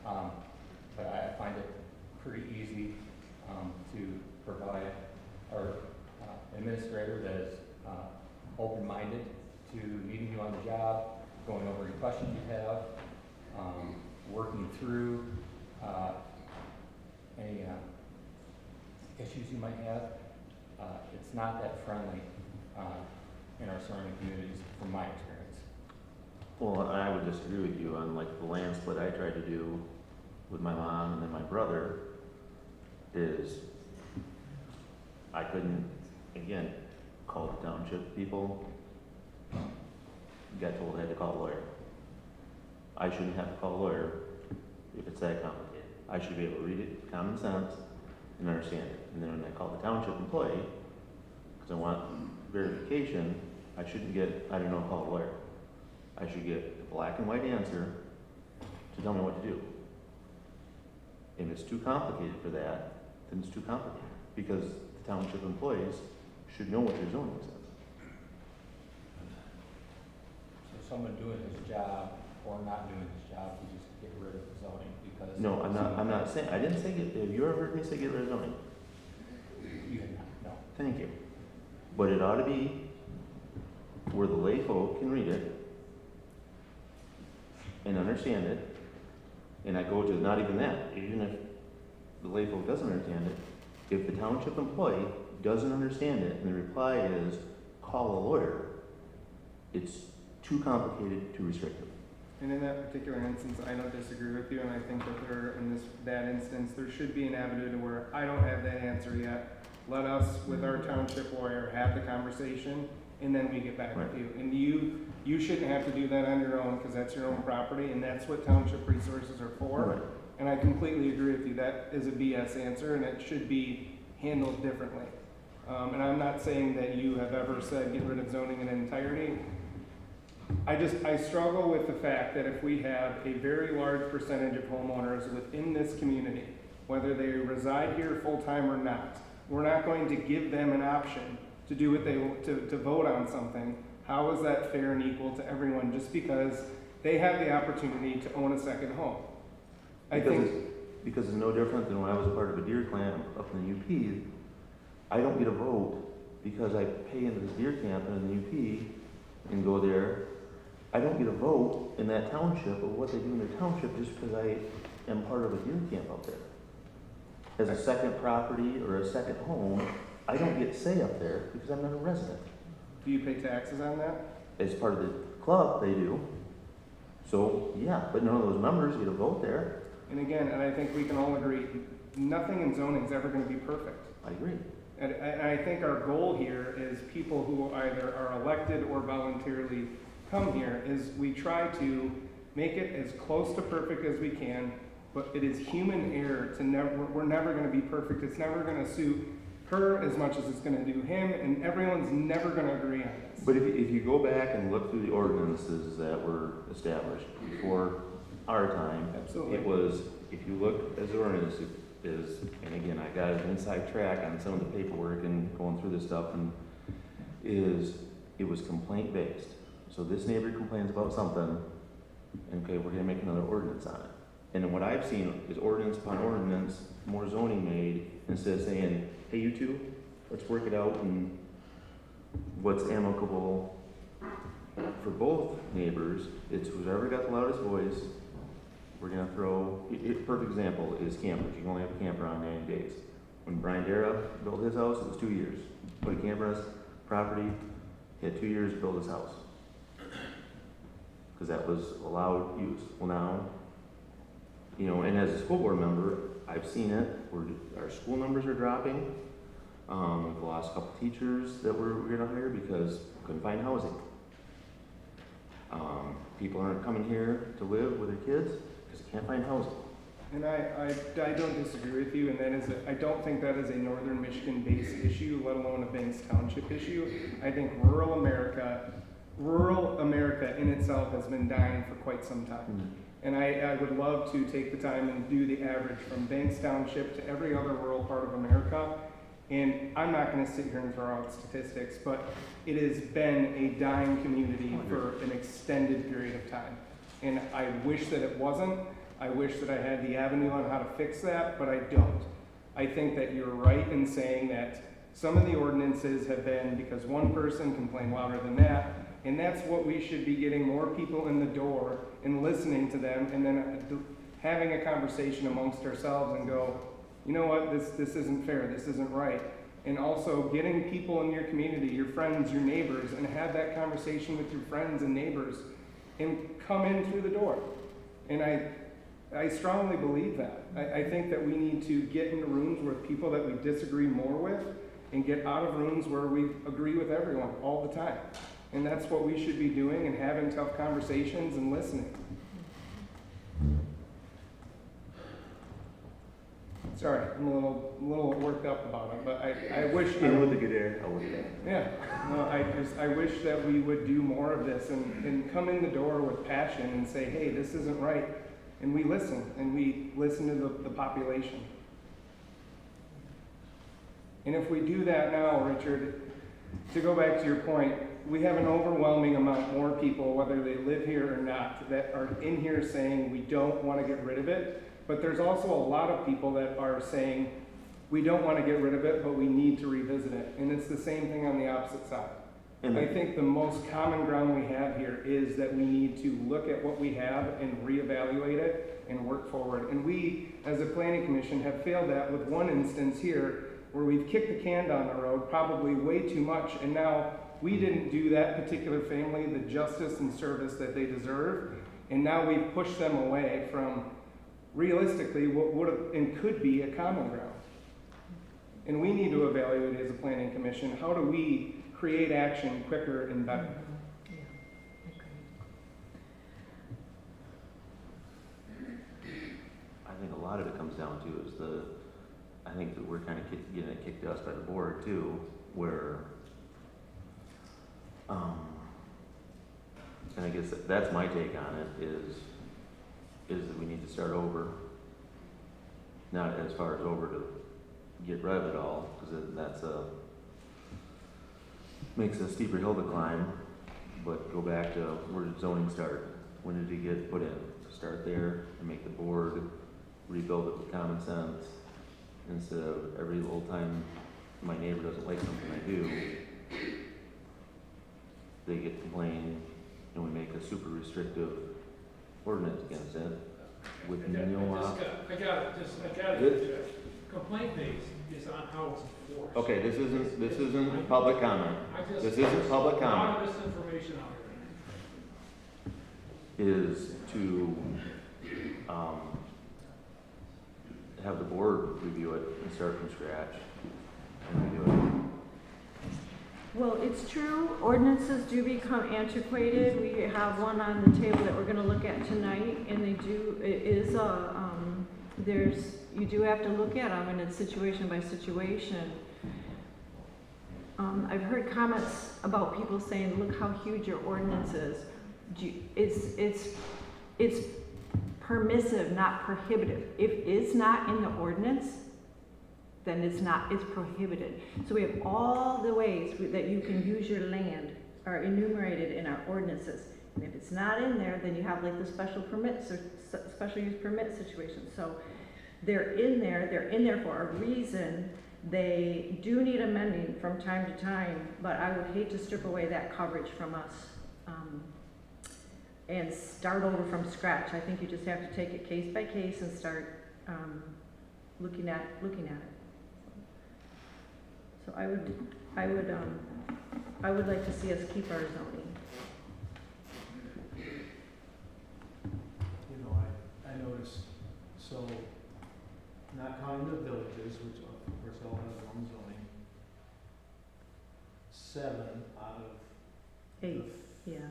but I find it pretty easy to provide our administrator that is open-minded to meeting you on the job, going over any questions you have, working through any issues you might have. It's not that friendly in our surrounding communities, from my experience. Well, I would disagree with you on like the land split I tried to do with my mom and then my brother is I couldn't, again, call the township people. Got told I had to call a lawyer. I shouldn't have to call a lawyer if it's that complicated. I should be able to read it, common sense, and understand it. And then when I call the township employee, because I want verification, I shouldn't get, I don't know, call a lawyer. I should get a black and white answer to tell me what to do. If it's too complicated for that, then it's too complicated. Because the township employees should know what your zoning says. So someone doing his job or not doing his job, we just get rid of the zoning because. No, I'm not saying, I didn't say, have you ever heard me say get rid of zoning? You have not, no. Thank you. But it ought to be where the lay folk can read it and understand it. And I go to not even that, even if the lay folk doesn't understand it, if the township employee doesn't understand it and the reply is call a lawyer, it's too complicated, too restrictive. And in that particular instance, I don't disagree with you, and I think that there, in that instance, there should be an avenue to where I don't have that answer yet. Let us, with our township lawyer, have the conversation, and then we get back with you. And you shouldn't have to do that on your own, because that's your own property, and that's what township resources are for. Right. And I completely agree with you. That is a BS answer, and it should be handled differently. And I'm not saying that you have ever said get rid of zoning in entirety. I struggle with the fact that if we have a very large percentage of homeowners within this community, whether they reside here full-time or not, we're not going to give them an option to do what they want, to vote on something. How is that fair and equal to everyone just because they have the opportunity to own a second home? Because it's no different than when I was a part of a deer camp up in the UP. I don't get a vote because I pay into this deer camp in the UP and go there. I don't get a vote in that township of what they do in their township just because I am part of a deer camp up there. As a second property or a second home, I don't get say up there because I'm not a resident. Do you pay taxes on that? As part of the club, they do. So, yeah, but none of those members get a vote there. And again, and I think we can all agree, nothing in zoning is ever going to be perfect. I agree. And I think our goal here is people who either are elected or voluntarily come here is we try to make it as close to perfect as we can, but it is human error to we're never going to be perfect. It's never going to suit her as much as it's going to do him, and everyone's never going to agree on this. But if you go back and look through the ordinances that were established before our time, Absolutely. It was, if you look as the ordinance is, and again, I got an inside track on some of the paperwork and going through this stuff, and it was complaint based. So this neighbor complains about something, and okay, we're gonna make another ordinance on it. And then what I've seen is ordinance upon ordinance, more zoning made, instead of saying, hey, you two, let's work it out and what's amicable for both neighbors. It's whoever got the loudest voice, we're gonna throw, perfect example is campers. You can only have a camper on 90 days. When Brian Dara built his house, it was 2 years. Put a camper on his property, he had 2 years to build his house. Because that was allowed use. Well now, you know, and as a school board member, I've seen it, where our school numbers are dropping. We've lost a couple teachers that we're gonna hire because we couldn't find housing. People aren't coming here to live with their kids because they can't find housing. And I don't disagree with you, and that is I don't think that is a northern Michigan-based issue, let alone a Banks Township issue. I think rural America in itself has been dying for quite some time. Mm-hmm. And I would love to take the time and do the average from Banks Township to every other rural part of America. And I'm not going to sit here and throw out statistics, but it has been a dying community for an extended period of time. And I wish that it wasn't. I wish that I had the avenue on how to fix that, but I don't. I think that you're right in saying that some of the ordinances have been because one person complained louder than that, and that's what we should be getting more people in the door and listening to them, and then having a conversation amongst ourselves and go, you know what, this isn't fair, this isn't right. And also getting people in your community, your friends, your neighbors, and have that conversation with your friends and neighbors and come in through the door. And I strongly believe that. I think that we need to get into rooms with people that we disagree more with and get out of rooms where we agree with everyone all the time. And that's what we should be doing, and having tough conversations and listening. Sorry, I'm a little worked up about it, but I wish. In with the good air, out with the bad. Yeah, no, I wish that we would do more of this and come in the door with passion and say, hey, this isn't right. And we listen to the population. And if we do that now, Richard, to go back to your point, we have an overwhelming amount more people, whether they live here or not, that are in here saying we don't want to get rid of it. But there's also a lot of people that are saying we don't want to get rid of it, but we need to revisit it. And it's the same thing on the opposite side. And I think the most common ground we have here is that we need to look at what we have and reevaluate it and work forward. And we, as a planning commission, have failed that with one instance here where we've kicked the can down the road probably way too much, and now we didn't do that particular family the justice and service that they deserve, and now we've pushed them away from realistically what would have and could be a common ground. And we need to evaluate as a planning commission, how do we create action quicker and better? I think a lot of it comes down to is I think that we're kind of getting it kicked to us by the board too, where, and I guess that's my take on it, is that we need to start over. Not as far as over to get rid of it all, because that's makes a steeper hill to climb, but go back to where did zoning start? When did it get put in? Start there and make the board rebuild it with common sense, instead of every little time my neighbor doesn't like something I do, they get complaining, and we make a super restrictive ordinance against it with no I got it. Complaint based is on how it's enforced. Okay, this isn't public comment. This isn't public comment. A lot of this information out Is to have the board review it and start from scratch and review it. Well, it's true, ordinances do become antiquated. We have one on the table that we're gonna look at tonight, and you do have to look at them, and it's situation by situation. I've heard comments about people saying, look how huge your ordinance is. It's permissive, not prohibitive. If it's not in the ordinance, then it's prohibited. So we have all the ways that you can use your land are enumerated in our ordinances. And if it's not in there, then you have like the special use permit situation. So they're in there for a reason. They do need amending from time to time, but I would hate to strip away that coverage from us and start over from scratch. I think you just have to take it case by case and start looking at it. So I would like to see us keep our zoning. You know, I noticed, so not counting the villages, which of course all have their own zoning, 7 out of 8,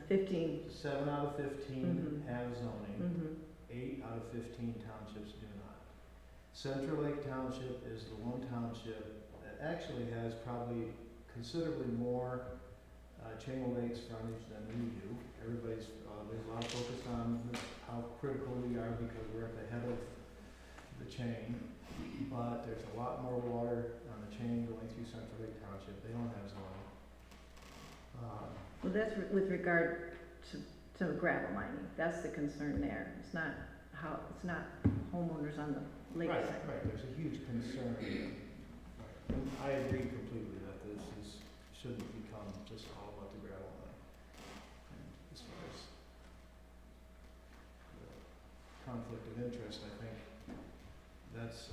15. 7 out of 15 have zoning. 8 out of 15 townships do not. Central Lake Township is the one township that actually has probably considerably more chain of lakes frontage than we do. There's a lot of focus on how critical we are because we're at the head of the chain, but there's a lot more water on the chain going through Central Lake Township. They don't have zoning. Well, that's with regard to gravel mining. That's the concern there. It's not homeowners on the lakeside. Right. There's a huge concern. And I agree completely that shouldn't become just all about the gravel mine. And as far as the conflict of interest, I think that's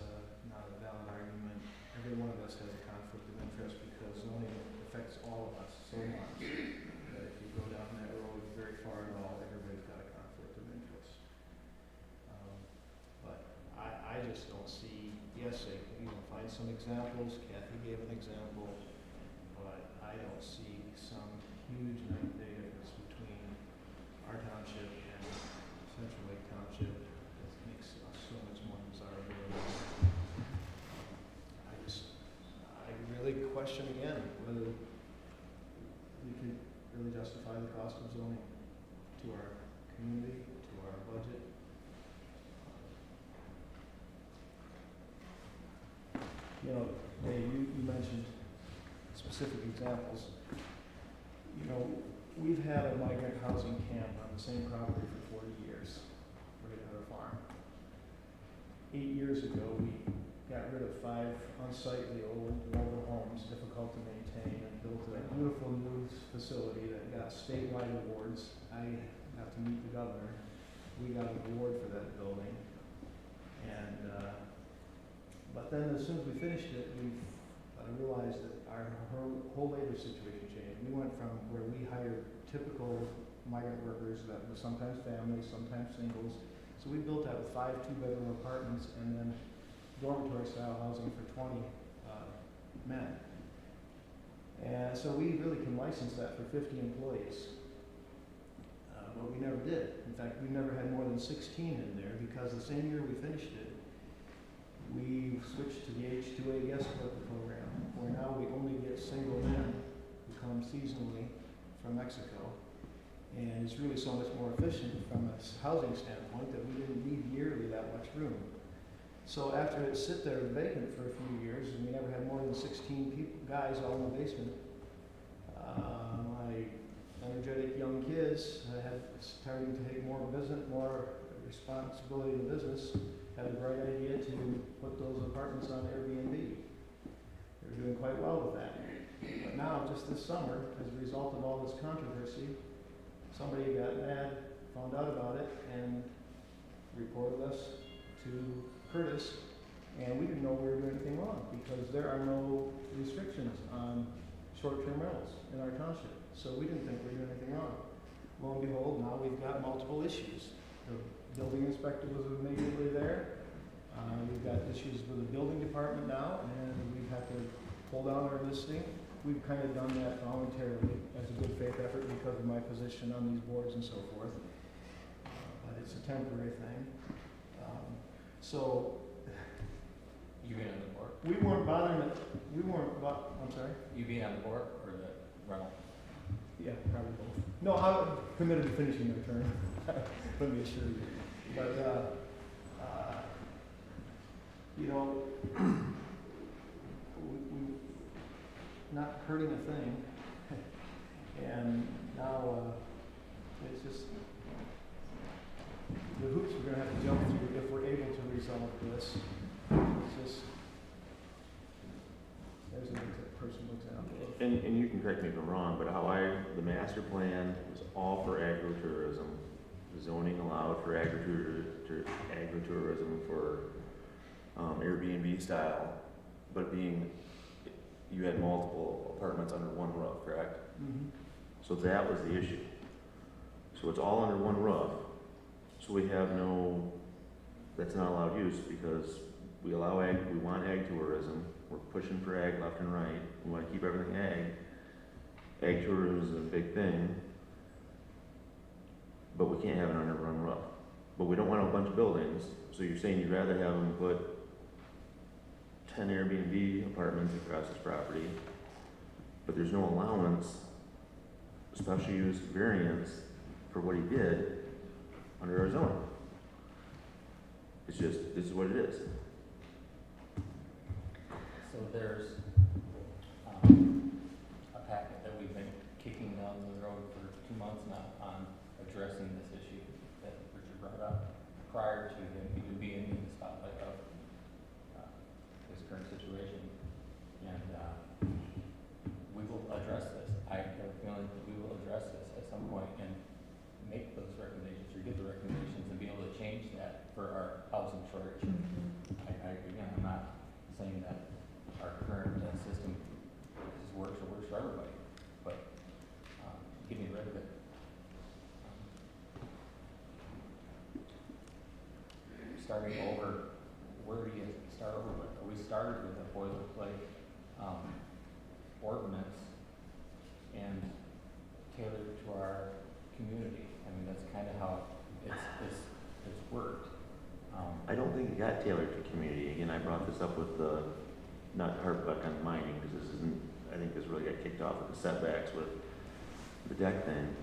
not a valid argument. Every one of us has a conflict of interest so much that if you go down that road very far at all, everybody's got a conflict of interest. But I just don't see, yes, find some examples, Kathy gave an example, but I don't see some huge night and day difference between our township and Central Lake Township that makes us so much more desirable. I really question again whether we can really justify the cost of zoning to our community, to our budget. You know, Dave, you mentioned specific examples. You know, we've had a migrant housing camp on the same property for 40 years, right at our farm. 8 years ago, we got rid of 5 unsightly old mobile homes, difficult to maintain, and built a beautiful new facility that got statewide awards. I got to meet the governor. We got an award for that building. And, but then as soon as we finished it, we realized that our whole labor situation changed. We went from where we hired typical migrant workers that were sometimes families, sometimes singles. So we built that with 5 2-bedroom apartments and then dormitory style housing for 20 men. And so we really can license that for 50 employees. But we never did. In fact, we never had more than 16 in there because the same year we finished it, we switched to the H-2A guest worker program, where now we only get single men who come seasonally from Mexico. And it's really so much more efficient from a housing standpoint that we didn't need yearly that much room. So after it sit there vacant for a few years, and we never had more than 16 guys all in the basement, my energetic young kids had starting to take more responsibility in the business, had a bright idea to put those apartments on Airbnb. They were doing quite well with that. But now, just this summer, as a result of all this controversy, somebody got mad, found out about it, and reported us to Curtis, and we didn't know we were doing anything wrong because there are no restrictions on short-term rentals in our township. So we didn't think we were doing anything wrong. Lo and behold, now we've got multiple issues. The building inspector was immediately there. We've got issues with the building department now, and we've had to pull down our listing. We've kind of done that voluntarily as a good faith effort because of my position on these boards and so forth. But it's a temporary thing. So You being on the board? we weren't bothering it. I'm sorry? You being on the board or the rental? Yeah, probably both. No, I'm committed to finishing my term. Let me assure you. But, you know, we not hurting a thing. And now it's just the hoops we're going to have to jump through if we're able to resolve this. It's just, there's a personal example. And you can correct me if I'm wrong, but the master plan was all for agritourism. The zoning allowed for agritourism for Airbnb style, but you had multiple apartments under one roof, correct? Mm-hmm. So that was the issue. So it's all under one roof. So we have that's not allowed use because we allow we want ag tourism. We're pushing for ag left and right. We want to keep everything ag. Ag tourism is a big thing, but we can't have it under one roof. But we don't want a bunch of buildings. So you're saying you'd rather have them put 10 Airbnb apartments across this property, but there's no allowance, special use variance for what he did under our zoning. It's just, this is what it is. So there's a packet that we've been kicking down the road for 2 months now on addressing this issue that Richard brought up prior to him even being in the spotlight of his current situation. And we will address this. I have a feeling that we will address this at some point and make those recommendations or get the recommendations and be able to change that for our housing shortage. Again, I'm not saying that our current system works for everybody, but starting over, where do you start over with? We started with a boilerplate ordinance and tailored it to our community. I mean, that's kind of how it's worked. I don't think it got tailored to community. Again, I brought this up with the, not to harp back on mining, because this isn't, I think this really got kicked off with the setbacks with the deck thing.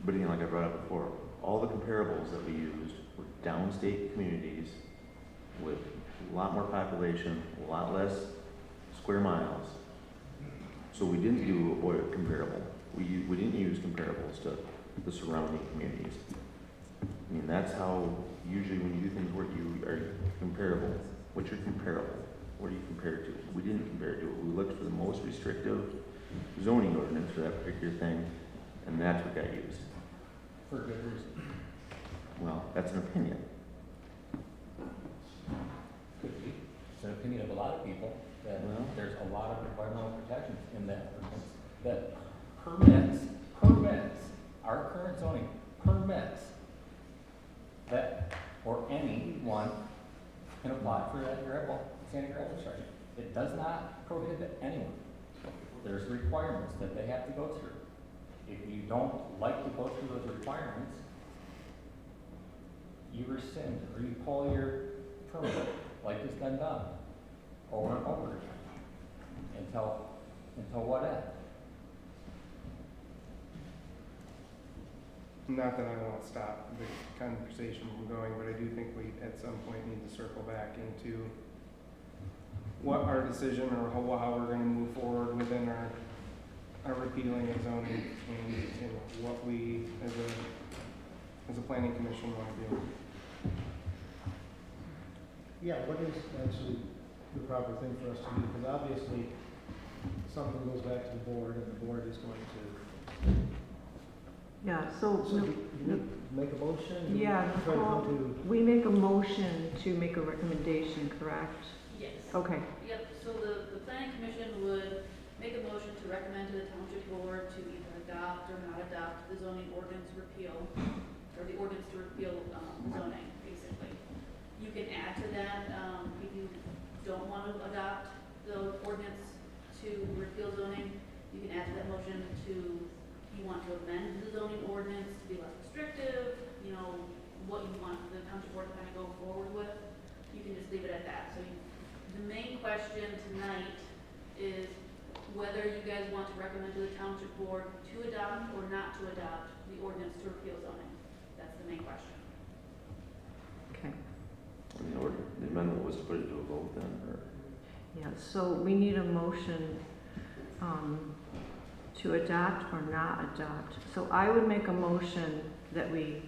But again, like I brought up before, all the comparables that we used were downstate communities with a lot more population, a lot less square miles. So we didn't do a comparable. We didn't use comparables to the surrounding communities. I mean, that's how usually when you do things where you are comparable. What's your comparable? What do you compare it to? We didn't compare it to it. We looked for the most restrictive zoning ordinance for that particular thing, and that's what got used. For good reason. Well, that's an opinion. Could be. It's an opinion of a lot of people that there's a lot of environmental protections in that ordinance that permits, our current zoning permits that, or anyone can apply for that sand and gravel charge. It does not prohibit anyone. There's requirements that they have to go through. If you don't like to go through those requirements, you rescind or you pull your permit like it's been done over and over again until what end? Not that I want to stop the conversation from going, but I do think we at some point need to circle back into what our decision or how we're going to move forward within our repealing of zoning and what we as a planning commission want to do. Yeah, what is actually the proper thing for us to do? Because obviously, something goes back to the board, and the board is going to. Yeah, so. So do you make a motion? Yeah, Try to come to. we make a motion to make a recommendation, correct? Yes. Okay. Yep, so the planning commission would make a motion to recommend to the township board to either adopt or not adopt the zoning ordinance repeal, or the ordinance to repeal the zoning, basically. You can add to that, if you don't want to adopt the ordinance to repeal zoning, you can add to that motion to, you want to amend the zoning ordinance to be less restrictive, you know, what you want the township board to kind of go forward with. You can just leave it at that. So the main question tonight is whether you guys want to recommend to the township board to adopt or not to adopt the ordinance to repeal zoning. That's the main question. Okay. The amendment was to put it to a vote then, or? Yeah, so we need a motion to adopt or not adopt. So I would make a motion that we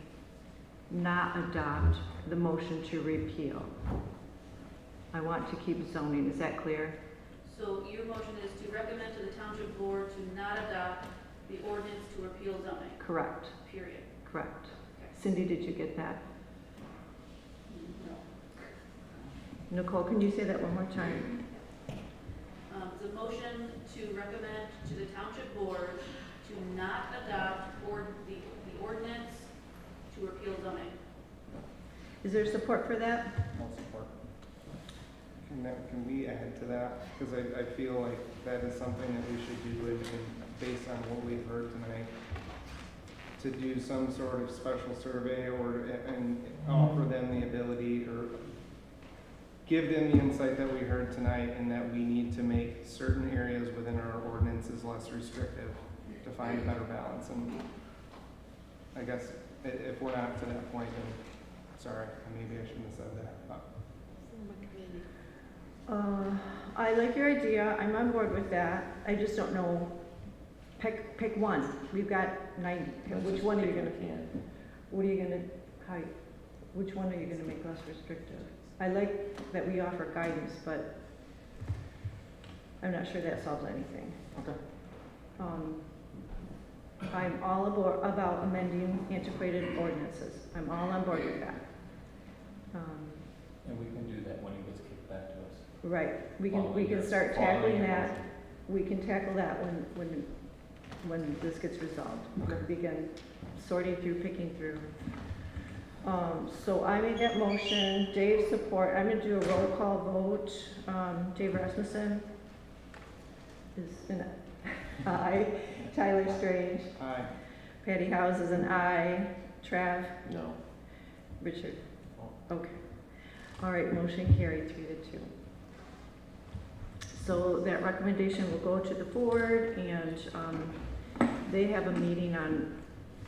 not adopt the motion to repeal. I want to keep zoning, is that clear? So your motion is to recommend to the township board to not adopt the ordinance to repeal zoning. Correct. Period. Correct. Okay. Cindy, did you get that? No. Nicole, can you say that one more time? The motion to recommend to the township board to not adopt the ordinance to repeal zoning. Is there support for that? No support. Can we add to that? Because I feel like that is something that we should do, and based on what we've heard tonight, to do some sort of special survey and offer them the ability or give them the insight that we heard tonight, and that we need to make certain areas within our ordinances less restrictive to find a better balance. And I guess if we're not to that point, then sorry, maybe I shouldn't have said that. I like your idea. I'm on board with that. I just don't know. Pick one. We've got 90. Which one are you going to? What are you going to? Which one are you going to make less restrictive? I like that we offer guidance, but I'm not sure that solves anything. Okay. I'm all aboard about amending antiquated ordinances. I'm all on board with that. And we can do that when it gets kicked back to us. Right. We can start tackling that. We can tackle that when this gets resolved. Okay. Begin sorting through, picking through. So I made that motion, Dave support, I'm gonna do a roll call vote. Dave Rasmussen is an aye. Tyler Strange. Aye. Patty Howes is an aye. Trav? No. Richard? Okay. All right, motion carried 3-2. So that recommendation will go to the board, and they have a meeting on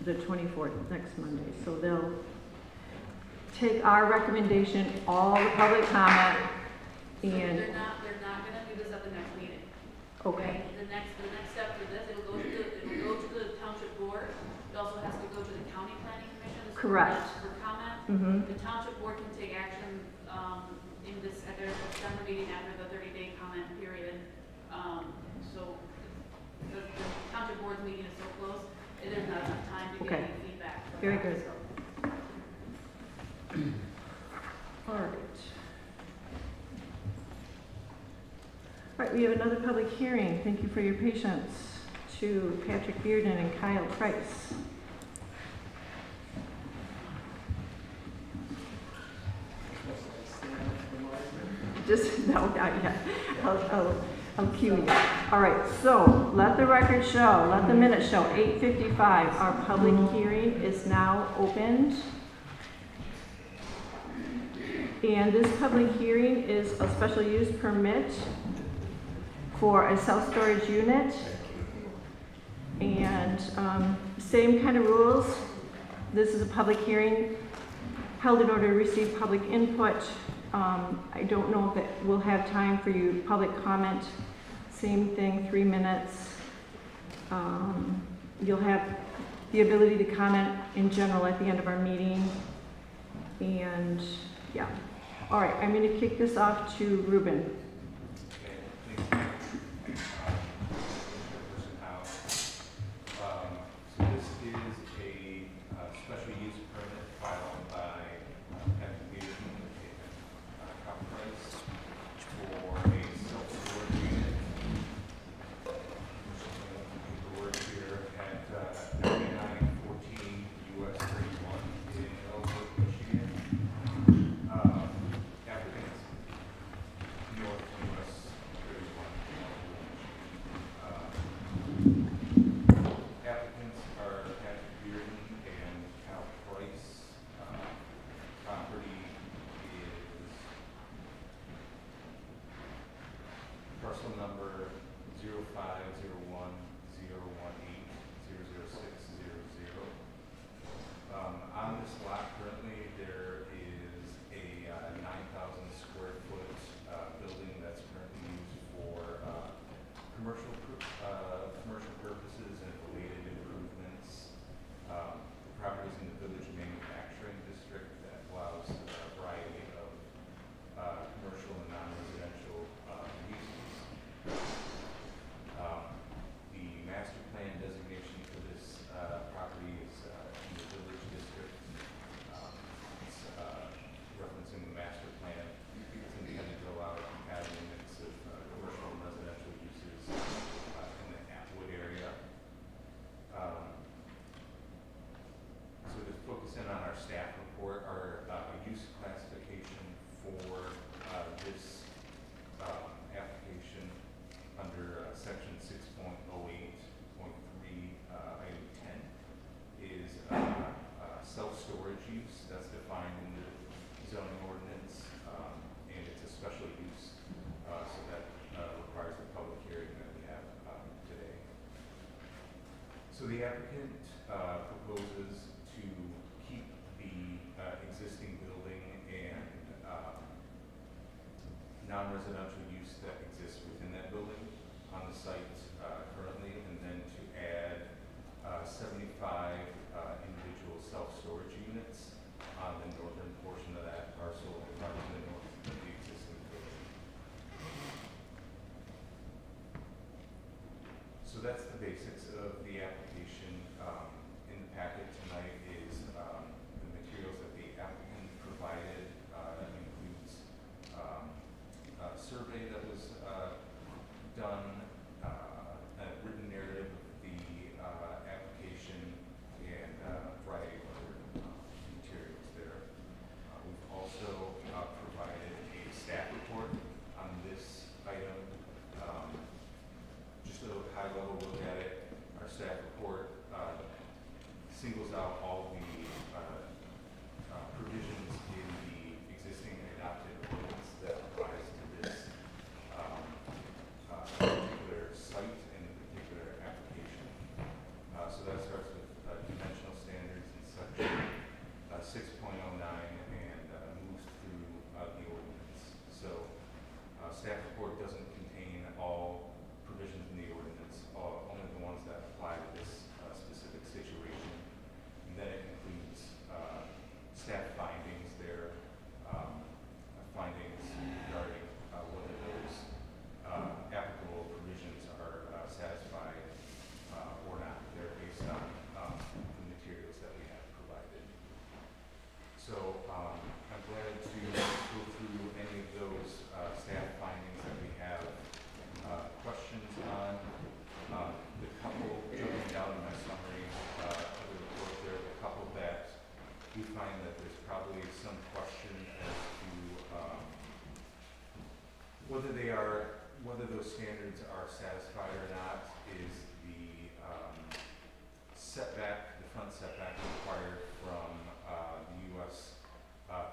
the 24th, next Monday. So they'll take our recommendation, all the public comment, So and, they're not gonna do this at the next meeting. okay, The next step for this, it'll go to the township board. It also has to go to the county planning commission. Correct. For comment. Mm-hmm. The township board can take action, in this, at their December meeting after the 30-day comment period. So the township board's meeting is so close, there's not enough time to get Okay. any feedback. from Very that, good. so. All right. All right, we have another public hearing. Thank you for your patience. To Patrick Bearden and Kyle Price. Just, no, not yet. I'll cue you. All right, so let the record show, let the minutes show, 8:55. Our public hearing is now opened. And this public hearing is a special use permit for a self-storage unit. And same kind of rules. This is a public hearing held in order to receive public input. I don't know if it will have time for you, public comment. Same thing, 3 minutes. You'll have the ability to comment in general at the end of our meeting. And yeah. All right, I'm going to kick this off to Ruben. So this is a special use permit filed by Patrick Bearden and Kyle Price for a self-storage unit. Paperwork here at 9914 US 31 in Ellsworth, Michigan. Applicants North US 31. Applicants are Patrick Bearden and Kyle Price. Property is parcel number 050101800600. On this lot currently, there is a 9,000 square foot building that's currently used for commercial purposes and related improvements. The property is in the village manufacturing district that allows a variety of commercial and non-residential uses. The master plan designation for this property is in the village district. It's referencing the master plan. It's intended to allow a compatible mix of commercial and residential uses in the Atwood area. So to focus in on our staff report, our use classification for this application under section 6.08.3 item 10 is self-storage use. That's defined in the zoning ordinance, and it's a special use, so that requires the public hearing that we have today. So the applicant proposes to keep the existing building and non-residential use that exists within that building on the site currently, and then to add 75 individual self-storage units on the northern portion of that parcel, right to the north of the existing building. So that's the basics of the application. In the packet tonight is the materials that the applicant provided. Includes a survey that was done, a written narrative of the application, and a variety of other materials there. singles out all the provisions in the existing and adopted ordinance that applies to this particular site and particular application. So that starts with dimensional standards in section 6.09 and moves through the ordinance. So staff report doesn't contain all provisions in the ordinance, only the ones that apply to this specific situation. And then it includes staff findings there, findings regarding whether those applicable provisions are satisfied or not. They're based on the materials that we have provided. So I'm glad to go through any of those staff findings that we have questions on. The couple, jumping down to my summary of the report, there are a couple that we find that there's probably some question as to whether those standards are satisfied or not. Is the setback, the front setback required from the US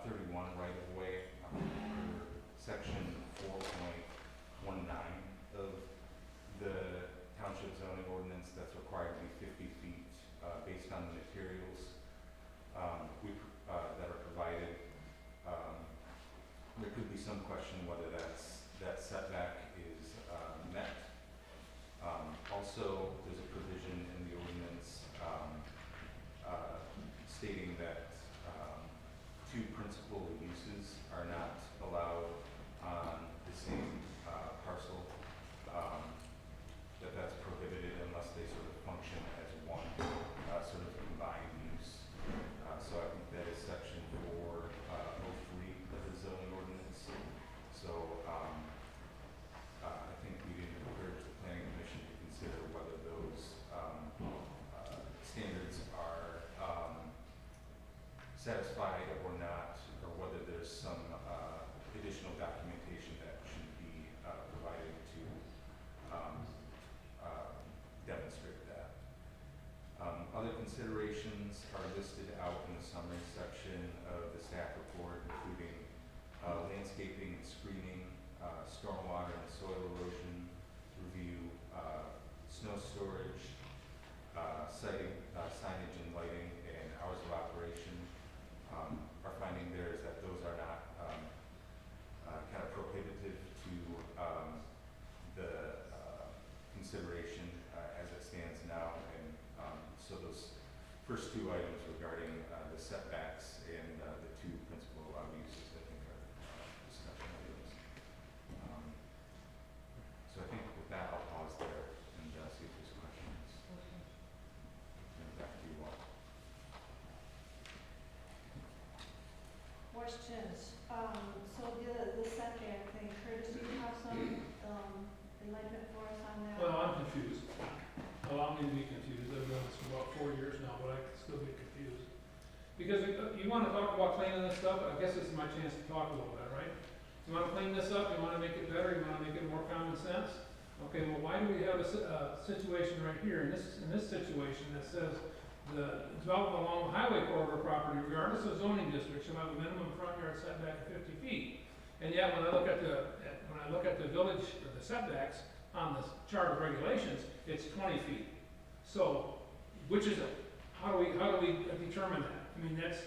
31 right of way under section 4.19 of the Township zoning ordinance, that's required to be 50 feet based on the materials that are provided. There could be some question whether that setback is met. Also, there's a provision in the ordinance stating that two principal uses are not allowed on the same parcel. That's prohibited unless they sort of function as one sort of combined use. So I think that is section 403 of the zoning ordinance. So I think we need to encourage the planning commission to consider whether those standards are satisfied or not, or whether there's some additional documentation that should be provided to demonstrate that. Other considerations are listed out in the summary section of the staff report, including landscaping and screening, stormwater and soil erosion review, snow storage, signage and lighting, and hours of operation. Our finding there is that those are not kind of prohibitive to the consideration as it stands now, and so those first two items regarding the setbacks and the two principal uses, I think, are discussion items. So I think with that, I'll pause there and see if there's questions. And back to you all. Questions? So the setback thing, Curtis, do you have some enlightenment for us on that? Well, I'm confused. Allow me to be confused. I've done this for about 4 years now, but I can still get confused. Because you want to talk about cleaning this stuff, I guess this is my chance to talk a little bit, right? You want to clean this up, you want to make it better, you want to make it more common sense? Okay, well, why do we have a situation right here, in this situation, that says the development along the highway corridor property, regardless of zoning district, shall have a minimum front yard setback of 50 feet. And yet, when I look at the village, or the setbacks on the chart of regulations, it's 20 feet. So, which is it? How do we determine that? I mean, that's,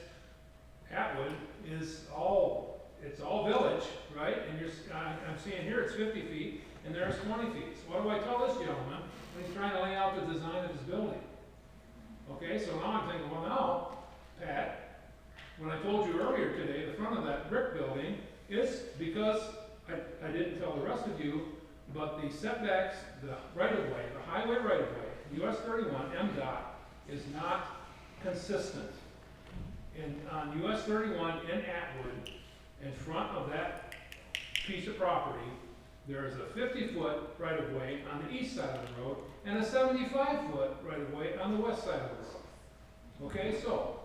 Atwood is it's all village, right? And I'm seeing here it's 50 feet, and there's 20 feet. So what do I tell this gentleman when he's trying to lay out the design of his building? Okay, so now I'm thinking, well now, Pat, when I told you earlier today, the front of that brick building is because, I didn't tell the rest of you, but the setbacks, the right-of-way, the highway right-of-way, US 31, MDOT, is not consistent. On US 31 in Atwood, in front of that piece of property, there is a 50-foot right-of-way on the east side of the road and a 75-foot right-of-way on the west side of this. Okay, so,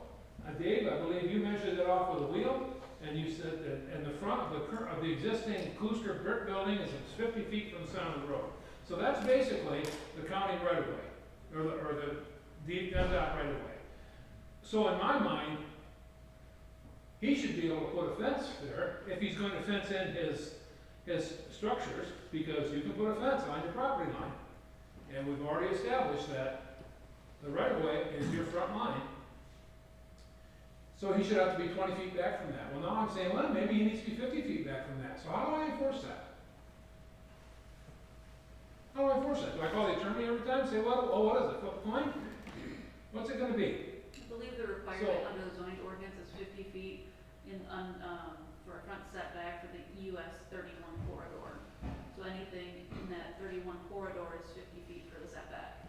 Dave, I believe you measured it off with a wheel, and you said that in the front of the existing Klooster brick building is 50 feet from the center of the road. So that's basically the county right-of-way, or the MDOT right-of-way. So in my mind, he should be able to put a fence there if he's going to fence in his structures, because you can put a fence on your property line. And we've already established that the right-of-way is your front line. So he should have to be 20 feet back from that. Well, now I'm saying, well, maybe he needs to be 50 feet back from that. So how do I enforce that? How do I enforce that? Do I call the attorney every time and say, well, oh, what is it, flip a coin? What's it gonna be? I believe the requirement under the zoning ordinance is 50 feet for a front setback for the US 31 corridor. So anything in that 31 corridor is 50 feet for the setback.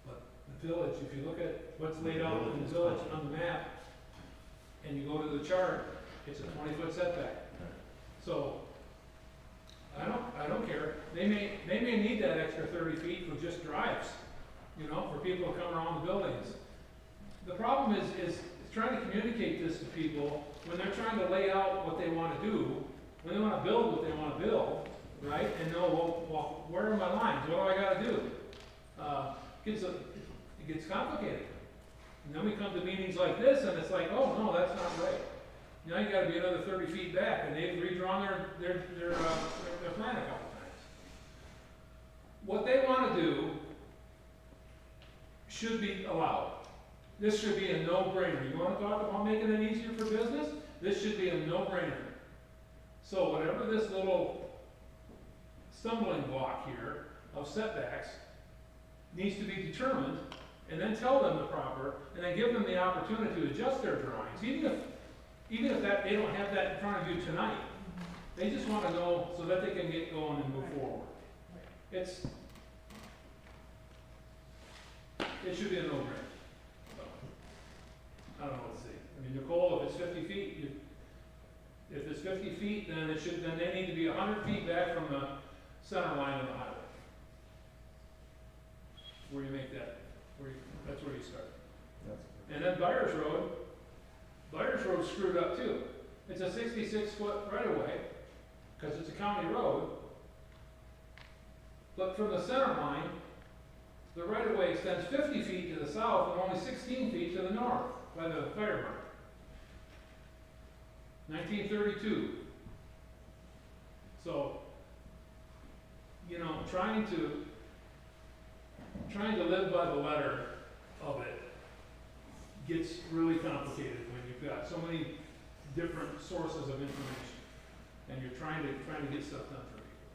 But the village, if you look at what's laid out in the village on the map, and you go to the chart, it's a 20-foot setback. So, I don't care. They may need that extra 30 feet for just drives, you know, for people to come around the buildings. The problem is trying to communicate this to people when they're trying to lay out what they want to do, when they want to build what they want to build, right? And know, well, where are my lines? What do I got to do? It gets complicated. And then we come to meetings like this, and it's like, oh no, that's not right. Now you got to be another 30 feet back, and they've redrawn their plan a couple times. What they want to do should be allowed. This should be a no-brainer. You want to talk about making it easier for business? This should be a no-brainer. So whatever this little stumbling block here of setbacks needs to be determined, and then tell them the proper, and then give them the opportunity to adjust their drawings, even if that they don't have that in front of you tonight. They just want to know so that they can get going and move forward. It should be a no-brainer. So, I don't know what to say. I mean, Nicole, if it's 50 feet, if it's 50 feet, then they need to be 100 feet back from the center line of the highway. Where you make that, that's where you start. And then Byers Road's screwed up too. It's a 66-foot right-of-way, because it's a county road. But from the center line, the right-of-way extends 50 feet to the south and only 16 feet to the north by the fire mark. 1932. So, you know, trying to live by the letter of it gets really complicated when you've got so many different sources of information, and you're trying to get stuff done for people.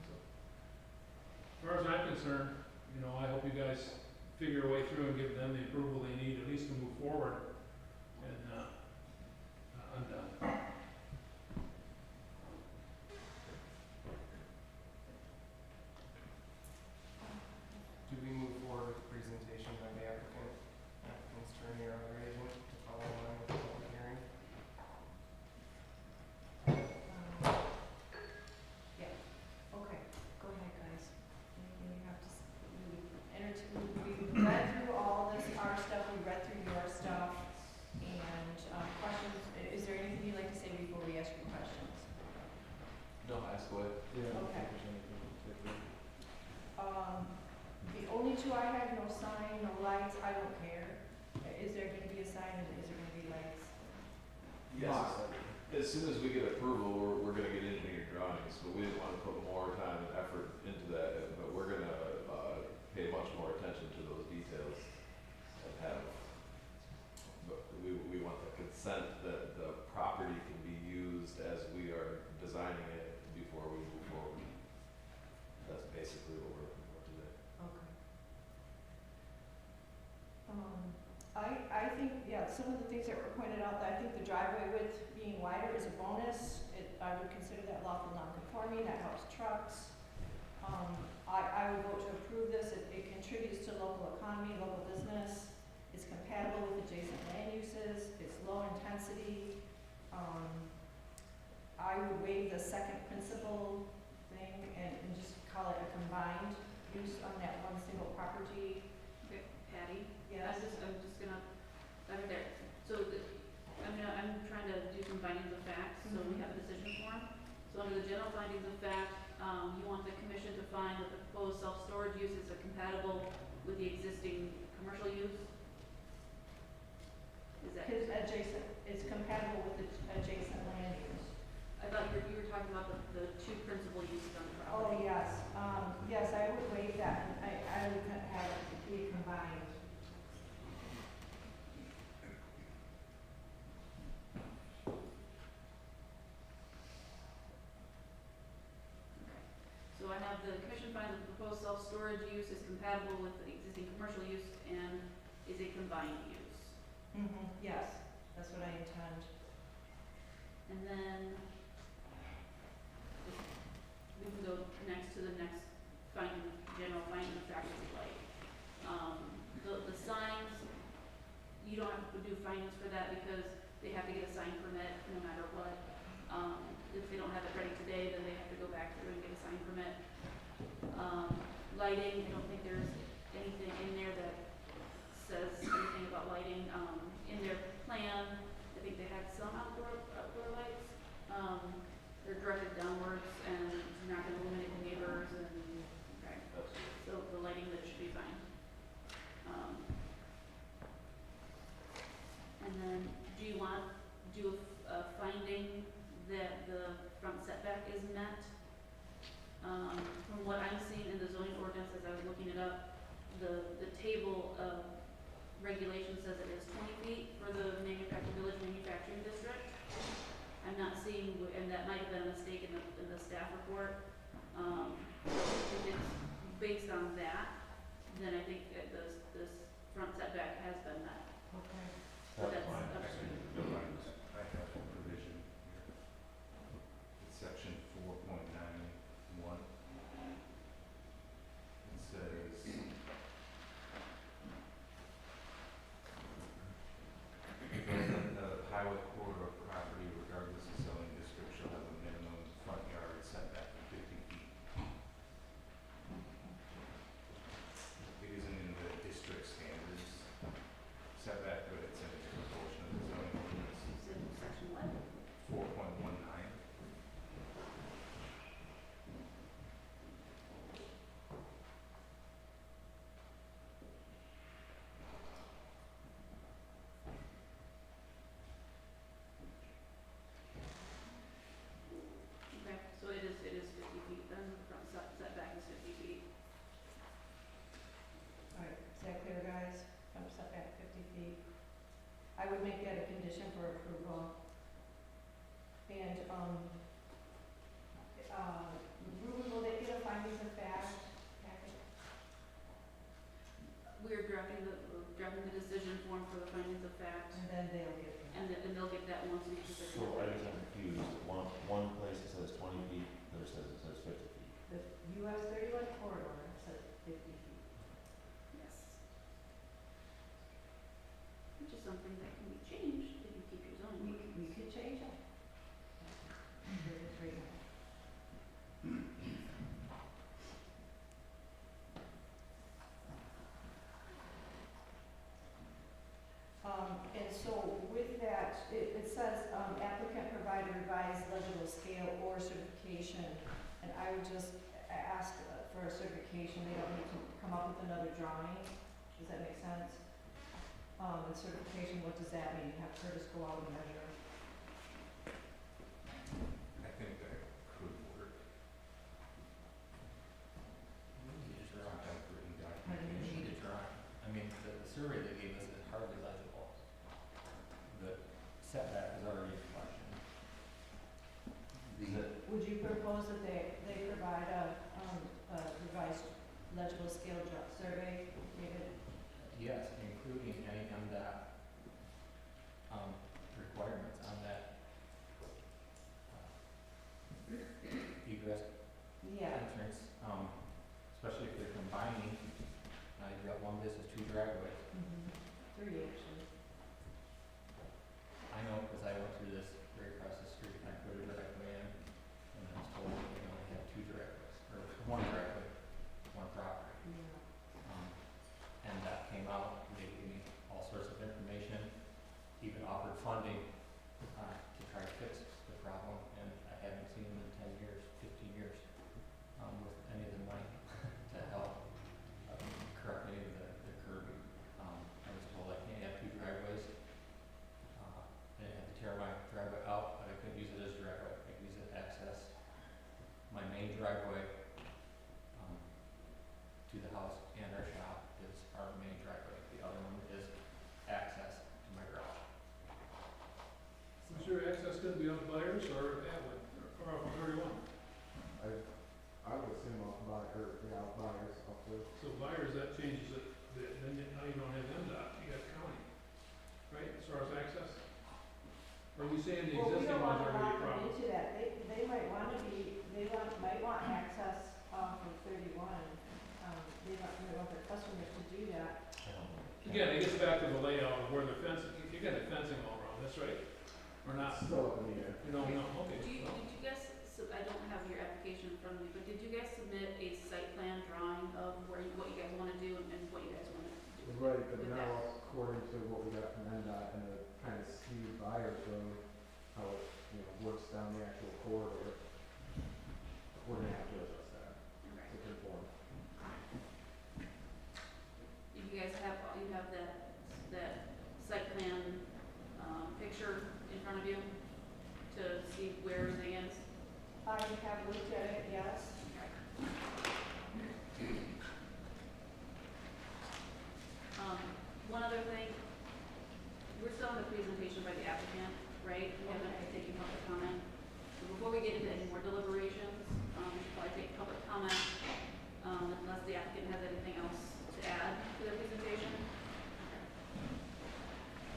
So, as far as I'm concerned, you know, I hope you guys figure a way through and give them the approval they need, at least to move forward. And I'm done. Do we move forward with the presentation by the applicant's attorney or other agent to follow along with the public hearing? Yeah, okay, go ahead, guys. Anything you have to, we read through all this, our stuff, we read through your stuff, and questions, is there anything you'd like to say before we ask you questions? No, ask away. Yeah. Okay. The only two I had, no sign, no lights, I don't care. Is there gonna be a sign, and is there gonna be lights? Yes, as soon as we get approval, we're gonna get engineered drawings, but we didn't wanna put more time and effort into that, but we're gonna, pay much more attention to those details and have, but we want the consent that the property can be used as we are designing it before we move forward. That's basically what we're looking for today. Okay. I think, yeah, some of the things that were pointed out, I think the driveway width being wider is a bonus. I would consider that lawful non-conforming, that helps trucks. I would vote to approve this. It contributes to local economy, local business. It's compatible with adjacent land uses. It's low intensity. I would waive the second principal thing and just call it a combined use on that one single property. Okay, Patty? Yes. I'm just gonna, right there. So I'm trying to do some findings of fact, so we have a decision form. So under the general findings of fact, you want the commission to find that the proposed self-storage use is compatible with the existing commercial use. his adjacent, is compatible with the adjacent land use. I thought you were talking about the two principal uses on the Oh, property. yes, yes, I would waive that, and I would have it be combined. So I have the commission finds that the proposed self-storage use is compatible with the existing commercial use and is a combined use. Yes, that's what I intend. And then we can go next to the next general finding of factors of light. The signs, you don't have to do findings for that because they have to get a sign permit no matter what. If they don't have it ready today, then they have to go back through and get a sign permit. Lighting, I don't think there's anything in there that says anything about lighting. In their plan, I think they had some outdoor lights. They're directed downwards and not gonna illuminate the neighbors and, okay. So the lighting, that should be fine. And then, do you want, do a finding that the front setback is met? From what I'm seeing in the zoning ordinance as I was looking it up, the table of regulations says it is 20 feet for the village manufacturing district. I'm not seeing, and that might have been a mistake in the staff report. If it's based on that, then I think that this front setback has been met. Okay. But that's fine. up to Actually, you. no, I have a provision here. It's section 4.91. It says, the highway corridor property, regardless of zoning district, shall have a minimum front yard setback of 50 feet. It isn't in the district standards setback, but it's in a different portion of the zoning ordinance. It's in section what? 4.19. Okay, so it is 50 feet then, the front setback is 50 feet. All right, is that clear, guys? Front setback 50 feet. I would make that a condition for approval. And, Ruben, will they get a findings of fact packet? We're drafting the decision form for the findings of fact, And then they'll get. and they'll get that once we consider. So I guess I'm confused. One place it says 20 feet, the other says it says 50 feet. The US 31 corridor says 50 feet. Yes. Which is something that can be changed if you keep your zoning ordinance. We could change it. Here it is right now. And so with that, it says applicant provide a revised legible scale or certification. And I would just ask for a certification. They don't need to come up with another drawing. Does that make sense? And certification, what does that mean? Have Curtis go out and measure? I think that could work. Sometimes written documentation. You need a drawing. I mean, the survey they gave us is hardly legible. The setback is already in question. Would you propose that they provide a revised legible scale survey, David? Yes, including any MDOT requirements on that egress Yeah. entrance, especially if they're combining. You've got one business, two driveways. Three, actually. I know because I went through this right across the street and I put a driveway in, and I was told that you only have two driveways, or one driveway, one property. And that came out, they gave me all sorts of information, even offered funding to try to fix the problem, and I haven't seen them in 10 years, 15 years, with any of the money to help correct any of the curbing. I was told I can't have have Byers or Atwood, or off of 31? I would assume off by, or, yeah, buyers up there. So Byers, that changes it, then now you don't have MDOT, you got county, right, as far as access? Or are you saying the Well, we existing don't ones wanna are gonna be a lock them problem? into that, they might wanna be, might want access, from 31. They want their customers to do that. Again, it gets back to the layout of where the fencing, you got the fencing all around, that's right? Or not? Still up in the air. You don't know, okay. Did you well. guys, I don't have your application in front of me, but did you guys submit a site plan drawing of what you guys wanna do and what you guys wanna do? Right, but with now that? according to what we got from NDOT and the kind of skewed buyers road, how it, works down the actual corridor, we're gonna have to adjust that Okay. to conform. You guys have, you have that site plan, picture in front of you to see where everything is? I have looked at it, yes. One other thing, we're still in the presentation by the applicant, right? We haven't taken public comment. So before we get into any more deliberations, we should probably take public comment, unless the applicant has anything else to add to their presentation.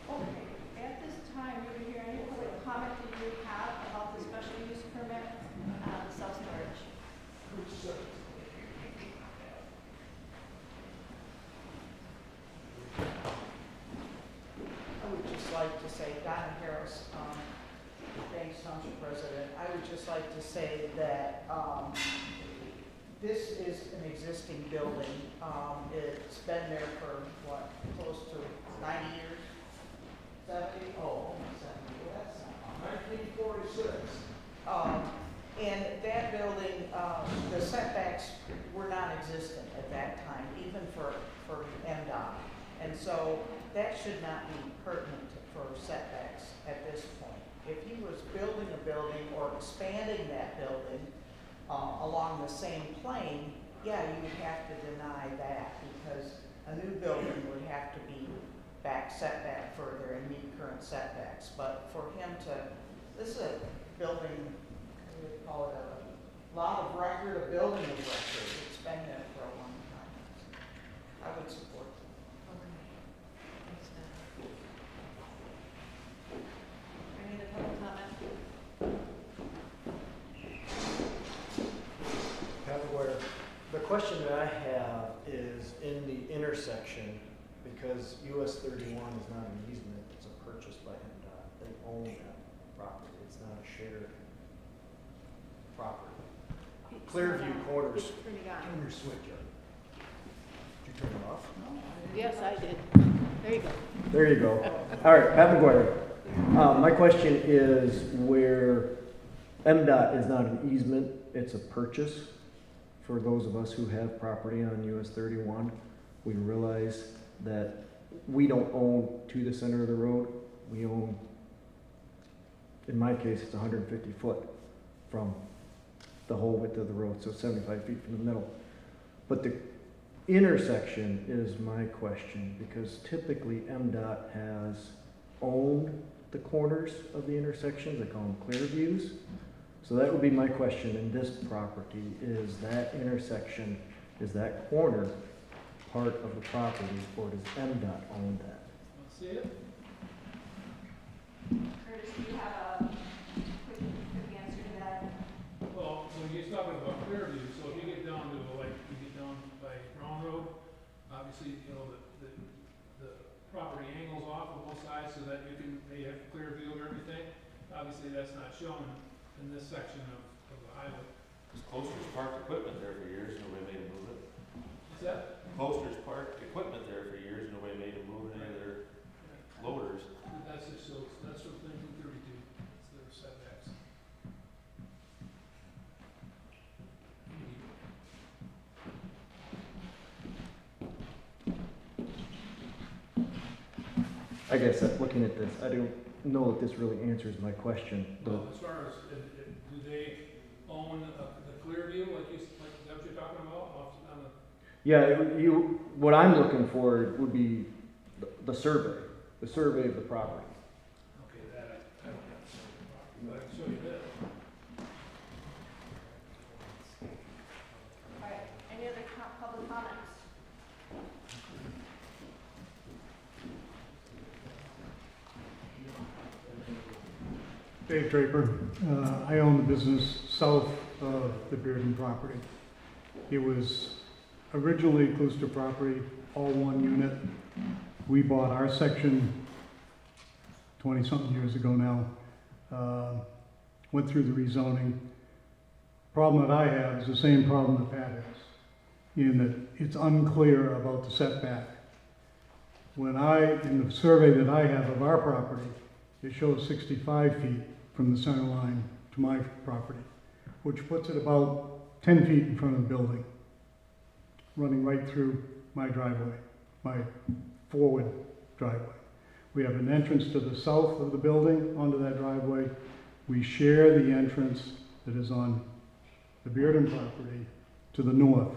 Okay, at this time, we will hear any public comment that you have about the special use permit, the self-storage. I would just like to say, Donna Harris, Banks Township president, I would just like to say that this is an existing building. It's been there for, what, close to 90 years? 70? Oh, almost 70. Well, that's not 1946. And that building, the setbacks were non-existent at that time, even for MDOT. And so that should not be pertinent for setbacks at this point. If he was building a building or expanding that building along the same plane, yeah, you would have to deny that because a new building would have to be setback further and meet current setbacks. But for him to, this is a building, what do you call it, a lot of record, a building of record. It's been there for a long time. I would support that. Any other public comment? The question that I have is in the intersection, because US 31 is not an easement, it's a purchase by MDOT. They own that property, it's not a shared property. Clearview Corners. Turn your switch up. Did you turn it off? Yes, I did. There you go. There you go. All right, Pat McGuire. My question is where MDOT is not an easement, it's a purchase. For those of us who have property on US 31, we realize that we don't own to the center of the road. We own, in my case, it's 150 foot from the whole width of the road, so 75 feet from the middle. But the intersection is my question, because typically MDOT has owned the corners of the intersections. They call them clear views. So that would be my question in this property, is that intersection, is that corner part of the property, or does MDOT own that? Let's see it. Curtis, do you have a quick answer to that? Well, when you're talking about Clearview, so if you get down to, like, you get down by Brown Road, obviously, the property angles off on both sides so that you can, they have clear view of everything. Obviously, that's not shown in this section of the highway. There's Coasters parked equipment there for years, nobody made them move it. What's that? Coasters parked equipment there for years, nobody made them move any of their loaders. That's just, so that's from 1932, it's their setbacks. I guess looking at this, I don't know that this really answers my question. Well, as far as, do they own the clear view, like is that what you're talking about, on the? Yeah, what I'm looking for would be the survey of the property. Okay, that, I don't have to say. but I can show you this. All right, any other public comments? Dave Draper. I own the business south of the Bearden property. It was originally Klooster property, all one unit. We bought our section 20-something years ago now. Went through the rezoning. Problem that I have is the same problem that Pat has, in that it's unclear about the setback. In the survey that I have of our property, it shows 65 feet from the center line to my property, which puts it about 10 feet in front of the building, running right through my driveway, my forward driveway. We have an entrance to the south of the building onto that driveway. We share the entrance that is on the Bearden property to the north.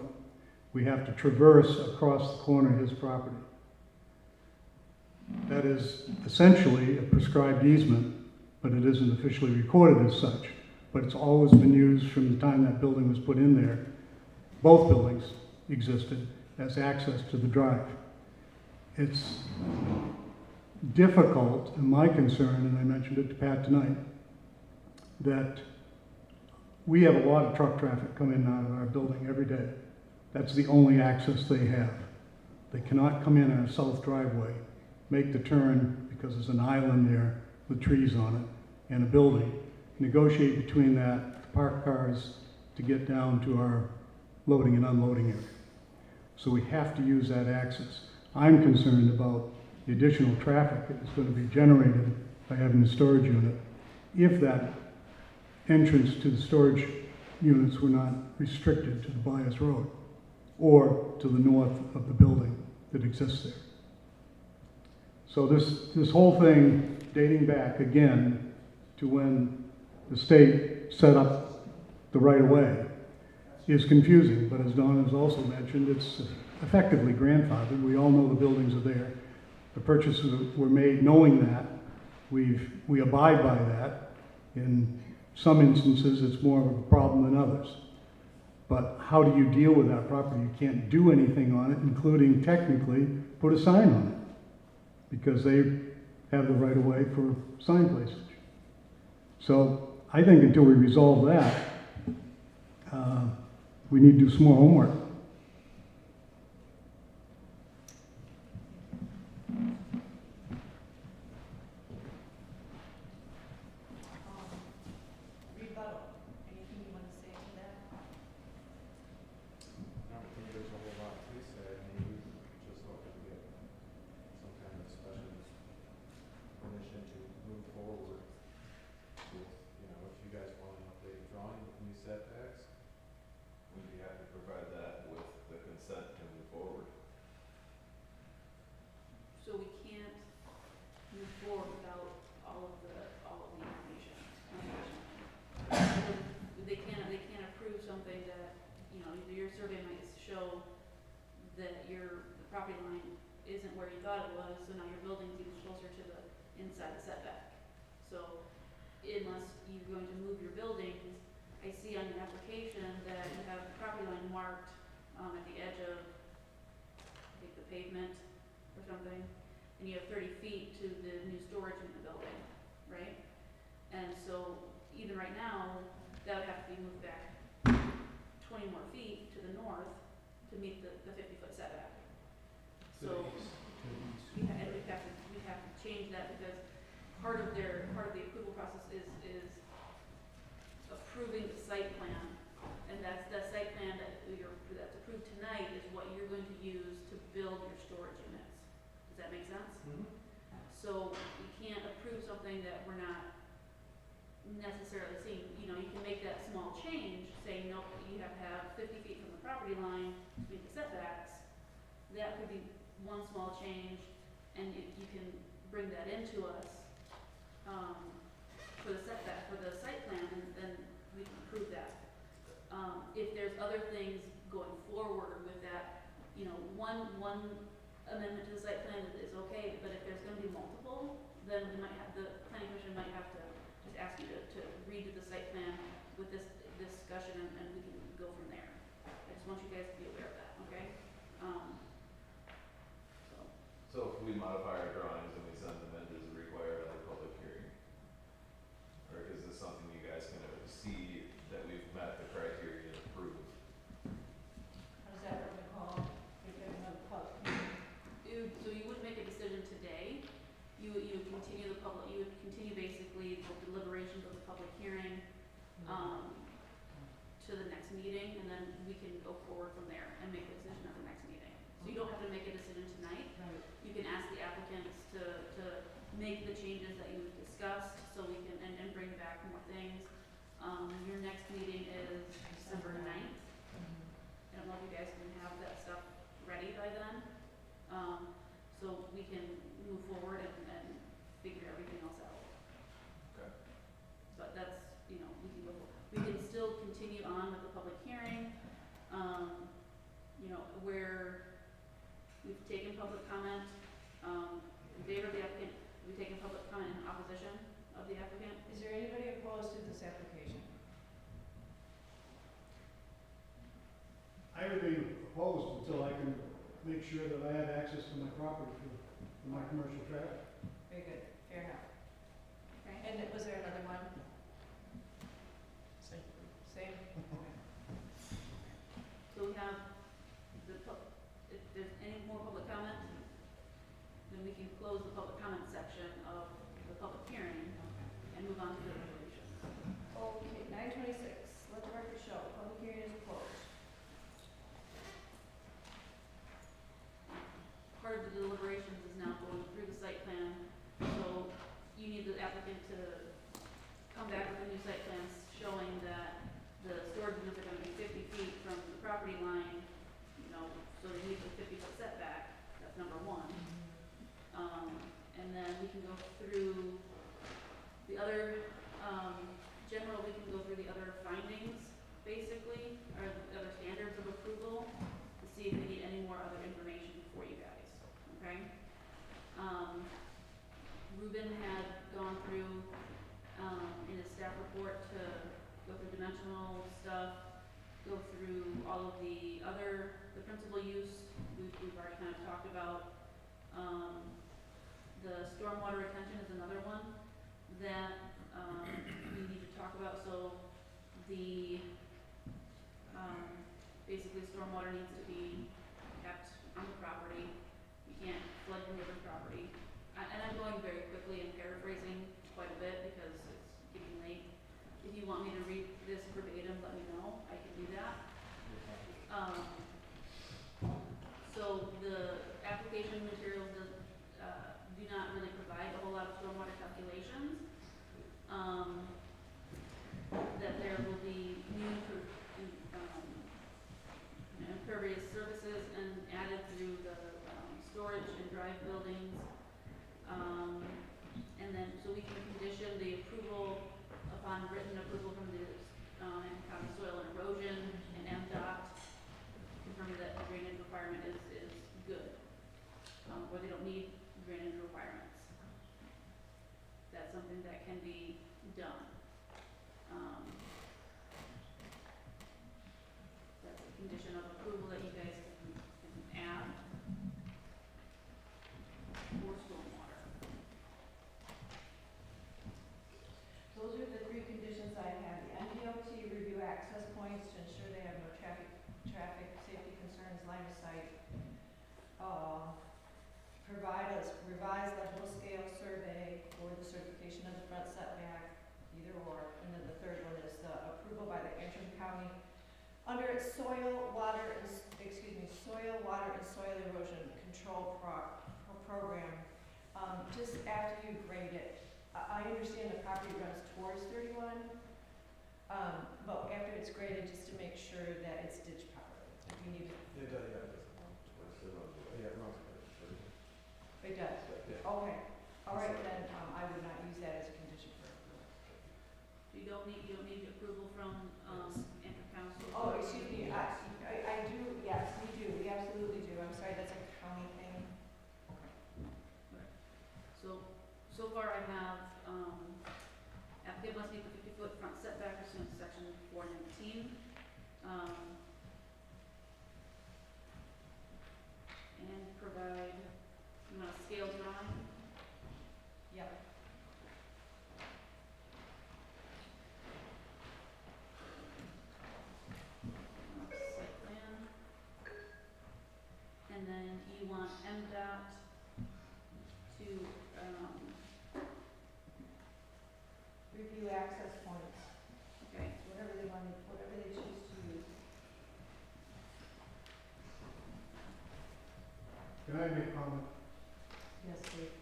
We have to traverse across the corner of his property. That is essentially a prescribed easement, but it isn't officially recorded as such. But it's always been used from the time that building was put in there. Both buildings existed as access to the drive. It's difficult, and my concern, and I mentioned it to Pat tonight, that we have a lot of truck traffic come in and out of our building every day. That's the only access they have. They cannot come in our south driveway, make the turn because there's an island there with trees on it and a building, negotiate between that, park cars to get down to our loading and unloading area. So we have to use that access. I'm concerned about the additional traffic that is going to be generated by having the storage unit if that entrance to the storage units were not restricted to the Bias Road or to the north of the building that exists there. So this whole thing dating back again to when the state set up the right-of-way is confusing, but as Don has also mentioned, it's effectively grandfathered. We all know the buildings are there. The purchases were made knowing that. We abide by that. In some instances, it's more of a problem than others. But how do you deal with that property? You can't do anything on it, including technically put a sign on it, because they have the right of way for sign placement. So I think until we resolve that, we need to do some more homework. Rebuttal, anything you want to say to that? I don't think there's a whole lot to say. I mean, we just hope to get some kind of special permission to move forward with, if you guys want an updated drawing with new setbacks, we'd be happy to provide that with the consent to move forward. So we can't move forward without all of the information. They can't approve something that, your survey might show that the property line isn't where you thought it was, so now your building's even closer to the inside the setback. So unless you're going to move your buildings, I see on your application that you have the property line marked at the edge of, I think, the pavement or something, and you have 30 feet to the new storage in the building, right? And so even right now, that would have to be moved back 20 more feet to the north to meet the 50-foot setback. So we'd have to change that, because part of the approval process is approving the site plan, and that's the site plan that's approved tonight is what you're going to use to build your storage units. Does that make sense? Mm-hmm. So we can't approve something that we're not necessarily seeing. You can make that small change, saying, nope, you have to have 50 feet from the property line to meet the setbacks. That could be one small change, and you can bring that into us for the setback, for the site plan, and then we can approve that. If there's other things going forward with that, one amendment to the site plan is okay, but if there's going to be multiple, then the planning commission might have to just ask you to redo the site plan with this discussion, and we can go from there. I just want you guys to be aware of that, okay? So if we modify our drawings and we send them in, does it require another public hearing? Or is this something you guys can see that we've met the criteria and approve? How does that work, Nicole? If you have another public hearing? So you wouldn't make a decision today. You would continue basically the deliberations of the public hearing, to the next meeting, and then we can go forward from there and make a decision at the next meeting. So you don't have to make a decision tonight. Right. You can ask the applicants to make the changes that you've discussed, so we can, and bring back more things. Your next meeting is December 9th. I don't know if you guys can have that stuff ready by then, so we can move forward and figure everything else out. Okay. But that's, we can still continue on with the public hearing, where we've taken public comment, in favor of the applicant, we've taken public comment in opposition of the applicant. Is there anybody opposed to this application? I would be opposed until I can make sure that I have access to my property for my commercial traffic. Very good, fair enough. Okay. And was there another one? Same? So we have if there's any more public comment, then we can close the public comment section of the public hearing and move on to the resolution. Okay, 9:26, let the record show, public hearing is closed. Part of the deliberations is now going through the site plan, so you need the applicant to come back with the new site plans showing that the storage units are gonna be 50 feet from the property line, so they need the 50-foot setback, that's number one. And then we can go through the other, we can go through the other findings, basically, or the other standards of approval, to see if we need any more other information for you guys, okay? Ruben had gone through, in his staff report, to go through dimensional stuff, go through all of the principal use, we've already kind of talked about. The stormwater retention is another one that, we need to talk about, so basically stormwater needs to be kept on the property, you can't flood the neighbor's property. And I'm going very quickly and paraphrasing quite a bit because it's getting late. If you want me to read this verbatim, let me know, I can do that. So the application materials do not really provide a whole lot of stormwater calculations. That there will be new impervious surfaces and added through the storage and drive buildings. And then, so we can condition the approval upon written approval from the County Soil and Erosion and MDOT, confirming that the drainage requirement is good, or they don't need drainage requirements. That's something that can be done. That's a condition of approval that you guys can add for stormwater. Those are the three conditions I have. The NDOT review access points to ensure they have no traffic safety concerns, line of sight. Provide a revised level scale survey for the certification of the front setback, either or. And then the third one is the approval by the Antrim County under its soil, water, and soil erosion control program. Just after you grade it, I understand the property runs towards 31, but after it's graded, just to make sure that it's ditched properly. You need to. It does. It does. Okay. All right, then I would not use that as a condition for approval. You don't need approval from Antrim Council. Oh, excuse me. I do. Yes, we do. We absolutely do. I'm sorry. That's a county thing. So far I have applicant to, Review access points, okay, whatever they want, whatever they choose to use. Can I make a comment? Yes, Dave.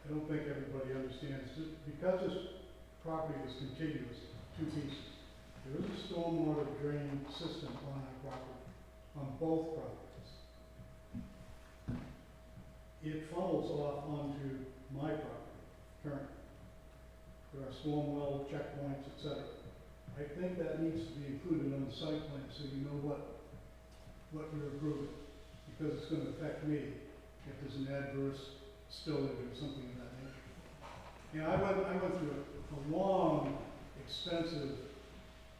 I don't think everybody understands, because this property is contiguous, two pieces, there is a stormwater drain system on our property, on both properties. It funnels off onto my property currently. There are storm well checkpoints, et cetera. I think that needs to be included on the site plan, so you know what you're approving, because it's gonna affect me if there's an adverse spillage or something of that nature. Yeah, I went through a long, expensive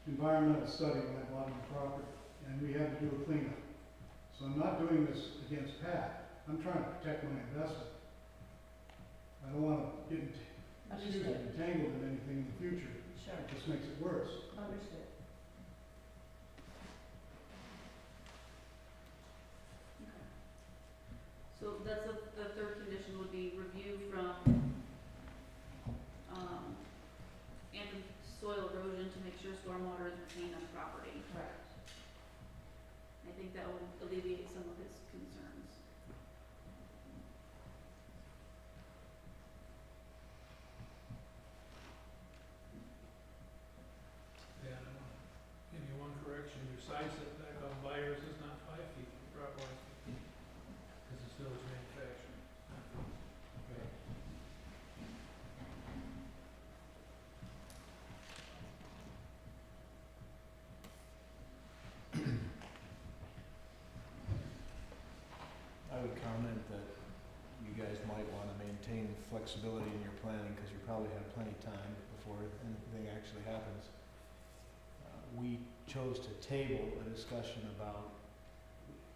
environmental study when I bought my property, and we had to do a cleanup. So I'm not doing this against Pat, I'm trying to protect my investment. I don't wanna get entangled in anything in the future. Sure. It just makes it worse. Understood. so that's the third condition would be review from, anti-soil erosion to make sure stormwater is retained on property. Correct. I think that will alleviate some of his concerns. Yeah, and I want to give you one correction, your side setback on Byers is not 5 feet from the property line, because it's village manufacturing. Okay. I would comment that you guys might want to maintain flexibility in your planning, because you probably have plenty of time before anything actually happens. We chose to table a discussion about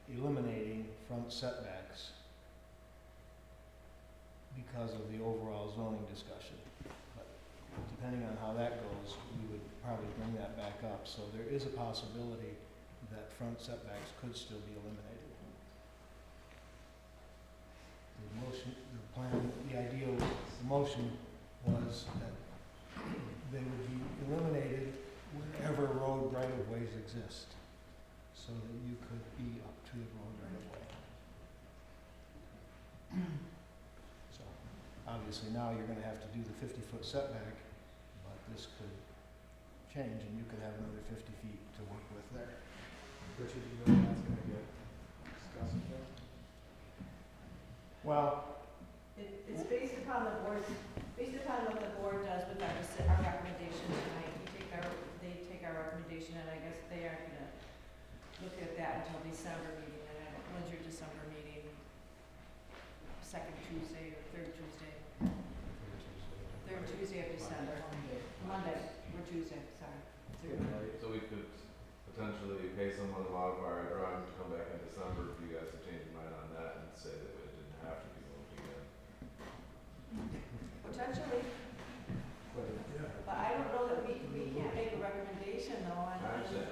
eliminating front setbacks because of the overall zoning discussion. But depending on how that goes, we would probably bring that back up. So there is a possibility that front setbacks could still be eliminated. The idea of the motion was that they would be eliminated wherever road right-of-ways exist, so that you could be up to the road right-of-way. So, obviously now you're gonna have to do the 50-foot setback, but this could change and you could have another 50 feet to work with there. Richard, do you know when that's gonna get discussed again? Well, It's based upon the board's, based upon what the board does with our recommendation tonight. They take our recommendation, and I guess they aren't gonna look at that until December meeting. And when's your December meeting? Second Tuesday or third Tuesday? Third Tuesday of December. Monday, or Tuesday, sorry. So we could potentially pay someone to modify our drawing to come back in December if you guys have changed your mind on that and say that it didn't have to be moved again. Potentially, but I don't know that we can't make a recommendation though on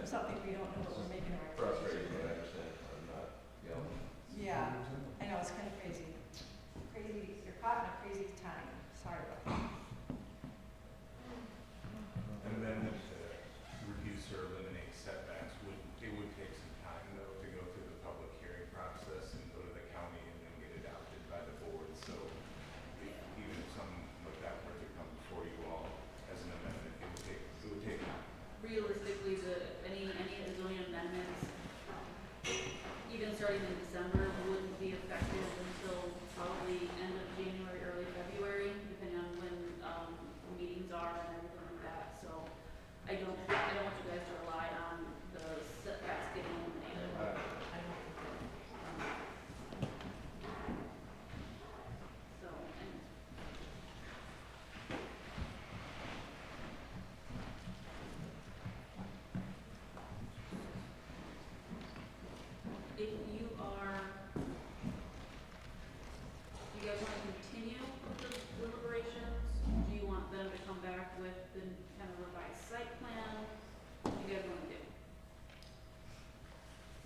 something we don't know what we're making a recommendation. Frustrating, but I understand. I'm not yelling. Yeah, I know, it's kind of crazy. Crazy, you're caught in a crazy time. Sorry about that. An amendment to reduce or eliminate setbacks it would take some time though to go through the public hearing process and go to the county and then get adopted by the board. So even if something like that were to come before you all as an amendment, it would take time. Realistically, any of the zoning amendments, even starting in December, wouldn't be effective until probably end of January, early February, depending on when meetings are and everything like that. So I don't want you guys to rely on the setbacks getting eliminated. So, and if you guys want to continue with the deliberations, do you want them to come back with the kind of revised site plan? What do you guys want to do?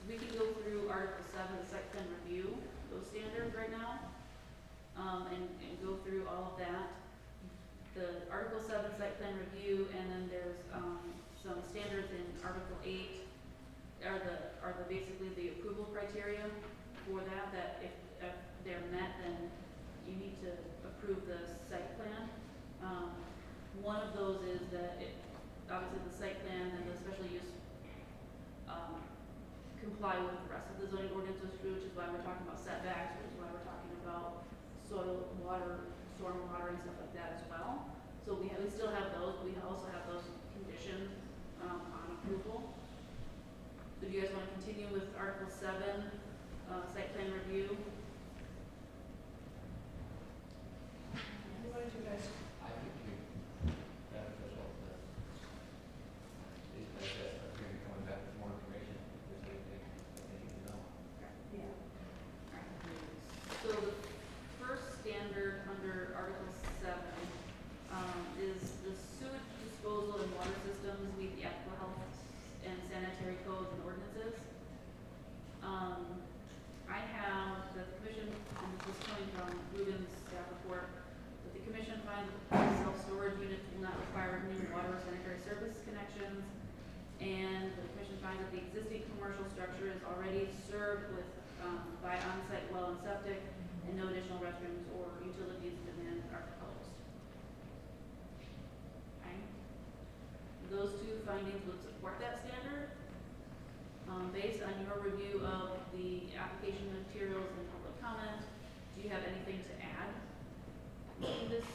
We can go through Article 7, the site plan review, those standards right now. and go through all of that. The Article 7 site plan review, and then there's, some standards in Article 8 are the basically the approval criteria for that if they're met, then you need to approve the site plan. One of those is that obviously the site plan and the special use comply with the rest of the zoning ordinances, which is why we're talking about setbacks, which is why we're talking about soil, water, storm water, and stuff like that as well. So we still have those, but we also have those conditions on approval. So do you guys want to continue with Article 7, site plan review? What did you guys? I think it'd be beneficial to, these guys are maybe coming back with more information, if there's anything that they need to know. Yeah. So the first standard under Article 7 is the sewage disposal and water systems meet the applicable health and sanitary codes and ordinances. I have the commission, and this is coming from Ruben's staff report, that the commission finds that self-storage units will not require new water or sanitary service connections, and the commission finds that the existing commercial structure is already served with by on-site well and septic, and no additional restrooms or utilities demands are proposed. Okay. Those two findings would support that standard. Based on your review of the application materials and public comment, do you have anything to add to this,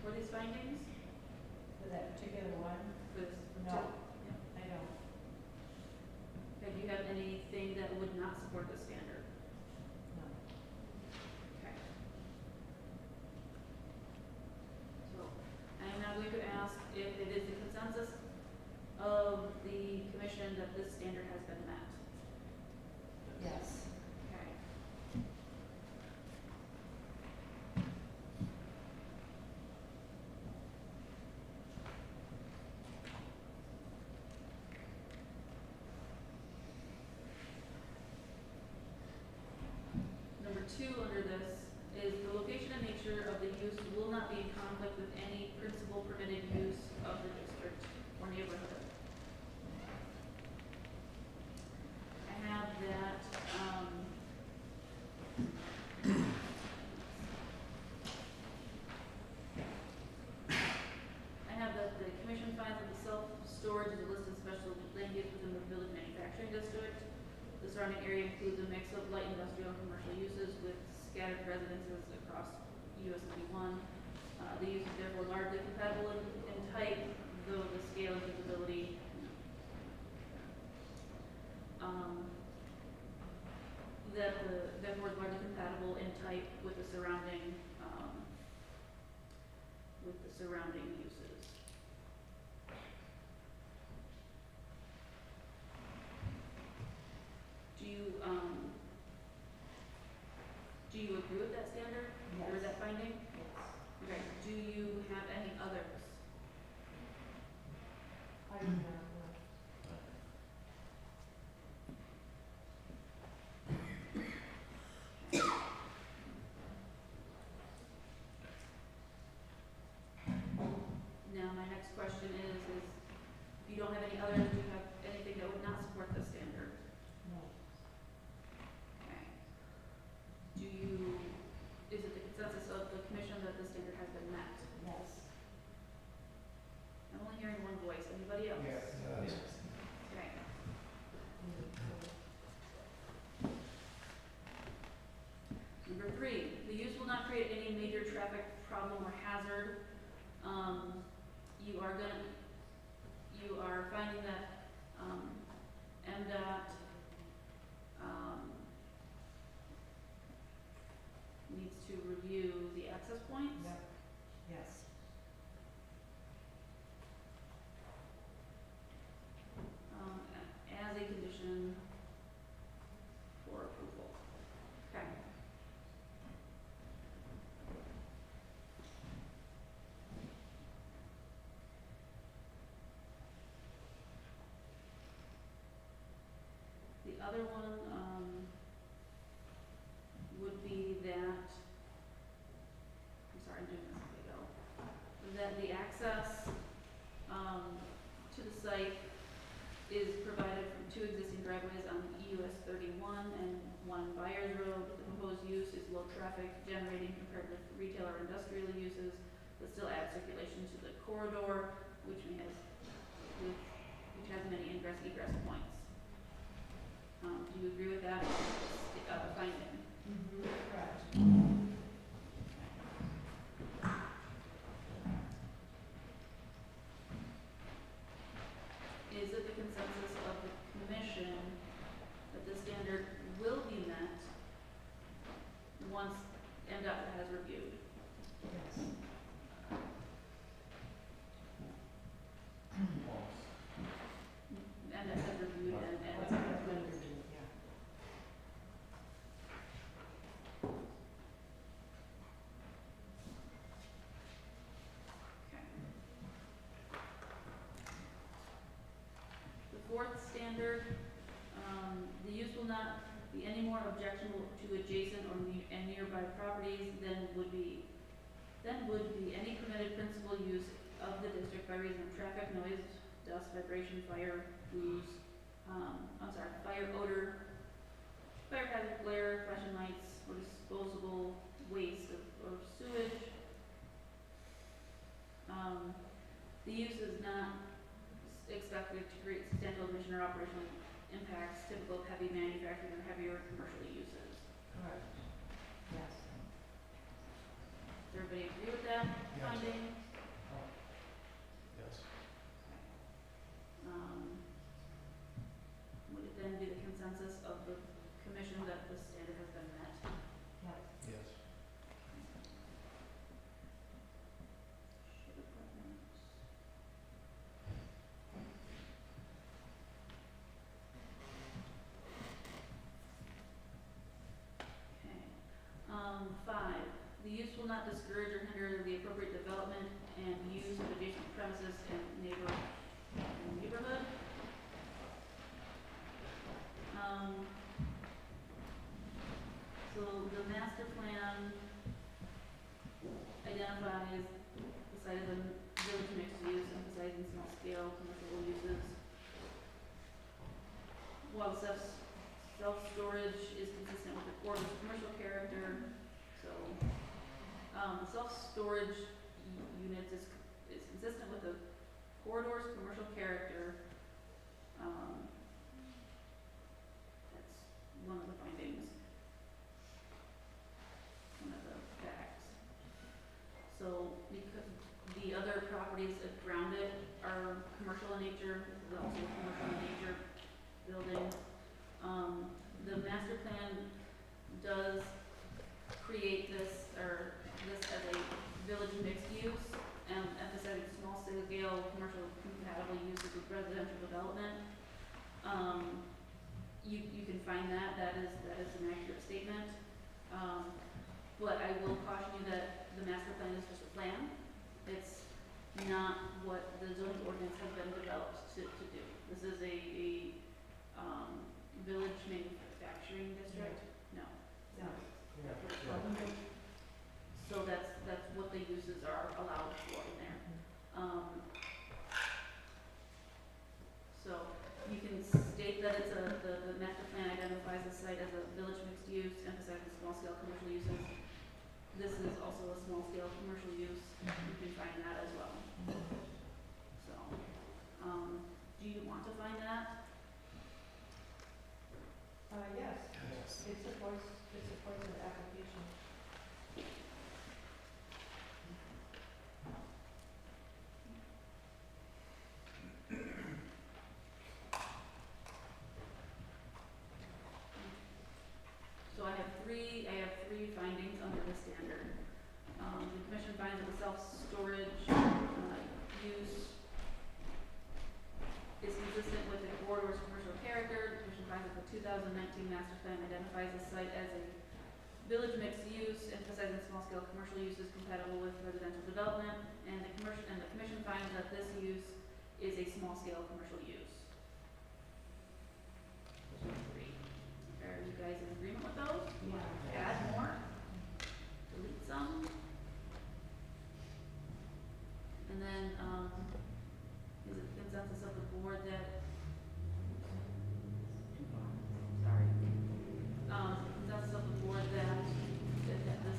for these findings? For that particular one? For this? No, Yeah. I don't. Okay, do you have anything that would not support the standard? No. Okay. So, I am now going to ask if it is the consensus of the commission that this standard has been met. Yes. Okay. Number 2 under this is the location and nature of the use will not be in conflict with any principal permitted use of the district or neighborhood. I have that, the commission finds that the self-storage is a listed special land use within the village manufacturing district. The surrounding area includes a mix of light industrial and commercial uses with scattered residences across US 91. The use is therefore largely compatible in type, though the scale and visibility therefore is largely compatible in type with the surrounding uses. Do you agree with that standard? Yes. Or that finding? Yes. Okay, do you have any others? I do not. Now, my next question is if you don't have any others, do you have anything that would not support this standard? No. Okay. Is it the consensus of the commission that the standard has been met? Yes. I'm only hearing one voice. Anybody else? Yes. Okay. Number 3, the use will not create any major traffic problem or hazard. You are finding that MDOT needs to review the access points. Yep. Yes. As a condition for approval. Okay. The other one would be that traffic generating compared with retail or industrial uses, but still add circulation to the corridor, which has many ingress egress points. Do you agree with that finding? Correct. Is it the consensus of the commission that the standard will be met once MDOT has reviewed? Yes. MDOT has reviewed and What's has that approved. going to do? Yeah. Okay. The fourth standard, the use will not be any more objectionable to adjacent or and nearby properties than would be any permitted principal use of the district by reason of traffic, noise, dust, vibration, fire, fire odor, fire hazard, glare, flashing lights, or disposable waste or sewage. The use is not expected to create substantial emission or operational impacts typical of heavy manufacturing or heavier commercial uses. Correct. Yes. Does everybody agree with that finding? Yes. Would it then be the consensus of the commission that the standard has been met? Yes. Okay. 5, the use will not discourage or hinder the appropriate development and use of adjacent premises and neighborhood. So the master plan identifies the site as a village mixed use, emphasizing small scale commercial uses. While self-storage is consistent with the corridor's commercial character, so self-storage units is consistent with the corridor's commercial character. That's one of the findings, one of the facts. So because the other properties around it are commercial in nature, this is also a commercial in nature building. The master plan does create this as a village mixed use, emphasizing small scale commercial compatible uses with residential development. You can find that is an accurate statement. But I will caution you that the master plan is just a plan. It's not what the zoning ordinance has been developed to do. This is a village manufacturing district? No. No. So that's what the uses are allowed for in there. So you can state that it's the master plan identifies the site as a village mixed use, emphasizing small scale commercial uses. This is also a small scale commercial use. You can find that as well. So, do you want to find that? Yes. It supports the application. So I have three findings under the standard. The commission finds that the self-storage use is consistent with the corridor's commercial character. The commission finds that the 2019 master plan identifies the site as a village mixed use, emphasizing small-scale commercial uses compatible with residential development. And the commission finds that this use is a small-scale commercial use. Those are 3. Are you guys in agreement with those? Yeah. Add more? Delete some? And then, is it the consensus of the board that, consensus of the board that the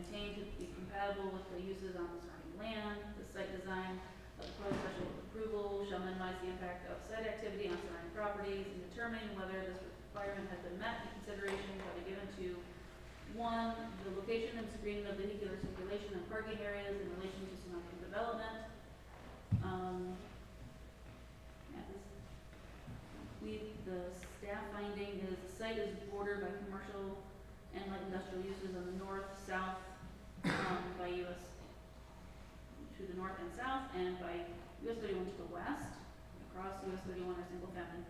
maintained to be compatible with the uses on the surrounding land. The site design of the proposed special approval shall minimize the impact of site activity on surrounding properties. In determining whether this requirement has been met, the consideration shall be given to 1, the location and screening of vehicular circulation and parking areas in relation to surrounding development. The staff finding is the site is bordered by commercial and light industrial uses on the north, south, by US, to the north and south, and by US 31 to the west. Across US 31 are single family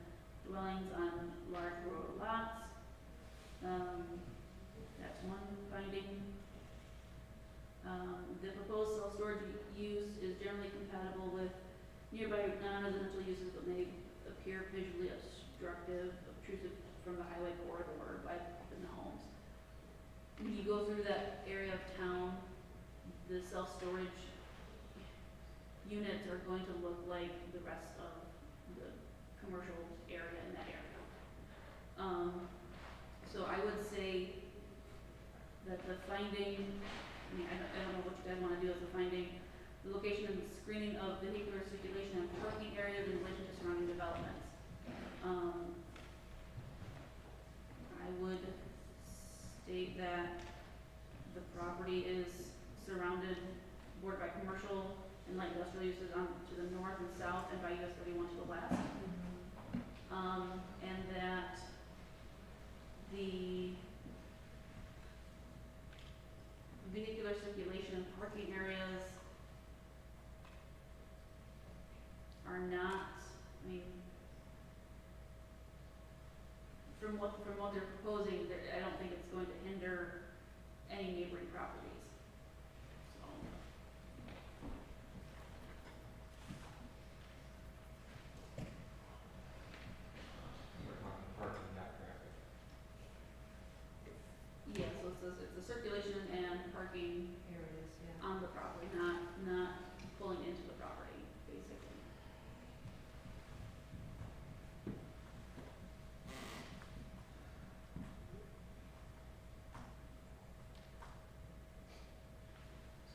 dwellings on large rural lots. That's one finding. The proposed self-storage use is generally compatible with nearby non-residential uses but may appear visually obstructive, obtrusive from the highway corridor by the homes. When you go through that area of town, the self-storage units are going to look like the rest of the commercial area in that area. So I would say that the finding, I mean, I don't know what you guys want to do as a finding, the location and screening of vehicular circulation and parking areas in relation to surrounding developments. I would state that the property is surrounded, bordered by commercial and light industrial uses on to the north and south and by US 31 to the west. And that the vehicular circulation and parking areas are not, I mean, from what they're proposing, I don't think it's going to hinder any neighboring properties. So. We're talking parking, not traffic. Yeah, so it's the circulation and parking areas, on the property, not pulling into the property, basically.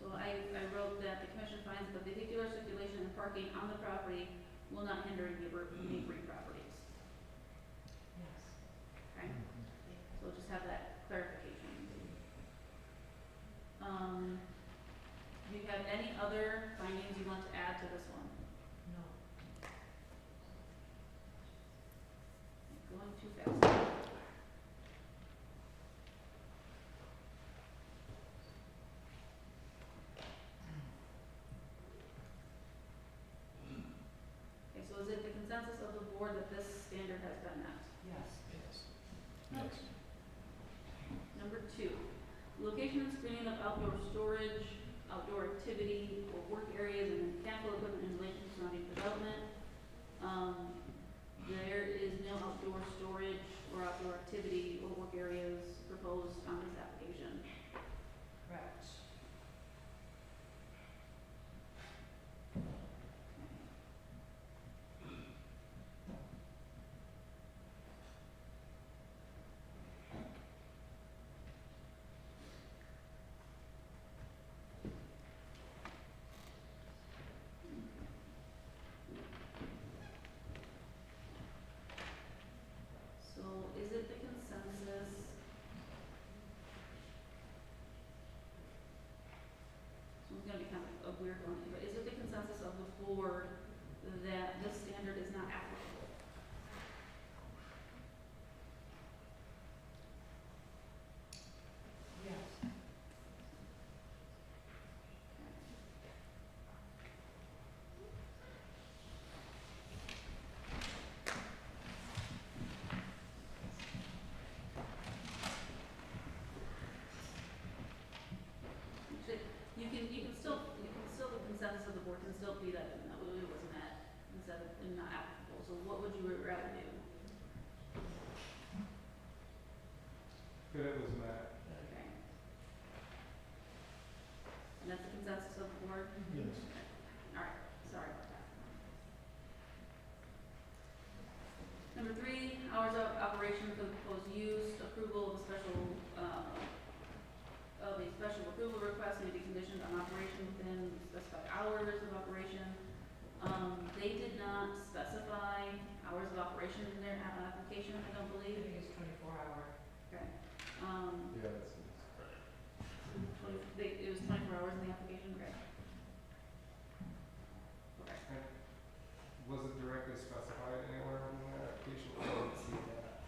So I wrote that the commission finds that the vehicular circulation and parking on the property will not hinder neighboring properties. Yes. Okay? So we'll just have that clarification. Do you have any other findings you want to add to this one? No. Going too fast. Okay, so is it the consensus of the board that this standard has been met? Yes. Yes. Number 2, location and screening of outdoor storage, outdoor activity, or work areas and mechanical equipment in relation to surrounding development. There is no outdoor storage or outdoor activity or work areas proposed on this application. Correct. So is it the consensus? So it's gonna be kind of a weird one, but is it the consensus of the board that this standard is not applicable? Yes. The consensus of the board can still be that it was met instead of not applicable. So what would you rather do? That it was met. Okay. And that's the consensus of the board? Yes. All right, sorry about that. Number 3, hours of operation for the proposed use, approval of a special special approval request may be conditioned on operation within specified hours of operation. They did not specify hours of operation in their application, I don't believe. I think it's 24-hour. Okay. Yeah, that's. It was 24 hours in the application, okay. Okay. Was it directly specified anywhere in the application? I didn't see that.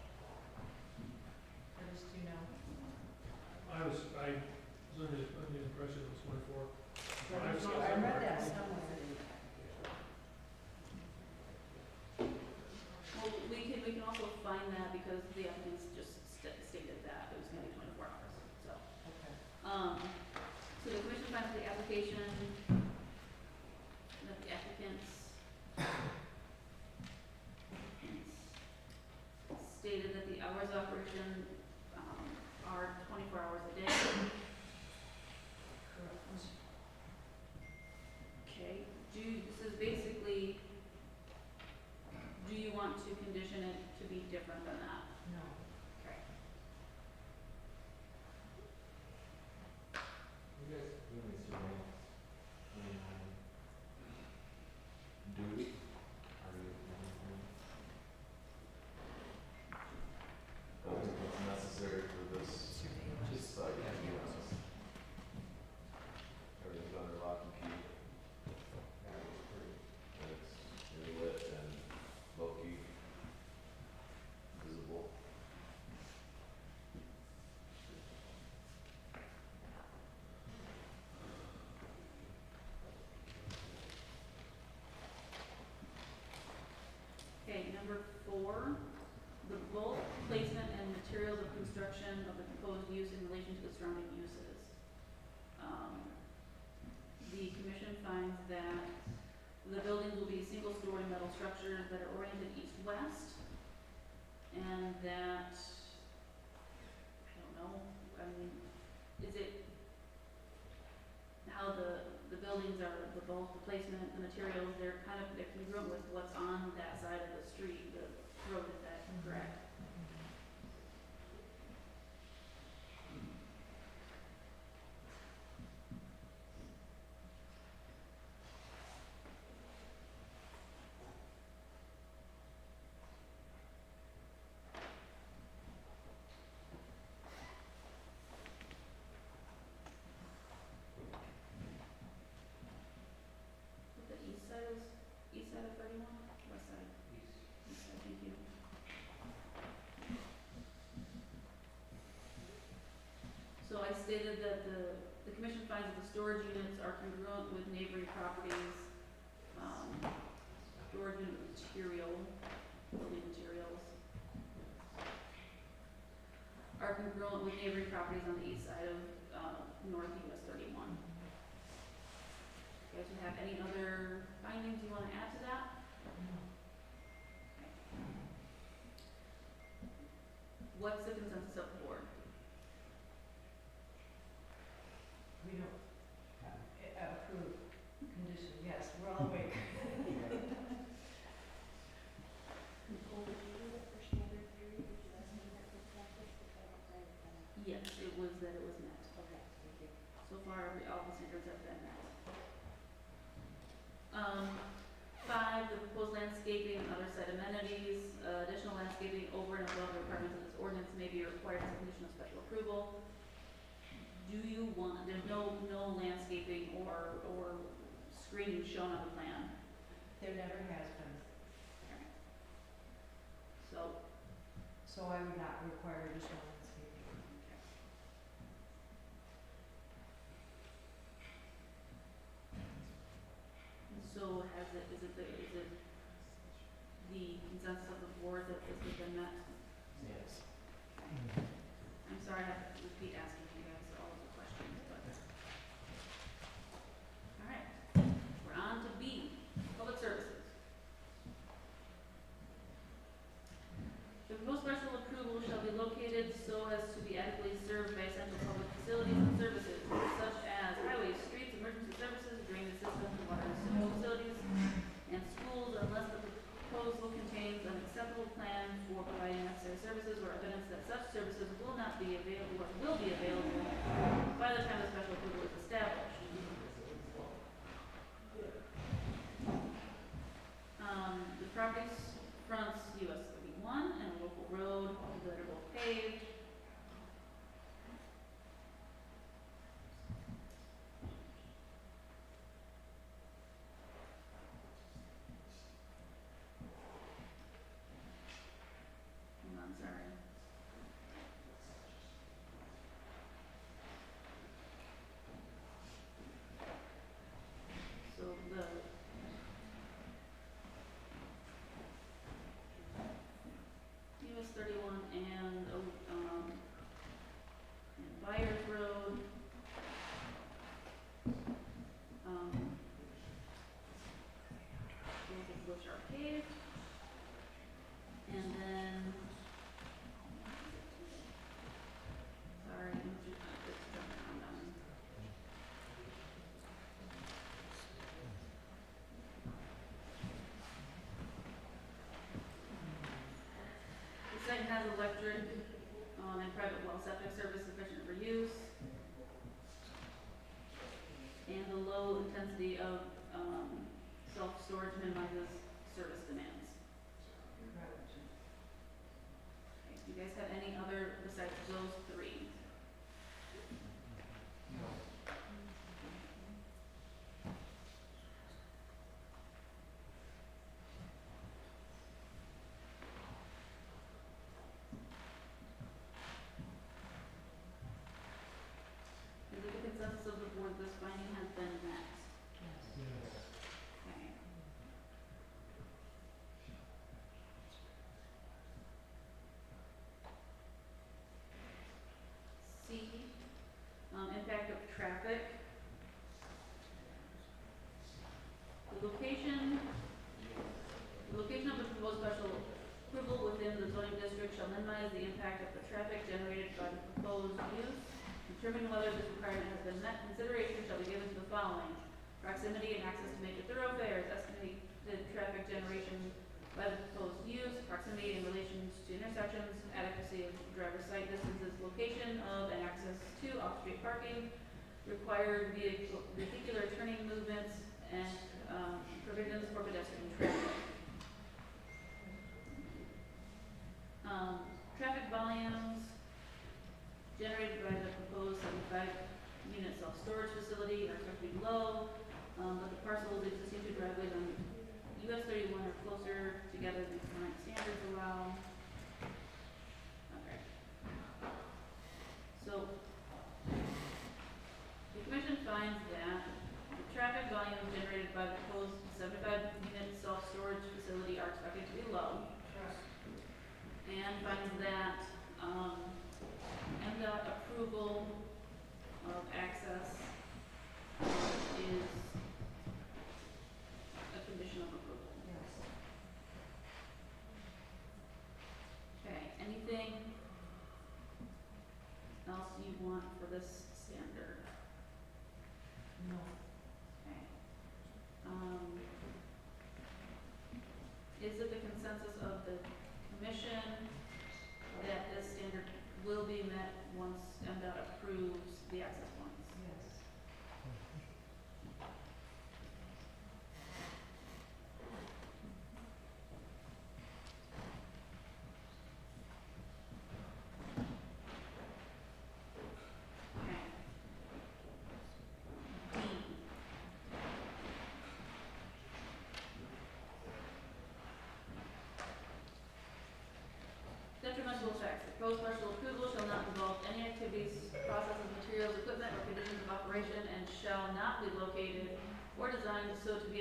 I just do know. I was under the impression it was 24. I read that somewhere. Well, we can also find that because the applicants just stated that it was gonna be 24 hours, so. Okay. So the commission finds the application, that the applicants stated that the hours of operation, are 24 hours a day. Correct. Okay, this is basically, do you want to condition it to be different than that? No. Okay. You guys doing this duty? Are you? I don't think it's necessary for this, just so I can be honest. Everything's under lock and key. And it's lit and low-key, visible. Okay, number 4, the bulk placement and materials of construction of the proposed use in relation to the surrounding uses. The commission finds that the buildings will be single-story metal structures that are oriented east-west, and that, I don't know, I mean, is it how the buildings are, the bulk, the placement, the materials, they're congruent with what's on that side of the street, the road, is that correct? The east side of 31, west side? East side, thank you. So I stated that the commission finds that the storage units are congruent with neighboring properties, storage unit material, building materials, are congruent with neighboring properties on the east side of, North US 31. You guys have any other findings you want to add to that? Okay. What's the consensus of the board? We don't approve condition, yes, we're all awake. Yes, it was that it was met. Okay, thank you. So far, all the standards have been met. 5, the proposed landscaping and other site amenities, additional landscaping over and above the requirements of this ordinance may be required as a condition of special approval. Do you want, there's no landscaping or screening shown on the plan? There never has been. So I would not require additional landscaping. So is it the consensus of the board that this has been met? Yes. I'm sorry, I have to repeat asking you guys all of the questions, but. All right, we're on to B, public services. The proposed special approval shall be located so as to be adequately served by essential public facilities and services, such as highways, streets, emergency services, drainage systems, water and sewer facilities, and schools, unless the proposal contains an acceptable plan for providing necessary services or evidence that such services will not be available or will be available low intensity of, self-storage minimizes service demands. Okay, do you guys have any other besides those three? Is it the consensus of the board this finding has been met? Okay. C, impact of traffic. The location of the proposed special approval within the zoning district shall minimize the impact of the traffic generated by the proposed use. Determine whether this requirement has been met, consideration shall be given to the following: proximity and access to major thoroughfares, estimated traffic generation by the proposed use, proximity in relation to intersections, adequacy of driver site distances, location of and access to off-street parking, required vehicular turning movements, and provisions for pedestrian traffic. Traffic volumes generated by the proposed 75-unit self-storage facility are expected to be low, but the parcel's existing two driveways on US 31 are closer together than current standards allow. Okay. So, the commission finds that the traffic volumes generated by the proposed 75-unit self-storage facility are expected to be low. And finds that, MDOT approval of access is a condition of approval. Okay, anything else you want for this standard? No. Okay. Is it the consensus of the commission that this standard will be met once MDOT approves the access points? Yes. Detrimental effects. The proposed special approval shall not involve any activities, processes, materials, equipment, or conditions of operation, and shall not be located or designed so to be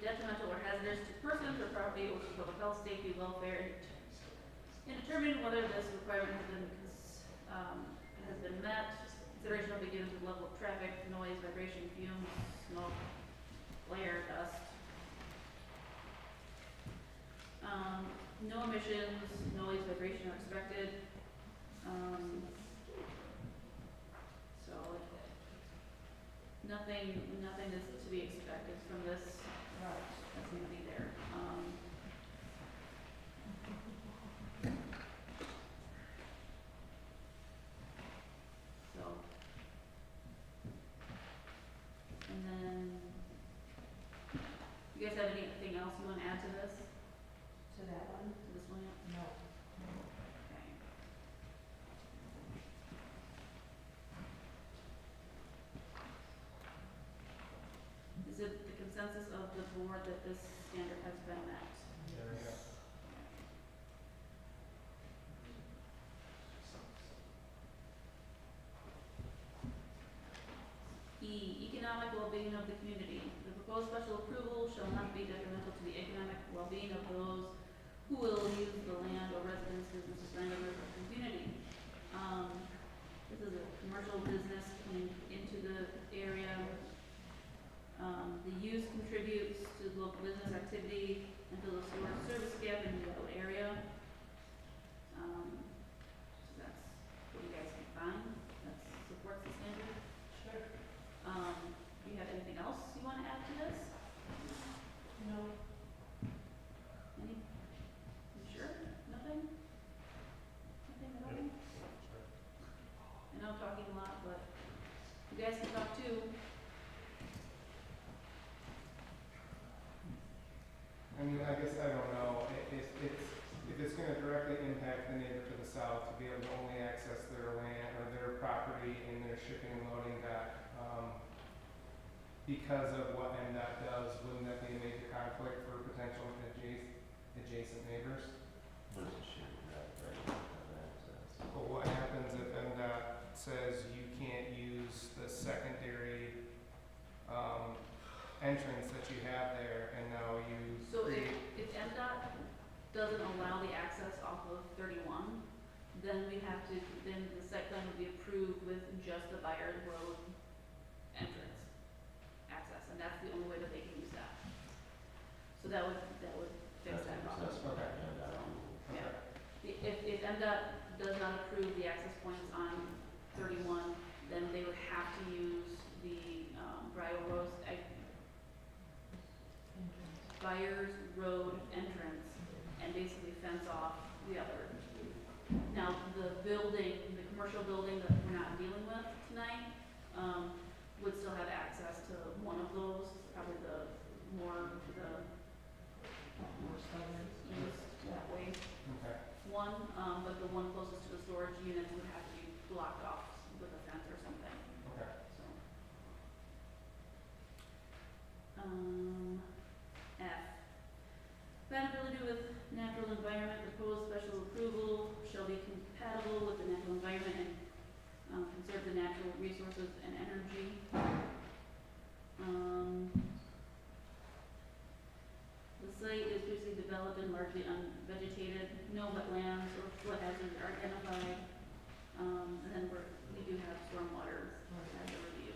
detrimental or hazardous to persons or property or to public health, safety, welfare. In determining whether this requirement has been met, consideration will be given to the level of traffic, noise, vibration, fumes, smoke, glare, dust. No emissions, noise, vibration are expected. So nothing is to be expected from this. Right. That's going to be there. So, and then, you guys have anything else you want to add to this? To that one? To this one? No. Okay. Is it the consensus of the board that this standard has been met? Yes. E, economic well-being of the community. The proposed special approval shall not be detrimental to the economic well-being of those who will use the land or residence, businesses, landowners, or community. This is a commercial business coming into the area. The use contributes to local business activity and to the service gap in the local area. So that's what you guys can find. That supports the standard. Sure. Do you have anything else you want to add to this? No. Any? You sure? Nothing? Nothing at all? I know I'm talking a lot, but you guys can talk too. mean, I guess, I don't know, if it's gonna directly impact the neighbor to the south to be able to only access their land or their property in their shipping and loading dock, because of what NDOT does, wouldn't that be a major conflict for potential adjacent neighbors? But what happens if NDOT says you can't use the secondary, entrance that you have there, and now you So create? if MDOT doesn't allow the access off of 31, then then the site plan would be approved with just the Byard Road entrance access, and that's the only way that they can use that. So that would fix that problem. Okay. Yeah. If MDOT does not approve the access points on 31, then they would have to use the Byers Road entrance and basically fence off the other. Now, the commercial building that we're not dealing with tonight, would still have access to one of those, probably the east that way. Okay. One, but the one closest to the storage unit would have to be blocked off with a fence or something. Okay. So. F. Compatibility with natural environment, proposed special approval shall be compatible with the natural environment and conserve the natural resources and energy. The site is previously developed and largely unvegetated. No wetlands or flood hazards are identified. And then we do have stormwater as a review.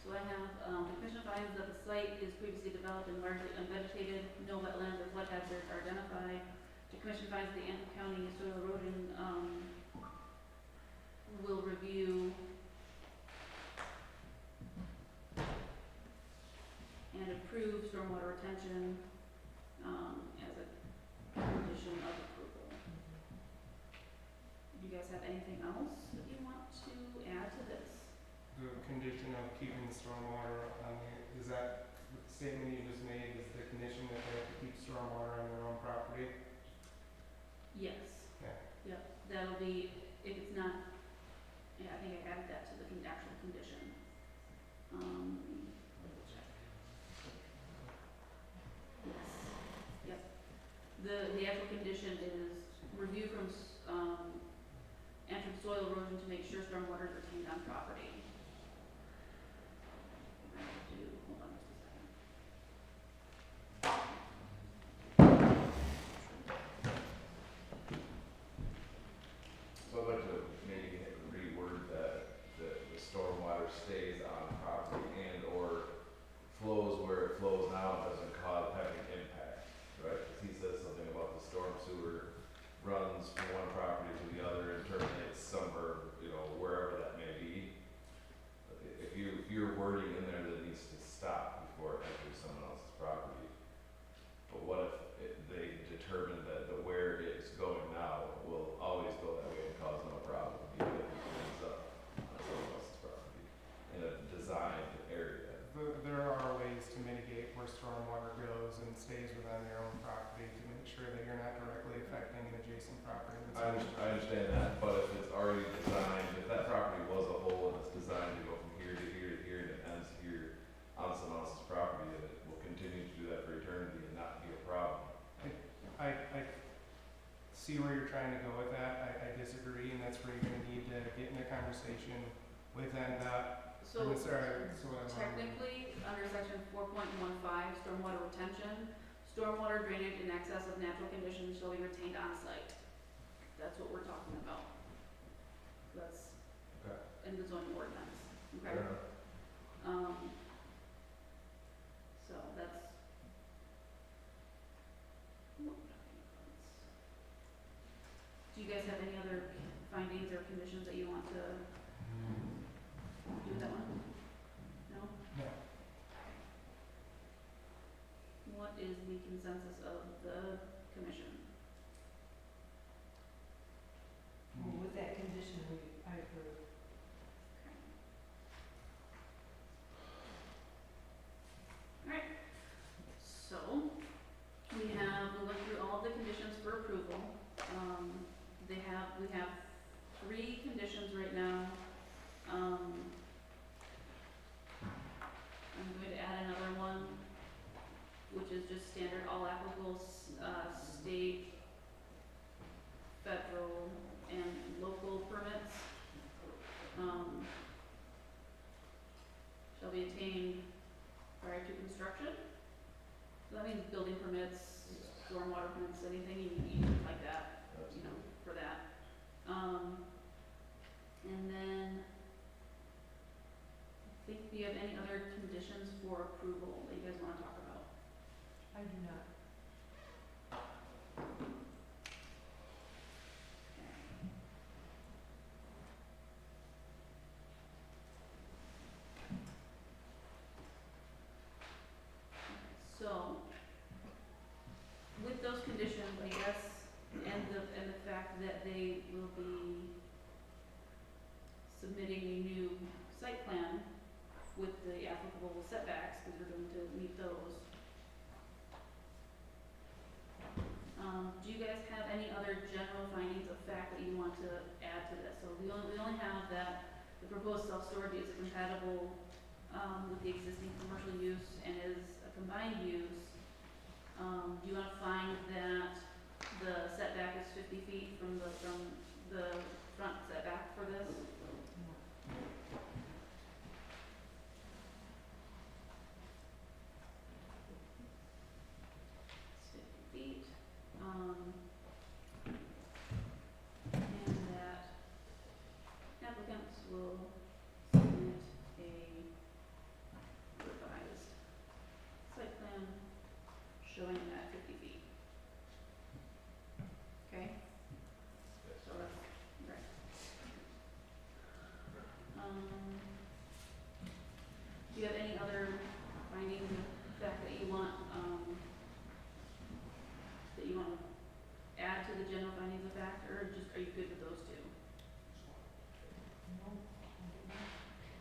So I have, the commission finds that the site is previously developed and largely unvegetated, no wetlands or flood hazards are identified. The commission finds the Antrim County Soil Erosion, will review and approve stormwater retention, as a condition of approval. Do you guys have anything else that you want to add to this? The condition of keeping stormwater on is that the statement you just made, is the condition that they have to keep stormwater on their own property? Yes. Yeah. Yep, that'll be, if it's not, yeah, I think I added that to the actual condition. Double check. Yes, yep. The actual condition is review from, Antrim soil erosion to make sure stormwater is retained on property. Hold on just a second. So I'd like to maybe reword that the stormwater stays on property and or flows where it flows now and doesn't cause having impact, right? Because he says something about the storm sewer runs from one property to the other and terminates somewhere, wherever that may be. If you're wording in there that it needs to stop before it enters someone else's property, but what if they determine that where it's going now will always go that way and cause no problem, even if it ends up on someone else's property in a designed area? There are ways to mitigate where stormwater goes and stays within your own property to make sure that you're not directly affecting an adjacent property. I understand that, but if it's already designed, if that property was a whole and it's designed to go from here to here to here and it ends here on someone else's property, and it will continue to do that for eternity and not be a problem. I see where you're trying to go with that. I disagree, and that's where you're gonna need to get in a conversation with NDOT. So So technically, under section 4.15, stormwater retention, stormwater drainage in excess of natural conditions shall be retained on site. That's what we're talking about. That's Okay. in the zoning ordinance, okay? Fair enough. you guys have any other findings or conditions that you want to do with that one? No? No. What is the consensus of the commission? Well, with that condition, I approve. Alright, so, we went through all of the conditions for approval. We have 3 conditions right now. I'm going to add another one, which is just standard all applicable, state, federal, and local permits. Shall be attained prior to construction. So that means building permits, stormwater permits, anything you need like that, you know, for that. And then, I think, do you have any other conditions for approval that you guys wanna talk about? I do not. So, with those conditions, I guess, and the fact that they will be submitting a new site plan with the applicable setbacks, because we're going to meet those. Do you guys have any other general findings of fact that you want to add to this? So we only have that the proposed self-storage is compatible with the existing commercial use and is a combined use. Do you want to find that the setback is 50 feet from the front setback for this? It's 50 feet. And that applicants will submit a revised site plan showing that 50 feet. Okay? So that's, right. Do you have any other findings of fact that you want, to add to the general findings of fact, or just, are you good with those 2? No.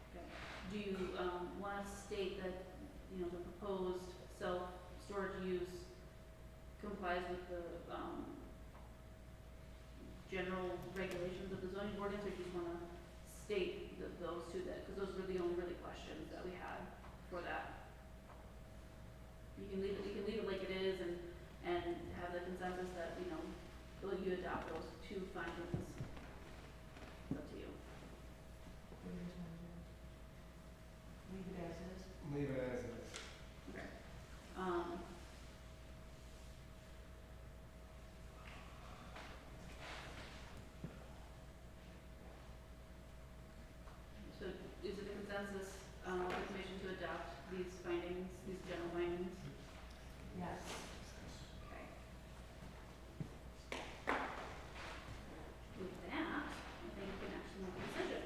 Okay. Do you, want to state that, you know, the proposed self-storage use complies with the, general regulations of the zoning ordinance, or do you just want to state those 2, because those were the only really questions that we had for that? You can leave it like it is and have the consensus that, you know, will you adopt those 2 findings? It's up to you. Leave it as is. Leave it as is. Okay. So is it the consensus, of the commission to adopt these findings, these general findings? Yes. Okay. With that, I think we can actually make a decision.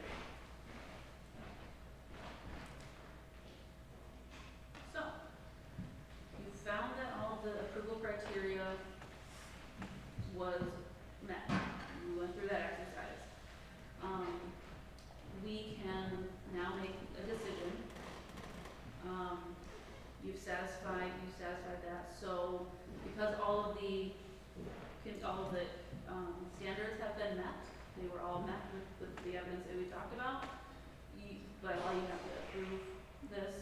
So, you found that all the approval criteria was met. We went through that exercise. We can now make a decision. You've satisfied that. So, because all of the standards have been met, they were all met with the evidence that we talked about. By law, you have to approve this.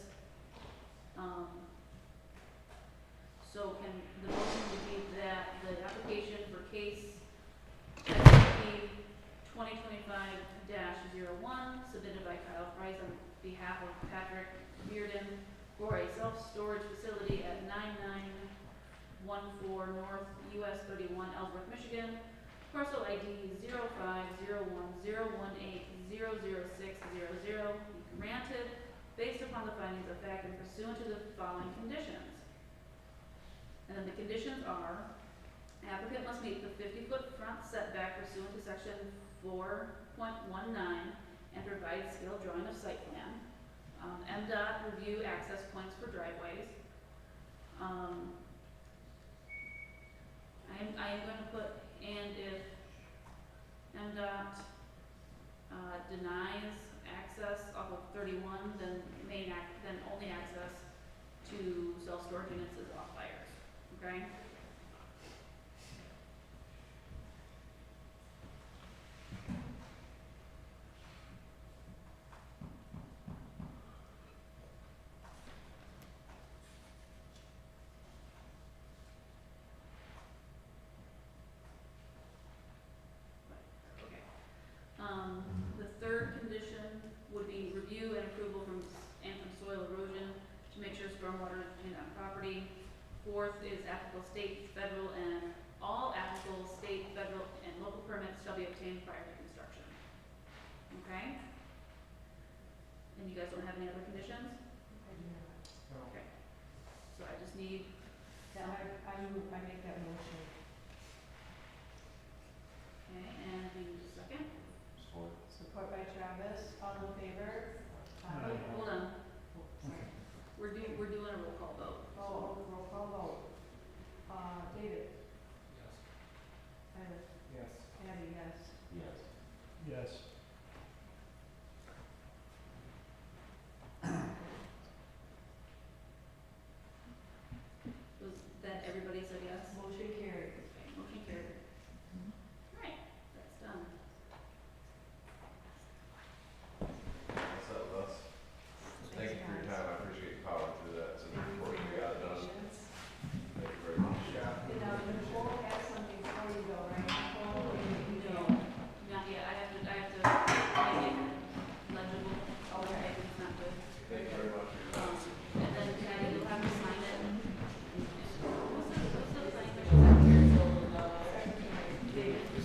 So can, the motion would be that the application for case SCP 2025-01 submitted by Kyle Price on behalf of Patrick Bearden for a self-storage facility at 9914 North US 31, Ellsworth, Michigan. Parcel ID 050101800600 be granted based upon the findings of fact and pursuant to the following conditions. And then the conditions are Applicant must meet the 50-foot front setback pursuant to section 4.19 and provide scale drawing of site plan. MDOT review access points for driveways. I am going to put, and if MDOT denies access off of 31, then only access to self-storage units is off buyers, okay? The third condition would be review and approval from soil erosion to make sure stormwater is retained on property. Fourth is applicable state, federal, and all applicable state, federal, and local permits shall be obtained prior to construction. Okay? And you guys don't have any other conditions? Okay. So I just need. Yeah, I make that motion. Okay, and we need a second. Support by Travis, all in favor? Hold on. We're doing a roll call vote. Oh, roll call vote. David? Yes. Tyler? Yes. Patty, yes. Yes. Yes. Was that everybody said yes? Motion carried. Okay, motion carried. Alright, that's done. What's up, Les? Thank you for your time, I appreciate you powering through that, it's an important we got done. Thank you very much. And now, Nicole has something for you though, right? Nicole, No, not yet. I have to make it legible. Okay, it's not good. Thank you very much for your time. And then Patty, you'll have to sign it. What's the planning commission secretary? David.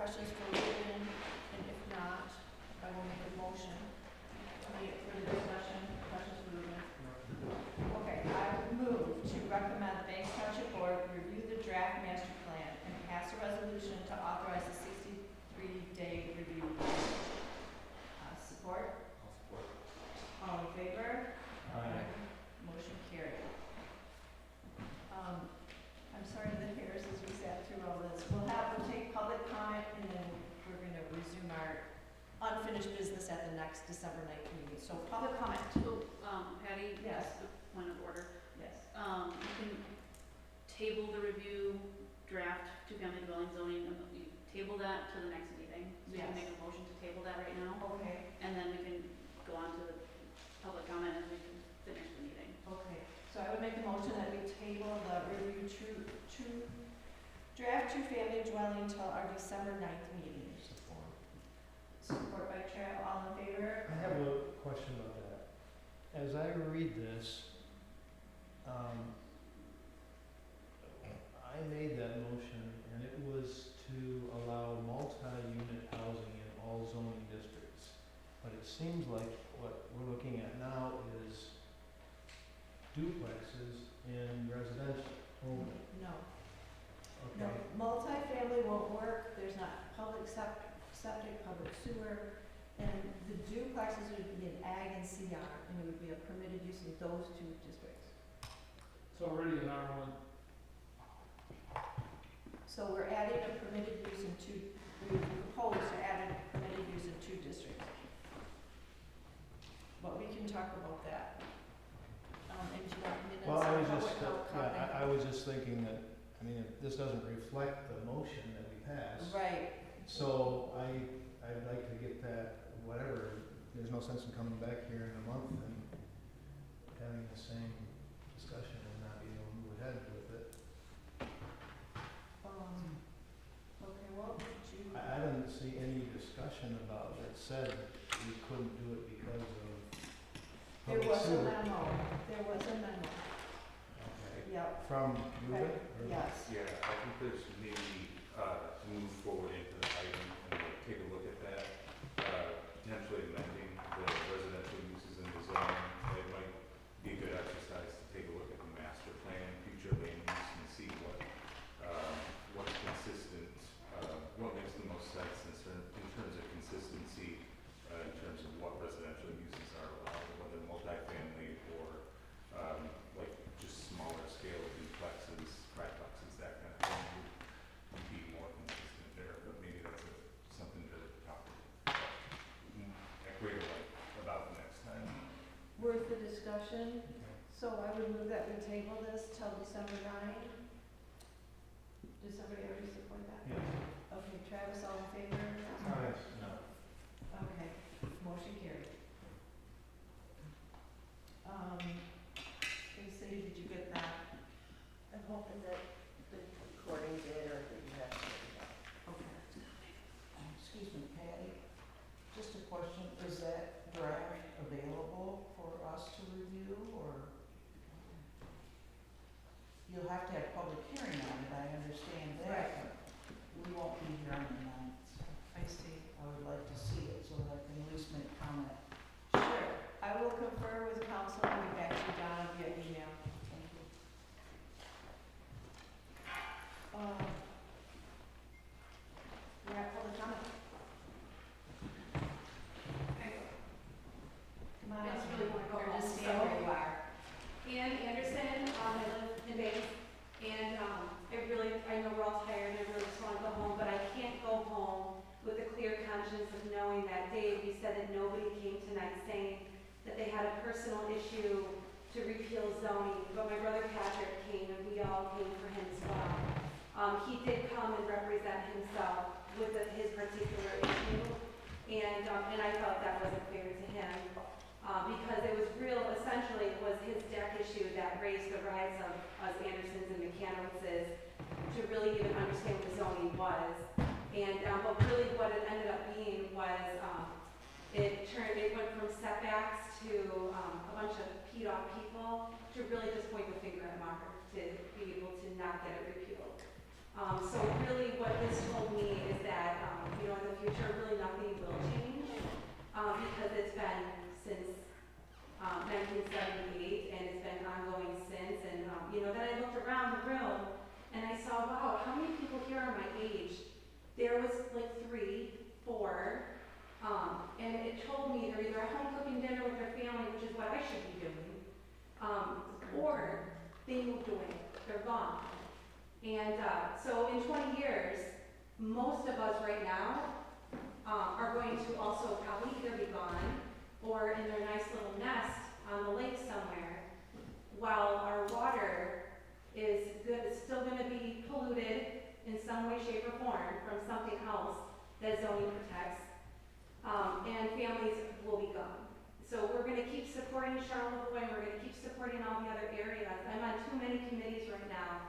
questions for Ruben? And if not, I will make a motion. Any further discussion, questions for Ruben? Okay, I would move to recommend the Banks Township Board review the draft master plan and pass a resolution to authorize a 63-day review. Support? I'll support. All in favor? Aye. Motion carried. I'm sorry that Harris, as we sat through all this, we'll take public comment and then we're gonna resume our unfinished business at the next December 9th meeting. So public comment. So, Patty? Yes. A point of order. Yes. You can table the review draft two-family dwelling zoning, you table that to the next meeting. So you Yes. can make a motion to table that right now, Okay. and then we can go on to the public comment and we can finish the meeting. Okay. So I would make a motion that we table the review draft two-family dwelling until our December 9th meeting. Support by Trav, all in favor? I have a question about that. As I read this, I made that motion and it was to allow multi-unit housing in all zoning districts. But it seems like what we're looking at now is duplexes in residential only. No. Okay. No, multifamily won't work, there's not public septic, public sewer, and the duplexes would be in ag and CR, and it would be a permitted use in those two districts. So already in R1, So we're adding a permitted use in we propose to add a permitted use in two districts. But we can talk about that. And do you want minutes? Well, I was on just, how yeah, I was just thinking that, I mean, if this doesn't reflect the motion that we passed. Right. So I'd like to get that, whatever, there's no sense in coming back here in a month and having the same discussion and not being able to move ahead with it. Okay, what would you? I didn't see any discussion about that said we couldn't do it because of There public was a sewer. memo, there was a memo, Okay. yep. From Ruben? Okay. or- Yes. Yeah, I think there's maybe, to move forward into the item and take a look at that, potentially amending the residential uses in the zone. It might be a good exercise to take a look at the master plan, future land use, and see what's consistent, what makes the most sense in terms of consistency, in terms of what residential uses are allowed, whether multifamily or, like just smaller scale duplexes, triplexes, that kind of thing would be more consistent there, but maybe that's something to talk at greater length about next time. Worth the discussion, so I would move that we table this till December 9. Does somebody already support that? Yes. Okay, Travis, all in favor? Aye. No. Okay, motion carried. Cindy, did you get that? I'm hoping that the recording did, or that you have to. Okay. Excuse me, Patty, just a question, is that draft available for us to review, or? You'll have to have public hearing on it, I understand that. Right. But we won't be here on the 9th. I see. I would like to see it so that I can at least make comment. Sure, I will confer with council and get back to you, Donna, via email. Thank you. We're at public comment. Come on, I up. just really wanna go Or home, just stand where you are. Ann Anderson, I live in Bates, and I know we're all tired, and I really just wanna go home, but I can't go home with a clear conscience of knowing that Dave, you said that nobody came tonight saying that they had a personal issue to repeal zoning, but my brother Patrick came, and we all came for him as well. He did come and represent himself with his particular issue, and I felt that wasn't fair to him. Because it was essentially it was his deck issue that raised the rights of us Andersons and McCannowitzes to really even understand what zoning was. And, but really what it ended up being was, it went from setbacks to a bunch of peed off people to really just point the finger at Mark to be able to not get it repealed. So really what this told me is that And so in 20 years, most of us right now are going to also probably either be gone or in their nice little nest on the lake somewhere, while our water is still going to be polluted in some way, shape, or form from something else that zoning protects, and families will be gone. So we're going to keep supporting Charlevoix, and we're going to keep supporting all the other areas. I'm on too many committees right now.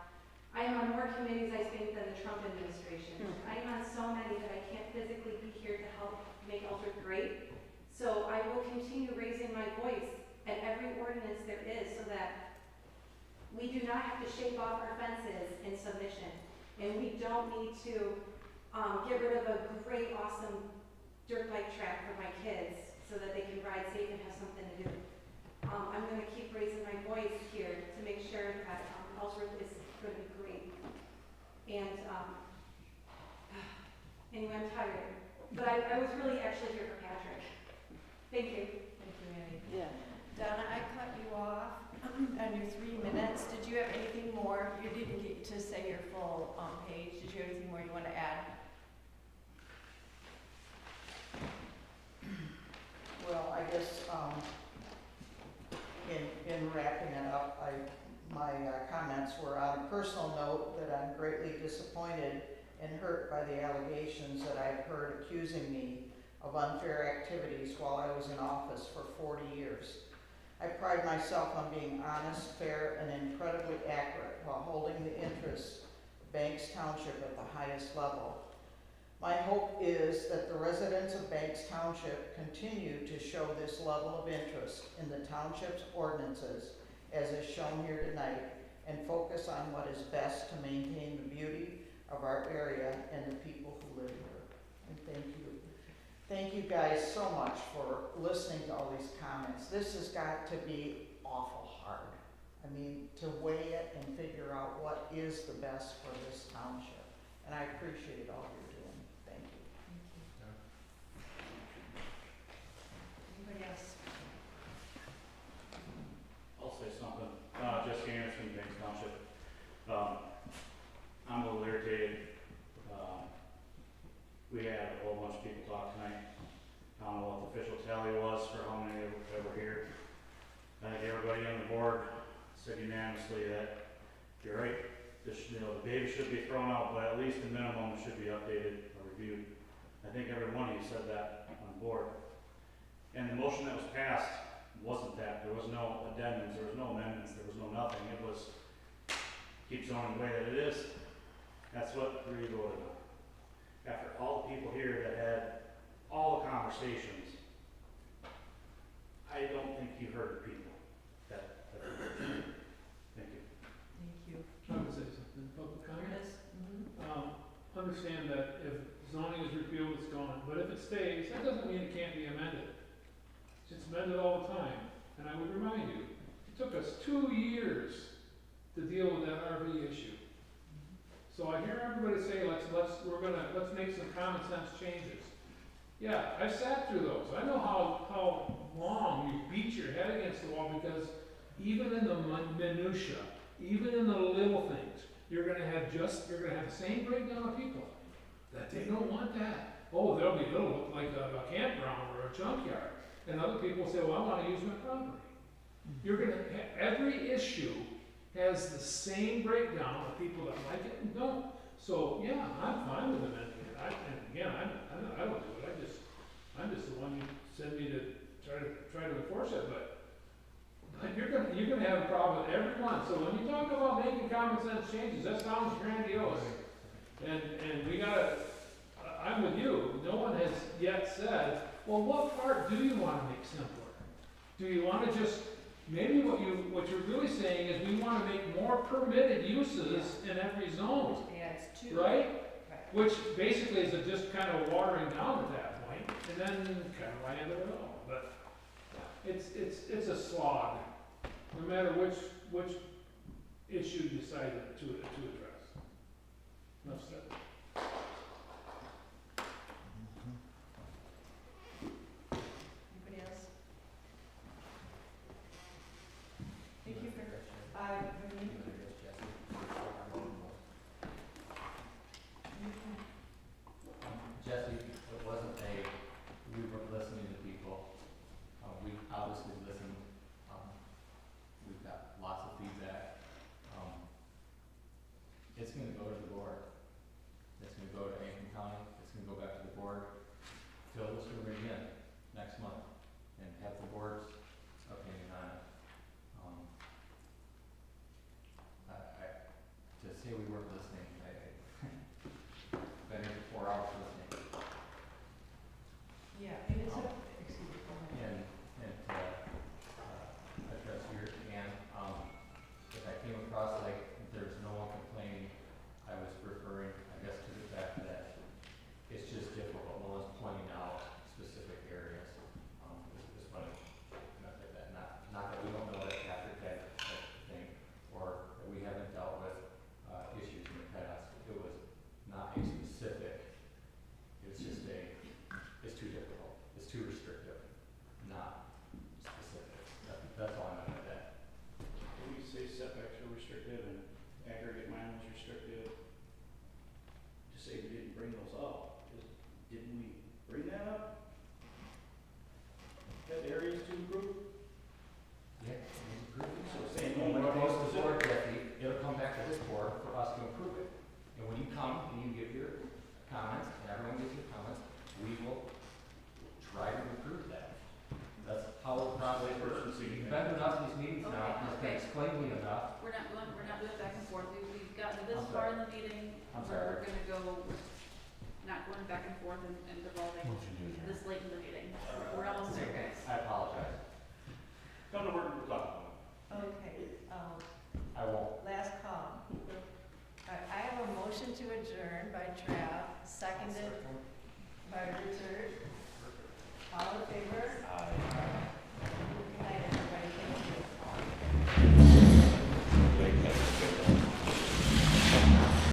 I am on more committees, I think, than the Trump administration. I am on so many that I can't physically be here to help make Ellsworth great. So I will continue raising my voice at every ordinance there is so that we do not have to shake off our fences in submission. And we don't need to get rid of a great, awesome dirt bike track for my kids so that they can ride safe and have something to do. I'm going to keep raising my voice here to make sure that Ellsworth is going to be great. And anyway, I'm tired. But I was really actually here for Patrick. Thank you. Thank you, Annie. Yeah. Donna, I cut you off on your 3 minutes. Did you have anything more? You didn't get to say your full page. Did you have anything more you want to add? Well, I guess, in wrapping it up, my comments were on a personal note that I'm greatly disappointed and hurt by the allegations that I've heard accusing me of unfair activities while I was in office for 40 years. I pride myself on being honest, fair, and incredibly accurate while holding the interests of Banks Township at the highest level. My hope is that the residents of Banks Township continue to show this level of interest in the township's ordinances, as is shown here tonight, and focus on what is best to maintain the beauty of our area and the people who live here. And thank you. Thank you guys so much for listening to all these comments. This has got to be awful hard. I mean, to weigh it and figure out what is the best for this township. And I appreciate all you're doing. Thank you. Anybody else? I'll say something. Jesse Anderson, Banks Township. I'm a little irritated. We had a whole bunch of people talk tonight. I don't know what the official tally was for how many that were here. I think everybody on the board said unanimously that you're right. The baby should be thrown out, but at least the minimum should be updated or reviewed. I think every one of you said that on board. And the motion that was passed wasn't that. There was no addendums, there was no amendments, there was no nothing. It was keep zoning the way that it is. That's what we voted on. After all the people here that had all the conversations, I don't think you heard the people that Thank you. Thank you. I would say something, public comment. Yes. Understand that if zoning is repealed, it's gone, but if it stays, that doesn't mean it can't be amended. It's amended all the time, and I would remind you, it took us 2 years to deal with that RV issue. So I hear everybody say, let's make some common sense changes. Yeah, I've sat through those. I know how long you beat your head against the wall, because even in the minutia, even in the little things, you're gonna have the same breakdown of people that they don't want that. Oh, it'll look like a campground or a junkyard. And other people say, well, I wanna use my property. You're gonna every issue has the same breakdown of people that like it and don't. So yeah, I'm fine with amending it. And again, I don't do it. I'm just the one you send me to try to enforce it. But you're gonna have a problem with everyone. So when you talk about making common sense changes, that sounds grandiose. And we gotta. I'm with you. No one has yet said, well, what part do you want to make simpler? Do you want to just maybe what you're really saying is we want to make more permitted uses in every zone, right? Which basically is just kind of watering down at that point, and then kind of land it all. But it's a slog, no matter which issue you decide to address. Enough said. Anybody else? Thank you for, Didn't we bring that up? That areas to improve? Yeah, it's approved. So And saying when no it goes to the specific- board, Jesse, it'll come back to this board for us to approve it. And when you come and you give your comments, and everyone gives your comments, we will try to improve that. That's how the process works. You've been to enough of these meetings now, it's been explained to you enough. We're not doing back and forth, we've gotten this I'm far sorry. in the meeting, I'm where sorry. we're gonna go, not going back and forth and devolving this late in the